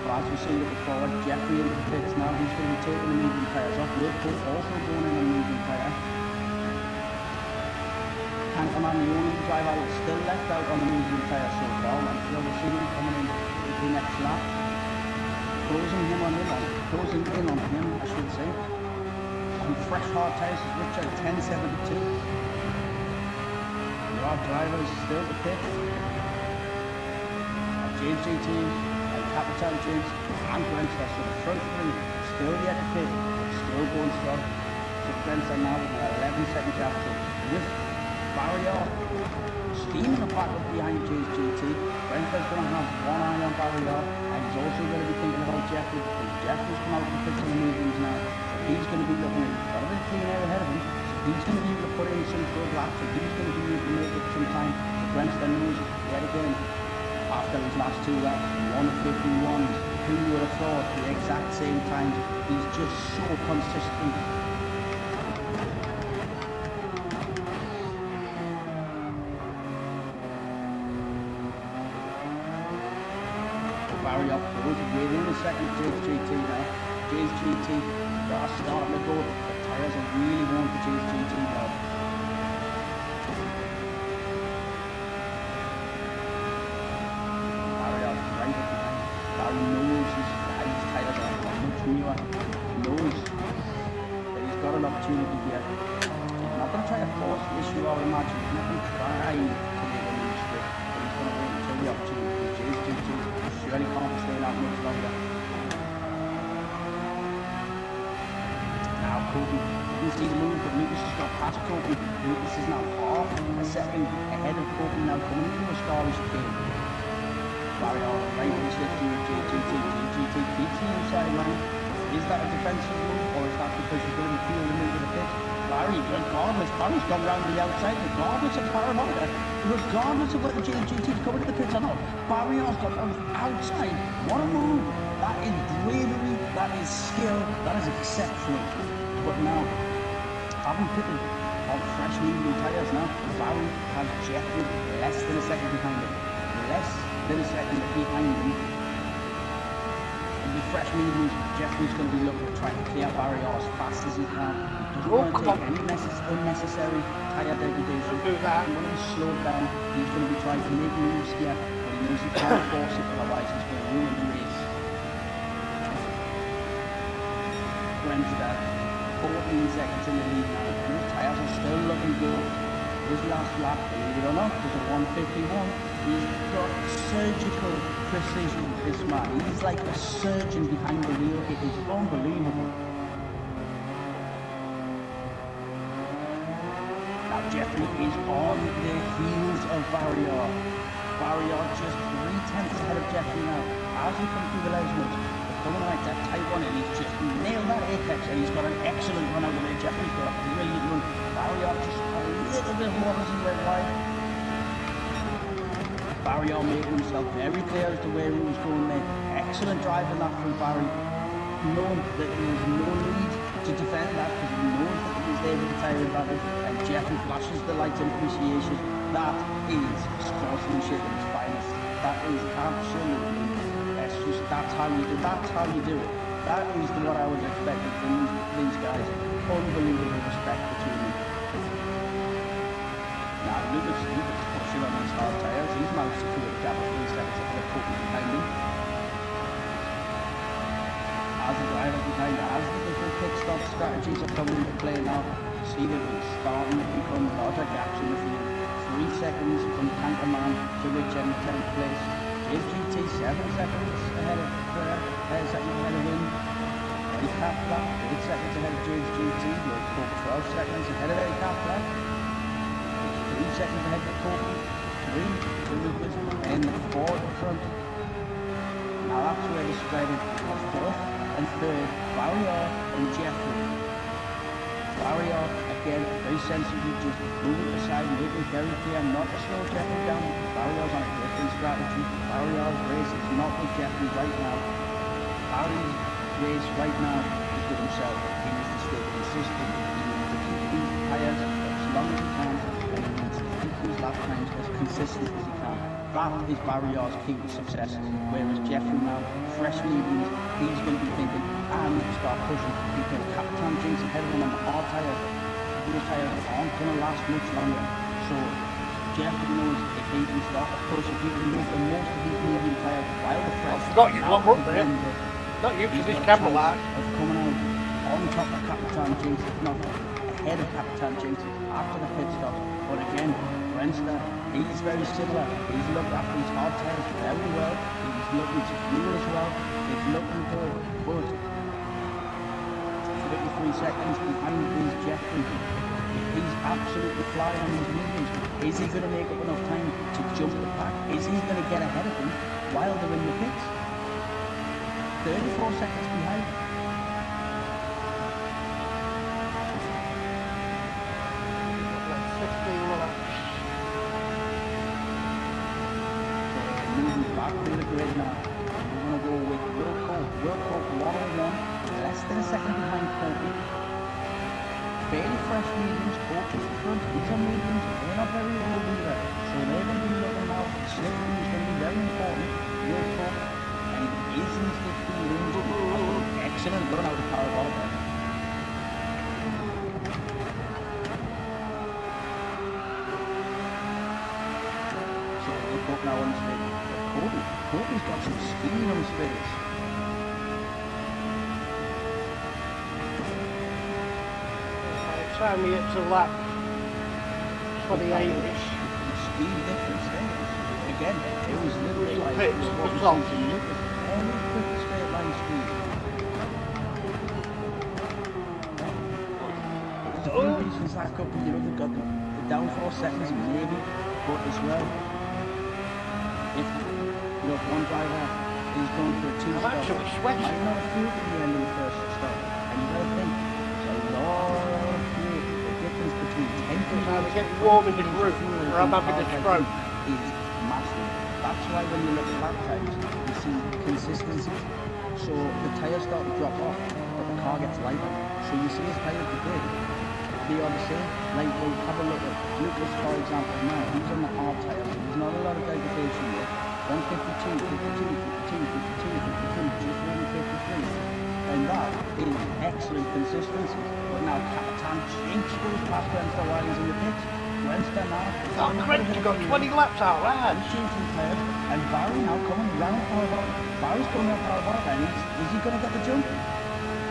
But as we see looking forward, Jeffrey in the pits now, he's going to be taking the medium tyres off. Wilco also going in on the medium tyre. Canterman, the only driver that's still left out on the medium tyre so far. I'm sure we'll see him coming in the next lap. Closing in on him, I should say. On fresh hard tyres is Richard 10.72. Our drivers still to pit. James GT and Capital James and Brentford, so the front three still yet to pit, still going strong. So Brentford now with an 11-second gap with Barrier steaming the back up behind James GT. Brentford's going to have one eye on Barrier, and he's also going to be thinking about Jeffrey, because Jeffrey's come out to pit on the mediums now. So he's going to be looking at a bit of clean air ahead of him. So he's going to be able to put in some good laps, and he's going to be able to make it some time. So Brentford knows yet again, after his last 2 laps, 1:51s, who would have thought the exact same times. He's just so consistent. Barry up close, within a second, James GT now. James GT are starting to go. The tyres are really going for James GT now. Barry up right up behind. Barry knows his tyres are much newer. He knows that he's got an opportunity here. He's not going to try to force the issue, I would imagine. He's not going to try to make a move straight, but he's going to wait until the opportunity. James GT surely can't stay out much longer. Now Cody didn't see the move, but Lucas has got past Cody. Lucas is now half a second ahead of Cody now, coming into a Scottish game. Barrier right on the slip through GT keeps the inside line. Is that a defensive move, or is that because you're going to feel the move of the pit? Barry's gone round the outside, regardless of paranoia, regardless of whether GT's coming to the pits or not. Barrier's gone round the outside. What a move! That is bravery, that is skill, that is exceptional. But now, having pitted on fresh medium tyres now, Barry has Jeffrey less than a second behind him. Less than a second behind him. And with fresh mediums, Jeffrey's going to be looking to try and clear Barry as fast as he can. He doesn't want to take any unnecessary tyre degradation. Do that. When he's slowed down, he's going to be trying to make moves here, but he knows he can't force it, otherwise he's going to ruin the race. Brentford, 14 seconds in the lead now. His tyres are still looking good. His last lap, believe it or not, was a 1:51. He's got surgical precision, this man. He's like a surgeon behind the wheel. It is unbelievable. Now Jeffrey is on the heels of Barrier. Barrier just 3/10 ahead of Jeffrey now. As we come through the Lesmans, they're coming like that tight one, and he's just nailed that apex, and he's got an excellent run out of there. Jeffrey's got a brilliant run. Barrier just a little bit more as he went wide. Barrier making himself very clear as to where he was going there. Excellent driving that from Barry. Knowing that there was no need to defend that because he knows that he was there with the tyre advantage, and Jeffrey flashes the lights in appreciation. That is sportsmanship at its finest. That is absolutely, that's how you do it. That is what I was expecting from these guys. Unbelievable respect between them. Now, Lucas pushing on these hard tyres. He's managed to clear the gap of 3 seconds ahead of Courtney behind him. As the driver behind, as the different pit stop strategies are coming into play now, see that it's starting to become larger gaps in the field. 3 seconds from Tankerman to Richard in 10th place. JGT 7 seconds ahead of him. Catflap 8 seconds ahead of JGT. Will Cope 12 seconds ahead of Catflap. 3 seconds ahead of Cope. 3 to Lucas and 4 at the front. Now that's where the spread is. 4th and 3rd, Barrier and Jeffrey. Barrier again very sensibly just moving aside, making very clear not to slow Jeffrey down because Barrier's on a different strategy. Barrier's race is not with Jeffrey right now. Barry's race right now is with himself. He needs to stay consistent. He needs to keep these tyres as long as he can, and he needs to keep these lap times as consistent as he can. That is Barrier's key to success. Whereas Jeffrey now, fresh mediums, he's going to be thinking, and start pushing because Capitan Jinx ahead of him on the hard tyres. Those tyres aren't going to last much longer. So Jeffrey knows if he can start to push, if he can move the most of these medium tyres while the fresh. I forgot you've got up there. Not used to this camera light. Of coming out on top of Capitan Jinx, if not ahead of Capitan Jinx after the pit stop. But again, Renster, he's very similar. He's looked after his hard tyres very well. He's looking to fuel as well. He's looking good. But 33 seconds behind is Jeffrey. He's absolutely flying on his mediums. Is he going to make up enough time to jump the pack? Is he going to get ahead of them while they're in the pits? 34 seconds behind. Moving back to the grid now. We're going to go with Will Cope 101, less than a second behind Cope. Fairly fresh mediums, Cope to the front. These are mediums, they're not very old either. So they're going to be looking now. Slippery is going to be very important. Will Cope, and he isn't slippery rooms. Excellent run out of power ball there. So Will Cope now on his feet. Cope's got some speed on his face. Time we get to lap 28-ish. Speed difference there. Again, it was literally like pits, what we long. see from Lucas. Only quick straight line speed. There's a few reasons that could be, they've got the down 4 seconds maybe, but as well, if one driver is going for a 2-stop, I'm actually sweating. might not have fueled at the end of the first stop, and you gotta think, there's a lot of fuel. The difference between 10 Now we're getting warm in this room, or I'm having a stroke. Is massive. That's why when you look at lap times, you see consistency. So the tyres start to drop off, but the car gets lighter. So you see his tyres degrade. They are the same. Like we'll have a look at Lucas, for example, now he's on the hard tyres. There's not a lot of degradation yet. 152, 52, 52, 52, 52, just over 53. And that is excellent consistency. But now Capitan Jinx goes past Renster while he's in the pits. Renster now. Renster's got 20 laps out, right? He's changing tyres. And Barry now coming round power bar. Barry's coming around power bar. And is he going to get the jump?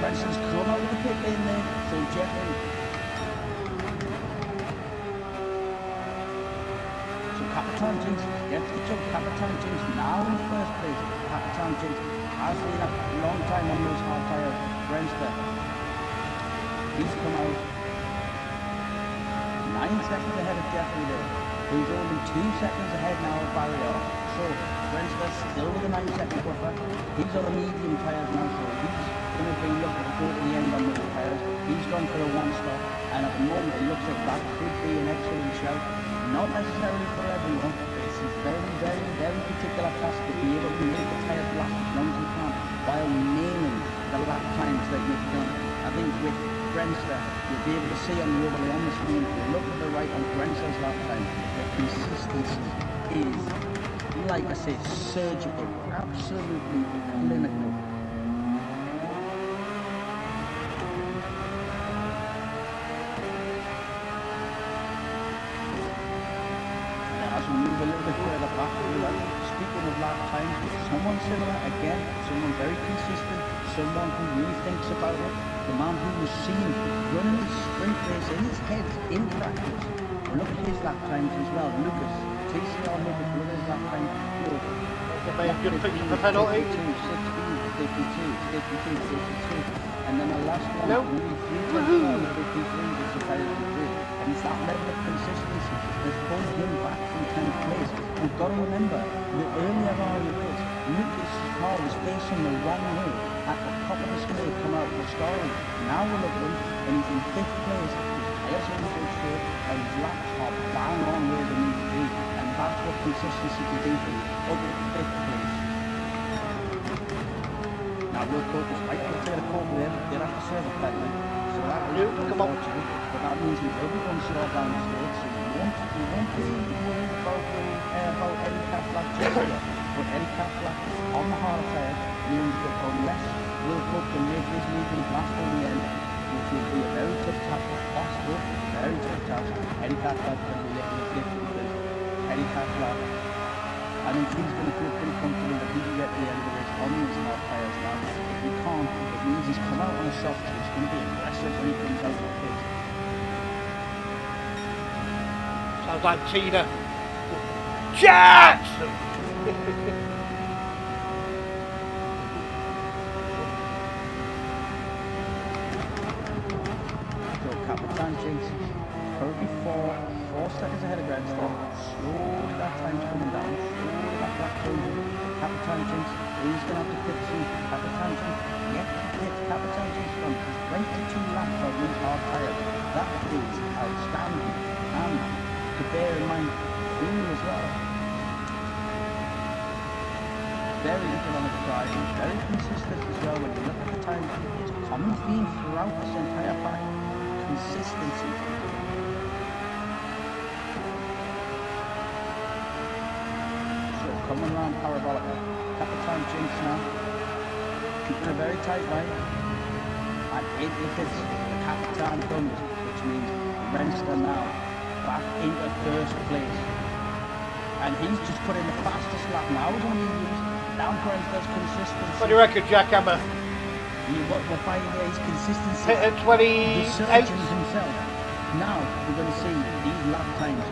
Renster's come out of the pit lane there. So Jeffrey. Capitan Jinx gets the jump. Capitan Jinx now in first place. Capitan Jinx has been a long time on those hard tyres. Renster, he's come out 9 seconds ahead of Jeffrey there, who's only 2 seconds ahead now of Barrier. So Renster still with a 9-second buffer. He's on the medium tyres now, so he's going to be looking to go to the end on those tyres. He's gone for a 1-stop, and at the moment it looks like that could be an excellent shout. Not necessarily for everyone. It's a very, very, very particular task to be able to make the tyres last as long as you can while naming the lap times that you've done. I think with Renster, you'll be able to see on the overlay on the screen, if you look to the right on Renster's lap time, the consistency is, like I say, surgical, absolutely clinical. similar, again, someone very consistent, someone who really thinks about it. The man who was seen running his sprint race in his head in practice. Look at his lap times as well. Lucas, TCR Lucas, look at his lap times. Look, They may have just picked up a penalty. 52, and then the last one, Nope. only 3 53, which is very good. And it's that level of consistency that's pulled him back from 10th place. We've got to remember that earlier on in the race, Lucas' car was facing the wrong way at the top of the straight come out of the story. Now we're looking, and he's in 5th place. His tyres are in good shape, and his laps are bang on where they need to be. And that's what consistency can do for you, up to 5th place. Now we'll focus right up to the court with him. They'll have to serve a penalty. So that is unfortunate, but that means we will be one short down the straight, so we won't be worried about any Catflap-racing. But any Catflap on the harder tyre means that unless we'll hope to make this movement last till the end, which will be a very tough task, possible, very tough task. Any Catflap can be making a difference because any Catflap, I think he's going to feel pretty comfortable that he can get to the end of the race on these hard tyres now. If he can't, it means he's come out on a soft, so he's going to be aggressive when he comes out of the pit. Sounds like Tina. Chat! So Capitan Jinx, currently 4 seconds ahead of Grandstand. Slowly that time's coming down. Slowly that black closing. Capitan Jinx is going to have to pit soon. Capitan Jinx, yet to pit. Capitan Jinx from 22 laps on these hard tyres. That is outstanding. And to bear in mind, Boone as well. Very economic driving, very consistent as well when you look at the time. It's a common theme throughout this entire pack. Consistency. So coming around Parabolica, Capitan Jinx now, keeping a very tight line, and if it's the Capitan comes, which means Renster now back into 1st place, and he's just put in the fastest lap now on mediums, down to Renster's consistency. What do you reckon, Jackhammer? What we're finding there is consistency. Hit at 28. The surgeon himself. Now we're going to see these lap times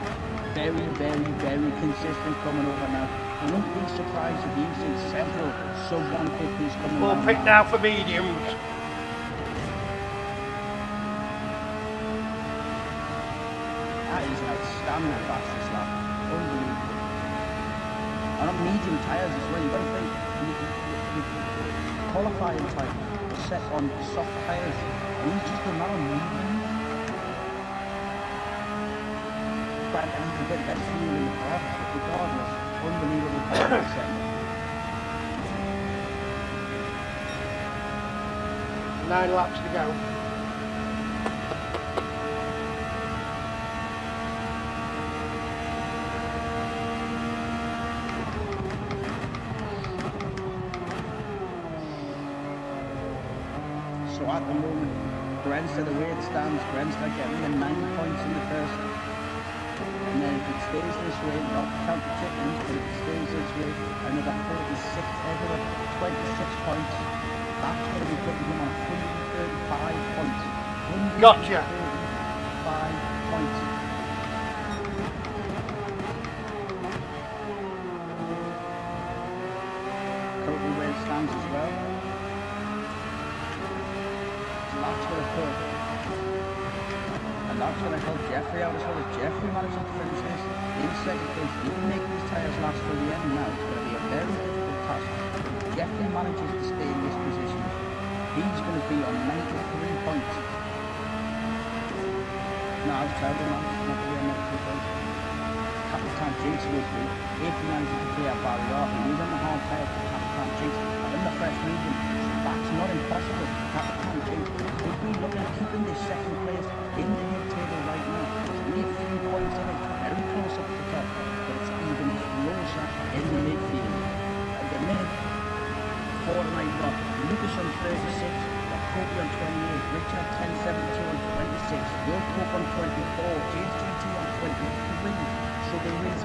very, very, very consistent coming over now. I wouldn't be surprised if you see several sub 150s coming We'll around pick now for mediums. That is an outstanding fastest lap. Unbelievable. And on medium tyres as well, you've got to think qualifying time was set on soft tyres. And he's just done that on medium. But and he's a bit better fuel in the car, but regardless, unbelievable tyre setting. 9 laps to go. So at the moment, Grandster, the way it stands, Grandster getting the 9 points in the first. And then if it stays this way, not count the chickens, but if it stays this way, another 36, another 26 points. That's going to be putting him on 135 points. Gotcha. 135 points. Currently where it stands as well. That's going to put, and that's going to help Jeffrey out as well. As Jeffrey manages to finish this in 2nd place, he can make these tyres last till the end now. It's going to be a very difficult task. If Jeffrey manages to stay in this position, he's going to be on 93 points. No, I was terrible, man. He's not going to be on 93 points. Capitan Jinx will be, if he manages to clear Barrier, he is on the hard tyre for Capitan Jinx, and in the fresh medium, that's not impossible. Capitan Jinx could be looking at keeping this 2nd place in the mid-table right now. Only a few points in it, very close up to the top, but it's even closer in the midfield. At the minute, 4 to 9 block, Lucas on 36, Kobe on 28, Richard 1072 on 26, Will Pope on 24, James GT on 23. So there is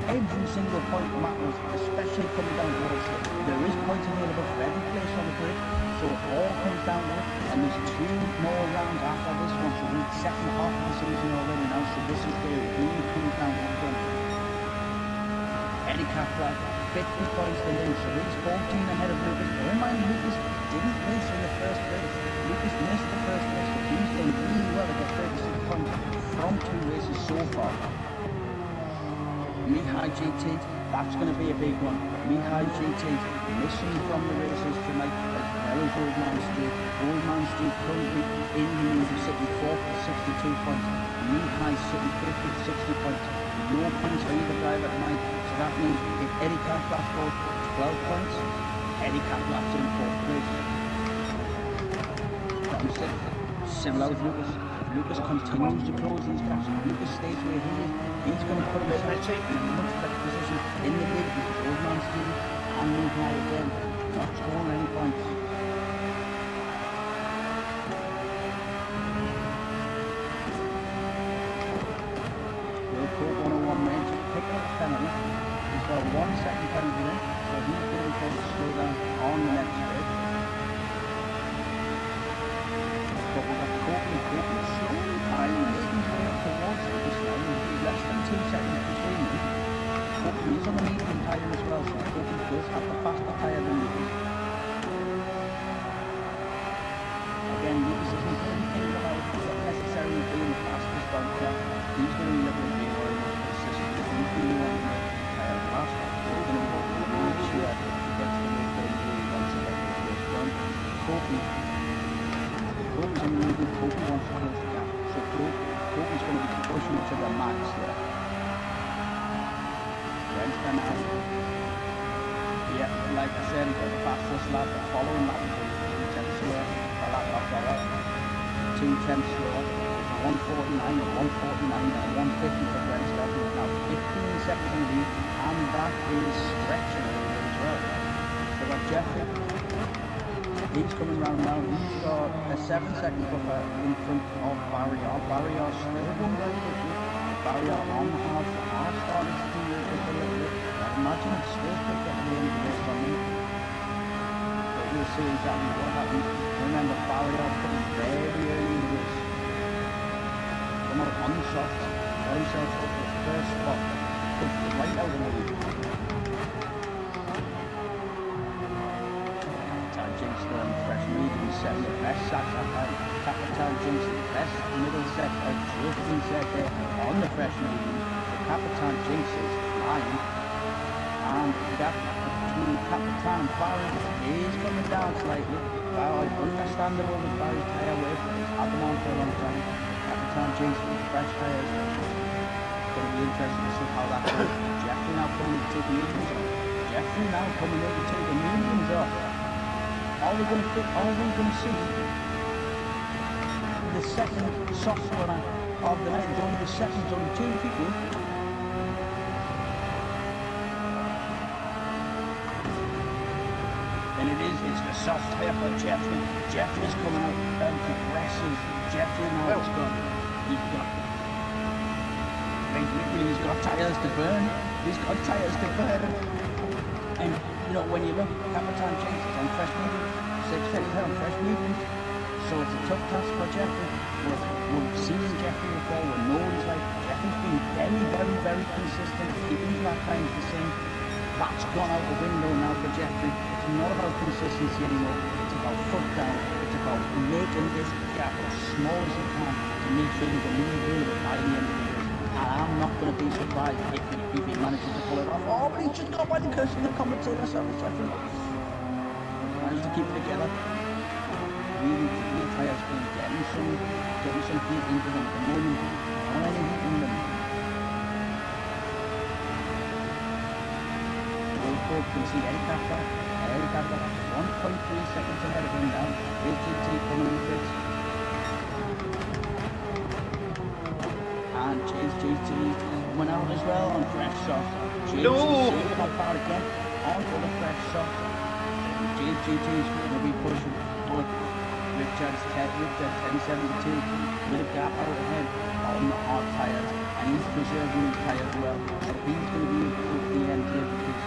every single point matters, especially coming down to it. There is points available for every place on the grid, so it all comes down to it. And there's 2 more rounds after this one, so we're in the second half of the season already now, so this is where it really comes down to it. Eddie Catflap, 50 points to him, so he's 14 ahead of Lucas. Bear in mind, Lucas didn't race in the first race. Lucas missed the first race, so he's done really well to get 36 points from 2 races so far. Mihai GT, that's going to be a big one. Mihai GT missing from the races tonight as well as Old Man Steve. Old Man Steve currently in the lead, sitting 4th with 62 points. Mihai sitting 5th with 60 points. No points for either driver tonight. So that means if Eddie Catflap scores 12 points, Eddie Catflap's in 4th place. Bottom 6, similar with Lucas. Lucas continues to close these gaps. Lucas stays where he is. He's going to put himself in a much better position in the league because Old Man Steve and Mihai again not scoring any points. Will Court 101 managed to pick up a penalty. He's got a 1 second penalty in, so he's going to be forced to slow down on the next straight. But we've got Courtney slowly piling making his way up towards this line. He's less than 2 seconds between them. Courtney is on the medium tyre as well, so Courtney does have the faster tyre than Lucas. Again, Lucas isn't really thinking about necessarily being the fastest on track. He's going to be looking at being one of the most consistent. He's going to want to make the tyre faster. He's going to want to make sure that he gets the most that he really wants to get this race done. Courtney's in the lead, Courtney wants to close the gap. So Courtney's going to be pushing it to the max there. Wednesday now. Yeah, like I said, he's got the fastest lap. The following lap is 2 tenths slower. The lap after that, 2 tenths slower. 149 and 149 and 150 for Wednesday. Now 15 seconds in the lead, and that is stretching a little bit as well. So we've got Jeffrey. He's coming round now. He's got a 7-second buffer in front of Barrier. Barrier still going very quickly. Barrier on the half are starting to do it a little bit. I imagine it's still quick at the end of the race on them. But we'll see exactly what happens. Remember, Barrier coming very early in the race. Come out on the soft. Got himself up to the first spot. Pushed it right out of the lead. Fresh medium set, the best sacks I've had. Capitan Jinx, the best middle set I've just been set there on the fresh medium. So Capitan Jinx is lying, and the gap between Capitan and Barry is coming down slightly. Well, it's understandable that Barry's tyre away, but he's had them on for a long time. Capitan Jinx with fresh tyres. It's going to be interesting to see how that goes. Jeffrey now coming to take the mediums off. Jeffrey now coming in to take the mediums off. Are we going to see the second soft runner of the night? It's only the second, it's only 2 people. And it's the soft tyre for Jeffrey. Jeffrey's coming out and aggressive. Jeffrey now he's got tyres to burn. He's got tyres to burn. And you know, when you look, Capitan Jinx is on fresh medium, 6 seconds on fresh medium, so it's a tough task for Jeffrey. We've seen Jeffrey before, we know what he's like. Jeffrey's been very consistent, keeping his lap times the same. That's gone out the window now for Jeffrey. It's not about consistency anymore, it's about foot down, it's about making this gap as small as you can to make sure you can leave available by the end of the race. And I'm not going to be surprised if he manages to pull it off. Oh, but he's just got by the curse of the commentator, sorry, Jeffrey. Managed to keep it together. Really tires been getting some heat into them at the moment. Not any heat in them. Both can see Eddie Catflap. Eddie Catflap 1.3 seconds ahead of him now. GT coming in fifth. And GT went out as well on fresh soft. GT saved that part again onto the fresh soft. GT is going to be pushing, but with Teddy 72 with a gap out ahead on the hard tyres, and he's preserving his tyres well. So he's going to be at the end here because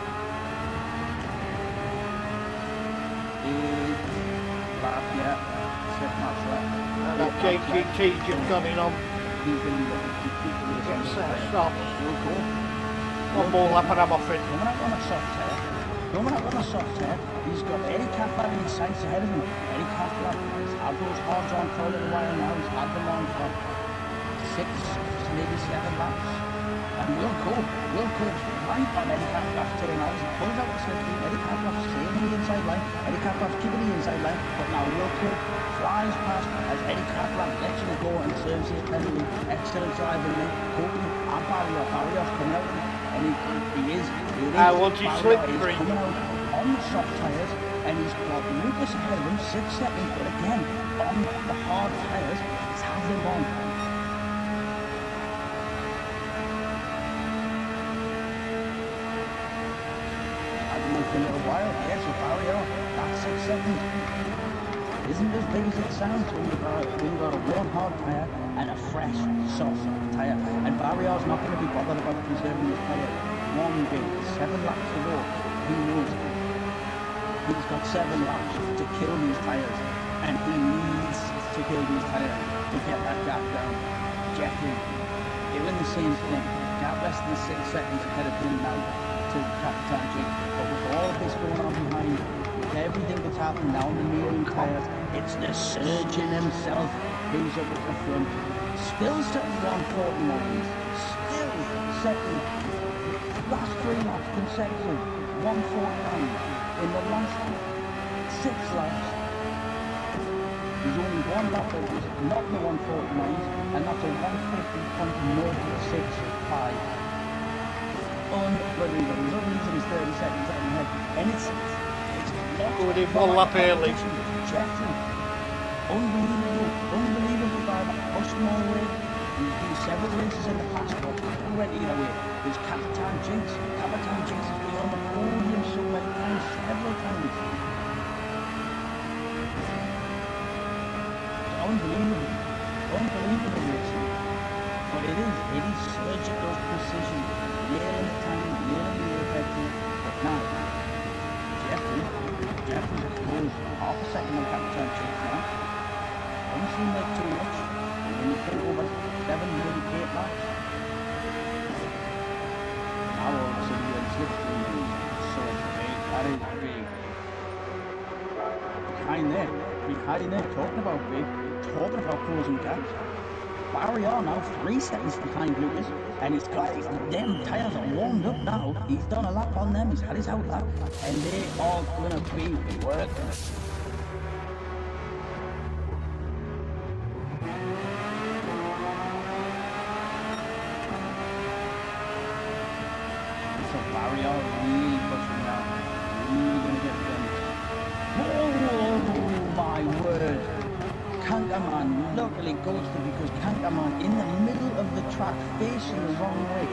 And that JGT's just gone in on. he's going to be completely Get set off. Cool. One more lap and I'm off it. Coming out on a soft tire. Coming out on a soft tire. He's got Eddie Catflap in sights ahead of him. Eddie Catflap has had those hards on for a little while now. He's had them on for 6, maybe 7 laps. And Wilco's right on Eddie Catflap's tail now. He pulls out the slipstream. Eddie Catflap's staying on the inside line. Eddie Catflap's keeping the inside line. But now Wilco flies past as Eddie Catflap lets him go and serves his penalty. Excellent driving there. Courtney and Barrios coming out. And he is. Once he's slipstream. Coming out on the soft tyres, and he's got Lucas ahead of him, 6 seconds, but again, on the hard tyres, he's had him on. Had him on for a little while, yes, so Barrio, that's 6 seconds. Isn't as big as it sounds when you've got a one hard tyre and a fresh, soft tyre. And Barrio's not going to be bothered about preserving his tyre. One big, 7 laps to go. He knows he's got 7 laps to kill these tyres, and he needs to kill these tyres to get that gap down. Jeffrey doing the same thing, gap less than 6 seconds ahead of him now to Captain Jake. But with all of this going on behind, with everything that's happening now on the nearing tyres, it's the surgeon himself who's up at the front, still setting 149s, still setting last 3 laps consecutive 149 in the last 6 laps. There's only one lap that was not the 149s, and that's a 150.065. Unbelievable. There's no reason he's 30 seconds out ahead, and it's not Going in 1 lap early. Jeffrey, unbelievable driver, pushed him all the way. He's been several races in the past, but already away. There's Captain Jinx. Captain Jinx has been on the podium so many times, several times. Unbelievable racing. But it is surgical precision. Nailing the time, nailing the effective. But now, Jeffrey goes half a second on Captain Jinx now. Doesn't seem like too much. But when you put over 7, maybe 8 laps, now all of a sudden you're in slipstream. So big, that is big. Behind there, talking about big, talking about closing gaps. Barrio now 3 seconds behind Lucas, and he's got them tyres are warmed up now. He's done a lap on them, he's had his out lap, and they are going to be working. So Barrio really pushing now, really going to get done. Oh my word! Kankaman luckily goes to because Kankaman in the middle of the track facing the wrong way.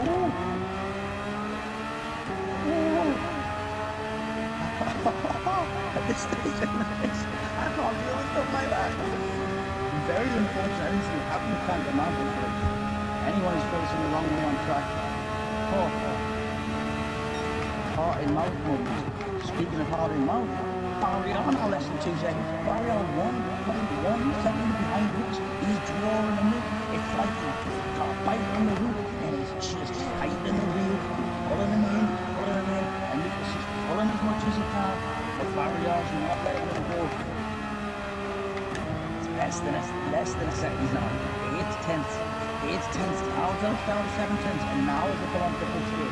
Oh. At this stage in the race, I can't deal with stuff like that. Very unfortunate. I didn't see what happened to Kankaman because anyone who's facing the wrong way on track. Heart in mouth moments. Speaking of heart in mouth, Barrio now less than 2 seconds. Barrio 1.1 second behind Lucas. He's drawing him in. It's like he's got a bite on the roof and he's just tightening the wheel, pulling him in, and Lucas is pulling as much as he can. But Barrio's not letting him go. It's less than a second now. 8 tenths. Now it's down to 7 tenths, and now as they come on to the pit straight.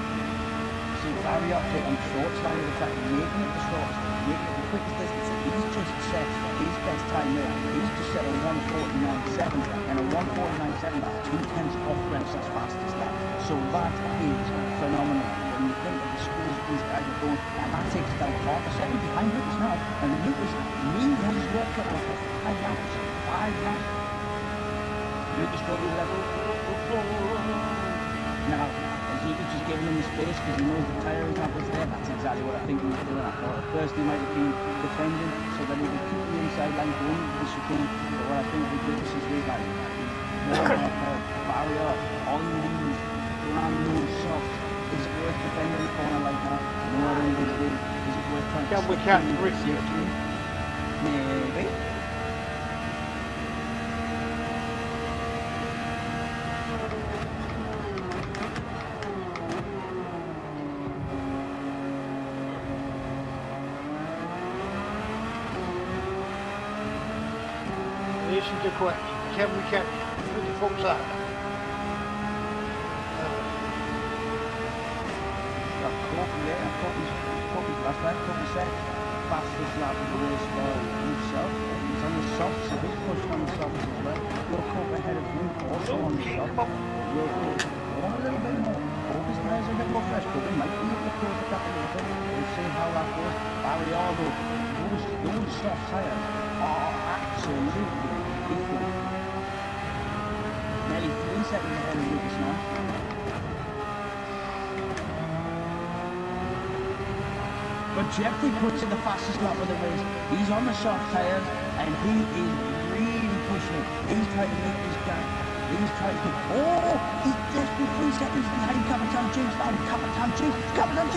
See Barrio on the short side of the track, making it the shortest, making it the quickest distance. He's just set his best time there. He's just set a 149.7 and a 149.7. That's 2 tenths off Brent's fastest lap. So that is phenomenal when you think of the schools these guys are going, and that takes down half a second behind Lucas now. And Lucas really has worked up for 5 laps. Lucas got his level. Now, as Lucas just giving him the space because he knows the tyre example is there, that's exactly what I think he was doing. I thought at first he might have been defending so that he could keep the inside line and going into the chicane. But what I think we do this is we like more of a barrier on these brand new softs. Is it worth defending the corner like that? No, I don't think it is. Is it worth trying Can to we catch Ricky? Maybe. This is the question. Can we catch with the front side? Last night, Courtney said, fastest lap of the race for himself. He's on the soft, so he's pushing on the soft as well. Look up ahead of him, also on the soft. Will go a little bit more. Hope his tyres are a bit more fresh, but we might be able to close the gap a little bit. We'll see how that goes. Barriado, those soft tyres are absolutely equal. Nearly 3 seconds ahead of Lucas now. But Jeffrey puts in the fastest lap of the race. He's on the soft tyres and he is really pushing it. He's trying to make this gap. He's trying to... Oh! He's just 3 seconds behind Capitan James now. Capitan James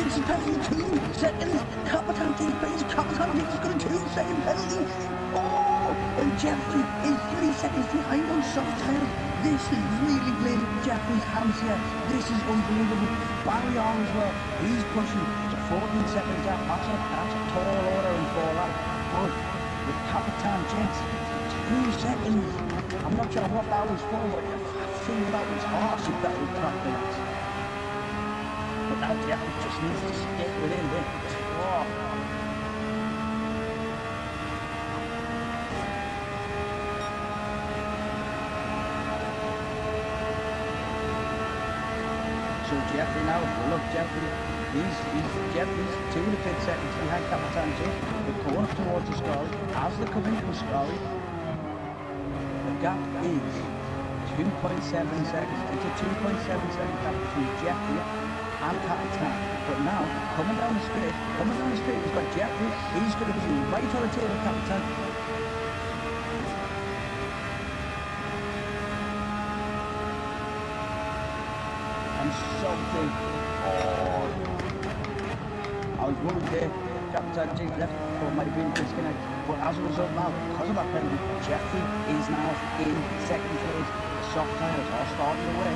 is penalty 2 seconds. Capitan James pays. Capitan James has got a 2-second penalty. Oh! And Jeffrey is 3 seconds behind on soft tyres. This is really playing Jeffrey's hands here. This is unbelievable. Barry R as well. He's pushing. 14 seconds out, that's a tall order in 4 laps. But with Capitan James, 2 seconds. I'm not sure what that was for, but I feel that was harsh if that was track limits. But now Jeffrey just needs to stick within this. Oh. So Jeffrey now, look Jeffrey. Jeffrey's 2 to 10 seconds behind Capitan James. They're going up towards the Scully. As they come into the Scully, the gap is 2.7 seconds. It's a 2.7 second gap between Jeffrey and Capitan. But now, coming down the straight, we've got Jeffrey. He's going to be right on the tail of Capitan. And something. I was worried there, Capitan James left, or might have been disconnected. But as a result now, because of that penalty, Jeffrey is now in second place. The soft tyres are starting away,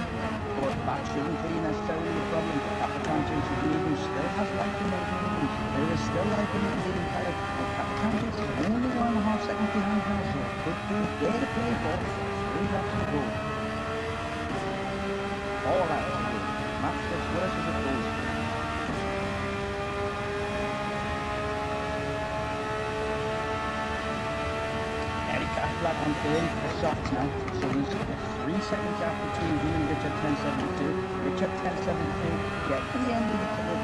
but that shouldn't be necessarily a problem. Capitan James still has life in those movements. There is still life in the leading tyre. But Capitan James is only 1.5 seconds behind now, so it could be there to play for. 3 laps to go. 4 laps to go. Match this worse as it goes. Catflap on third for softs now, so there's 3 seconds gap between him and Richard 10.72. Richard 10.72 get to the end of the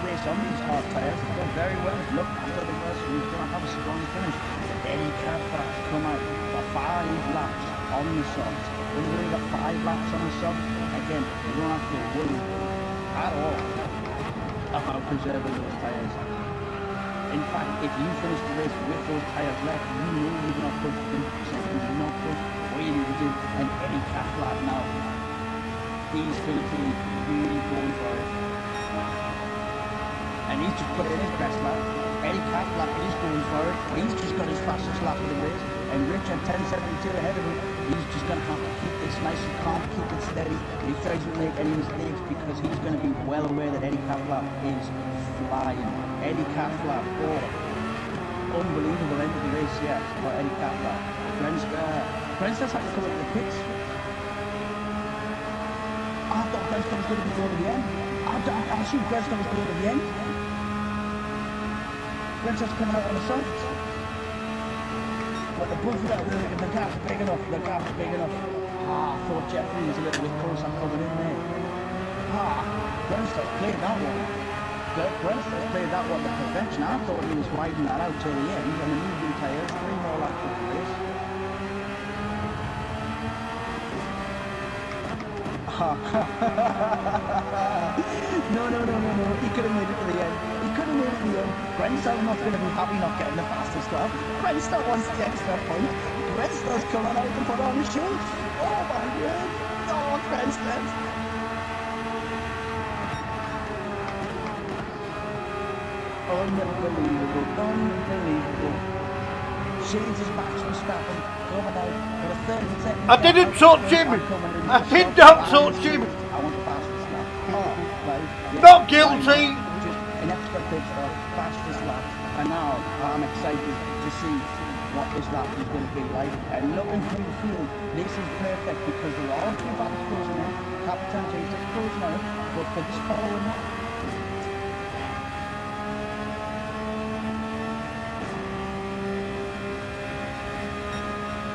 race on these hard tyres. He's done very well. Look after the rest, he's going to have a strong finish. Eddie Catflap come out for 5 laps on the softs. When you've only got 5 laps on the softs, again, you don't have to worry at all about preserving those tyres. In fact, if you finish the race with those tyres left, you know you've not pushed them seconds, you've not pushed what you need to do. And Eddie Catflap now, he's going to be really going for it. And he's just put in his best lap. Eddie Catflap is going for it. He's just got his fastest lap of the race. And Richard 10.72 ahead of him, he's just going to have to keep this nice and calm, keep it steady. He tries to make any mistakes because he's going to be well aware that Eddie Catflap is flying. Eddie Catflap, oh, unbelievable end of the race, yeah, for Eddie Catflap. Brent's had to come up to the pits. I thought Brent's was going to be going to the end. I assumed Brent's was going to the end. Brent's coming out on the softs. But the buffer, the gap's big enough, I thought Jeffrey was a little bit closer coming in there. Brent's played that one. Brent's played that one to perfection. I thought he was widening that out till the end and the moving tyres, 3 more laps of the race. No. He could have made it to the end. Grenstall's not going to be happy not getting the fastest lap. Grenstall wants the extra point. Grenstall's coming out to put on his shoes. Oh my word. Oh, Grenstall. Unbelievable. Shades is Max Verstappen coming out for a 30-second. I didn't touch him. I did not touch him. I want the fastest lap. Oh, right. Yeah. Not guilty. Just an extra pit stop, fastest lap. And now I'm excited to see what this lap is going to be like. And looking through the field, this is perfect because there are a few battles closing in. Captain James is closing out, but for this following lap,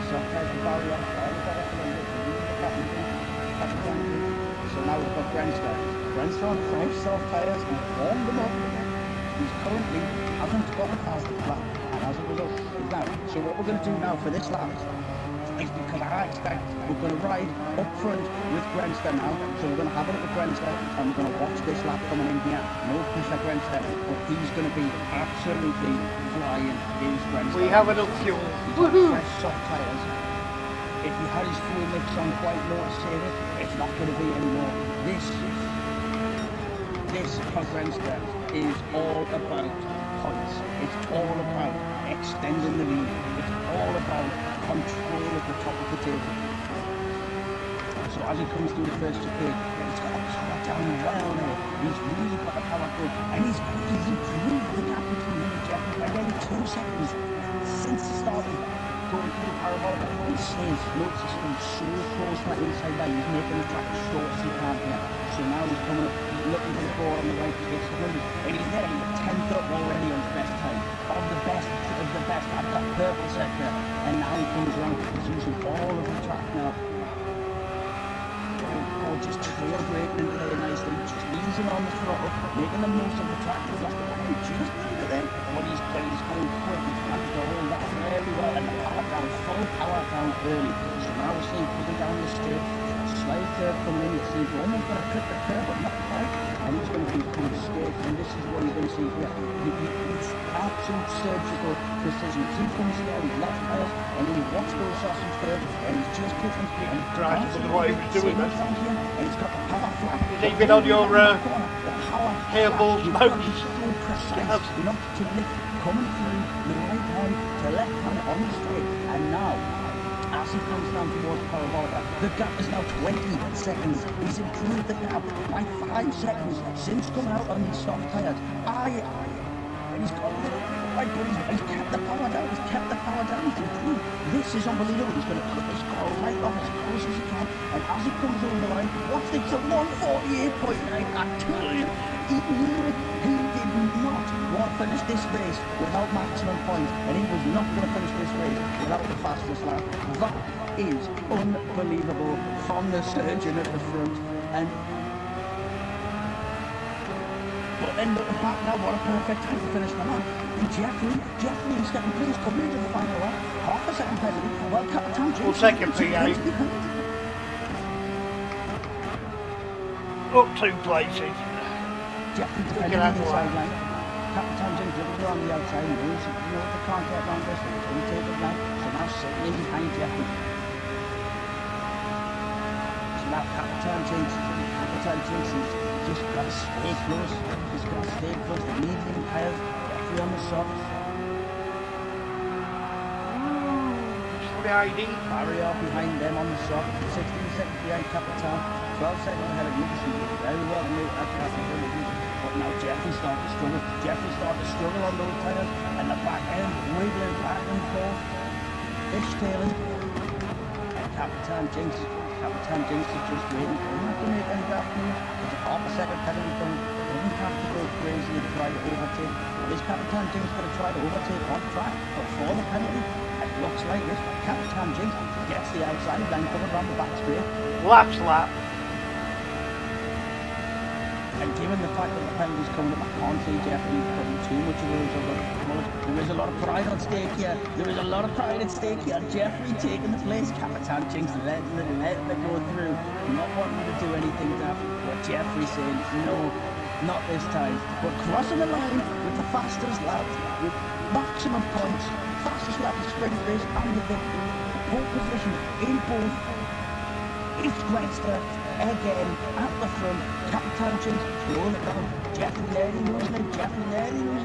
so now we've got Grenstall. Grenstall on fresh soft tyres and warmed them up. He's currently hasn't got the fastest lap, and as a result, he's out. So what we're going to do now for this lap is because I expect we're going to ride up front with Grenstall now. So we're going to have a look at Grenstall and we're going to watch this lap coming in here. No push at Grenstall, but he's going to be absolutely flying. Is Grenstall? We have enough fuel. He's got fresh soft tyres. If he had his fuel mix on quite low to save it, it's not going to be anymore. This for Grenstall is all about points. It's all about extending the lead. It's all about control at the top of the table. So as he comes through the first chicane, he's got a power down well there. He's really got a power through, and he's improved the gap between him and Jeffrey by nearly 2 seconds since the start of going through the parabolic. He says, notice he's going so close to that inside line, he's making the track as short as he can here. So now he's coming up, looking for the ball on the right to get to 100, and he's there, he's 10th up already on his best time. Of the best at that purple sector, and now he comes around, he's using all of the track now. Just calibrating into there nicely, just easing on the throttle, making the most of the track. He's lost the line just under there. What he's going quick, he's managed to hold that very well, and the power down, full power down early. So now we're seeing coming down the straight, slight curve coming in, it's almost going to clip the curve, but not quite. And he's going to be coming straight, and this is what he's going to see here. It's absolute surgical precision. He comes there, he's left tires, and then he walks those sausage curve, and he's just kicking straight. And Right, I wonder what he was doing then. And he's got the power flat. Is he been on your hairballs mode? So precise enough to lift, coming through the right hand to left hand on the straight. And now, as he comes down towards Parabolica, the gap is now 20 seconds. He's improved the gap by 5 seconds since coming out on these soft tyres. And he's got a little bit of right, but he's kept the power down. He's improved. This is unbelievable. He's going to cut this car right off as close as he can. And as he comes over the line, watch this, it's a 148.9. I tell you, he knew it. He did not want to finish this race without maximum points. And he was not going to finish this race without the fastest lap. That is unbelievable from the surgeon at the front. But then looking back now, what a perfect time to finish the lap. And Jeffrey in second place coming into the final lap. Half a second penalty. Well, Captain James. Well, second PA. Up 2 places. Jeffrey defending on the sideline. Captain James looking on the outside. Knows they can't get around this. He's going to take it now. So now sitting in behind Jeffrey. So now Captain James just got to stay close. He's got to stay close. The medium tyres, Jeffrey on the softs. Barrier behind them on the soft. 16 seconds behind Capital. 12 seconds ahead of Nicholson. Very well to make that capability. But now Jeffrey started to struggle on those tyres. And the back end wiggling back and forth. Fishtailing. And Captain Jinx is just waiting for him to make any gap move. There's a half a second penalty from him. Doesn't have to go crazy and try to overtake. Well, is Captain Jinx going to try to overtake on track before the penalty? It looks like it. Captain Jinx gets the outside line coming around the back straight. Lap. And given the fact that the penalty's coming up, I can't see Jeffrey putting too much of those over. There is a lot of pride on stake here. There is a lot of pride at stake here. Jeffrey taking the place. Capitan Jinx letting it go through. Not wanting to do anything daft. But Jeffrey saying, no, not this time. But crossing the line with the fastest lap, with maximum points, fastest lap of sprint race and the victory. Pole position in both. It's Greenster again at the front. Capitan Jinx rolling it down. Jeffrey nearly losing it.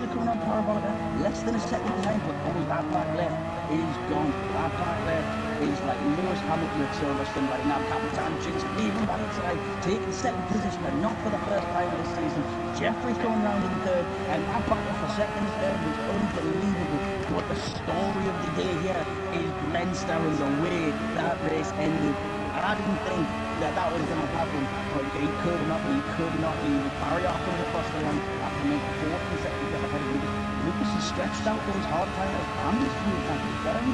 Coming on Parabolica. Less than a second behind, but that back left is gone. That back left is like Lewis Hamilton at Silverstone right now. Capitan Jinx leaving that inside, taking second position, and not for the first time this season. Jeffrey's going round in third, and that battle for second and third was unbelievable. What the story of the day here is Greenster and the way that race ended. I didn't think that was going to happen, but he could not. He was Barry Hopkins across the line after making 4 consecutive ahead of Lucas. Lucas has stretched out those hard tires and his fuel tank very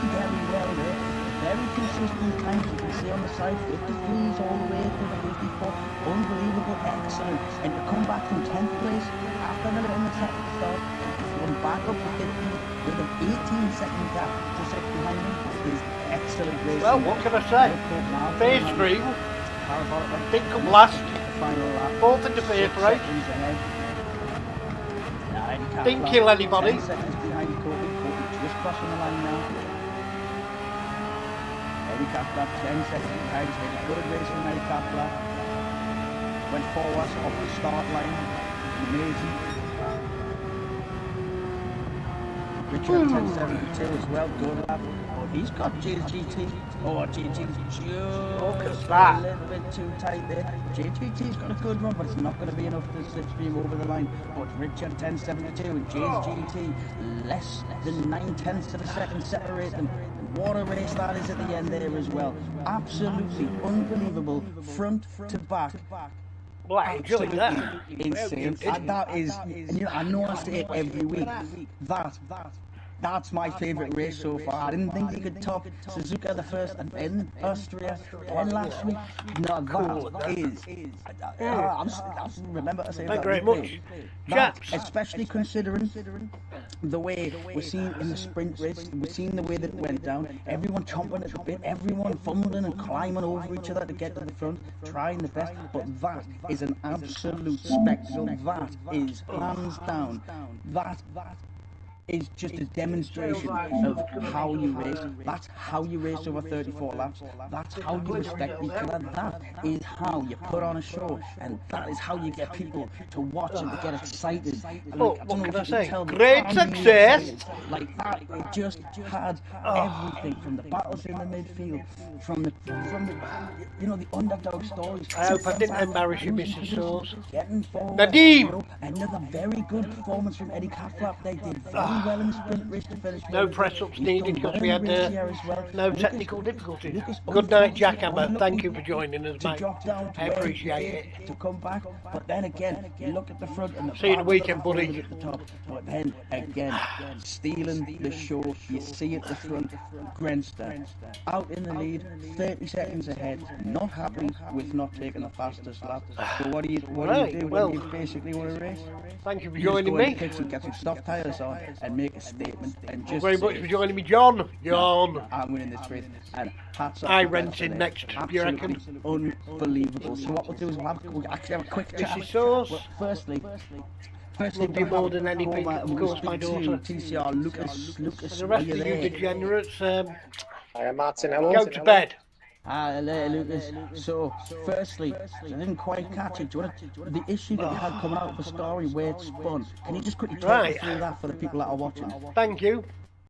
well there. Very consistent times, you can see on the side, 53s all the way to the 54. Unbelievable, excellent. And to come back from 10th place after a little mishap at the start, come back up to 50 with an 18-second gap to sit behind him is excellent racing. Well, what can I say? Fair stream. Didn't come last. Fourth in the fifth race. Didn't kill anybody. 10 seconds behind Kobe. Kobe just crossing the line now. Eddie Catflap 10 seconds behind. Good race from Eddie Catflap. Went forward off the start line. Amazing. Richard 1072 as well. Good lap. Oh, he's got GT. Oh, GT's just a little bit too tight there. GT's got a good run, but it's not going to be enough to slipstream over the line. But Richard 1072 and GT less than 9/10 of a second separate them. What a race that is at the end there as well. Absolutely unbelievable, front to back. Well, I enjoyed that. Insane. And that is, you know, I know I say it every week. That's my favourite race so far. I didn't think he could top Suzuka the first and then Austria and last week. No, that is. I'll remember to say that. Thank you very much. Chaps. Especially considering the way we're seeing in the sprint race, we're seeing the way that it went down. Everyone chomping at the bit, everyone fumbling and climbing over each other to get to the front, trying the best. But that is an absolute spectacle. That is hands down. That is just a demonstration of how you race. That's how you race over 34 laps. That's how you respect each other. That is how you put on a show, and that is how you get people to watch and to get excited. What can I say? Great success! Like that, it just had everything from the battles in the midfield, from the you know, the underdog stories. I hope I didn't embarrass you, Mrs. Sauce. Getting forward. Nadeem! Another very good performance from Eddie Catflap. They did very well in the sprint race to finish. No press-ups needed because we had no technical difficulties. Good night, Jackhammer. Thank you for joining us, mate. I appreciate it. To come back, but then again, you look at the front and the See you in the weekend, buddy. At the top, but then again, stealing the show. You see at the front, Greenster out in the lead, 30 seconds ahead. Not happy with not taking the fastest lap. So what do you do when you basically want to race? Thank you for joining me. Get some soft tires on and make a statement and just very much for joining me, John. I'm winning this race, and hats off. I rented next, you reckon? Unbelievable. So what we'll do is we'll actually have a quick chat. This is Sauce. Well, firstly, Love you more than anything, of course, my daughter. TCR, Lucas, And the rest of you degenerates, Hi, Martin. Hello. go to bed. Hello, Lucas. So, firstly, I didn't quite catch it. Do you want to, the issue that you had coming out of the story where it spun? Can you just quickly talk me through that for the people that are watching? Thank you.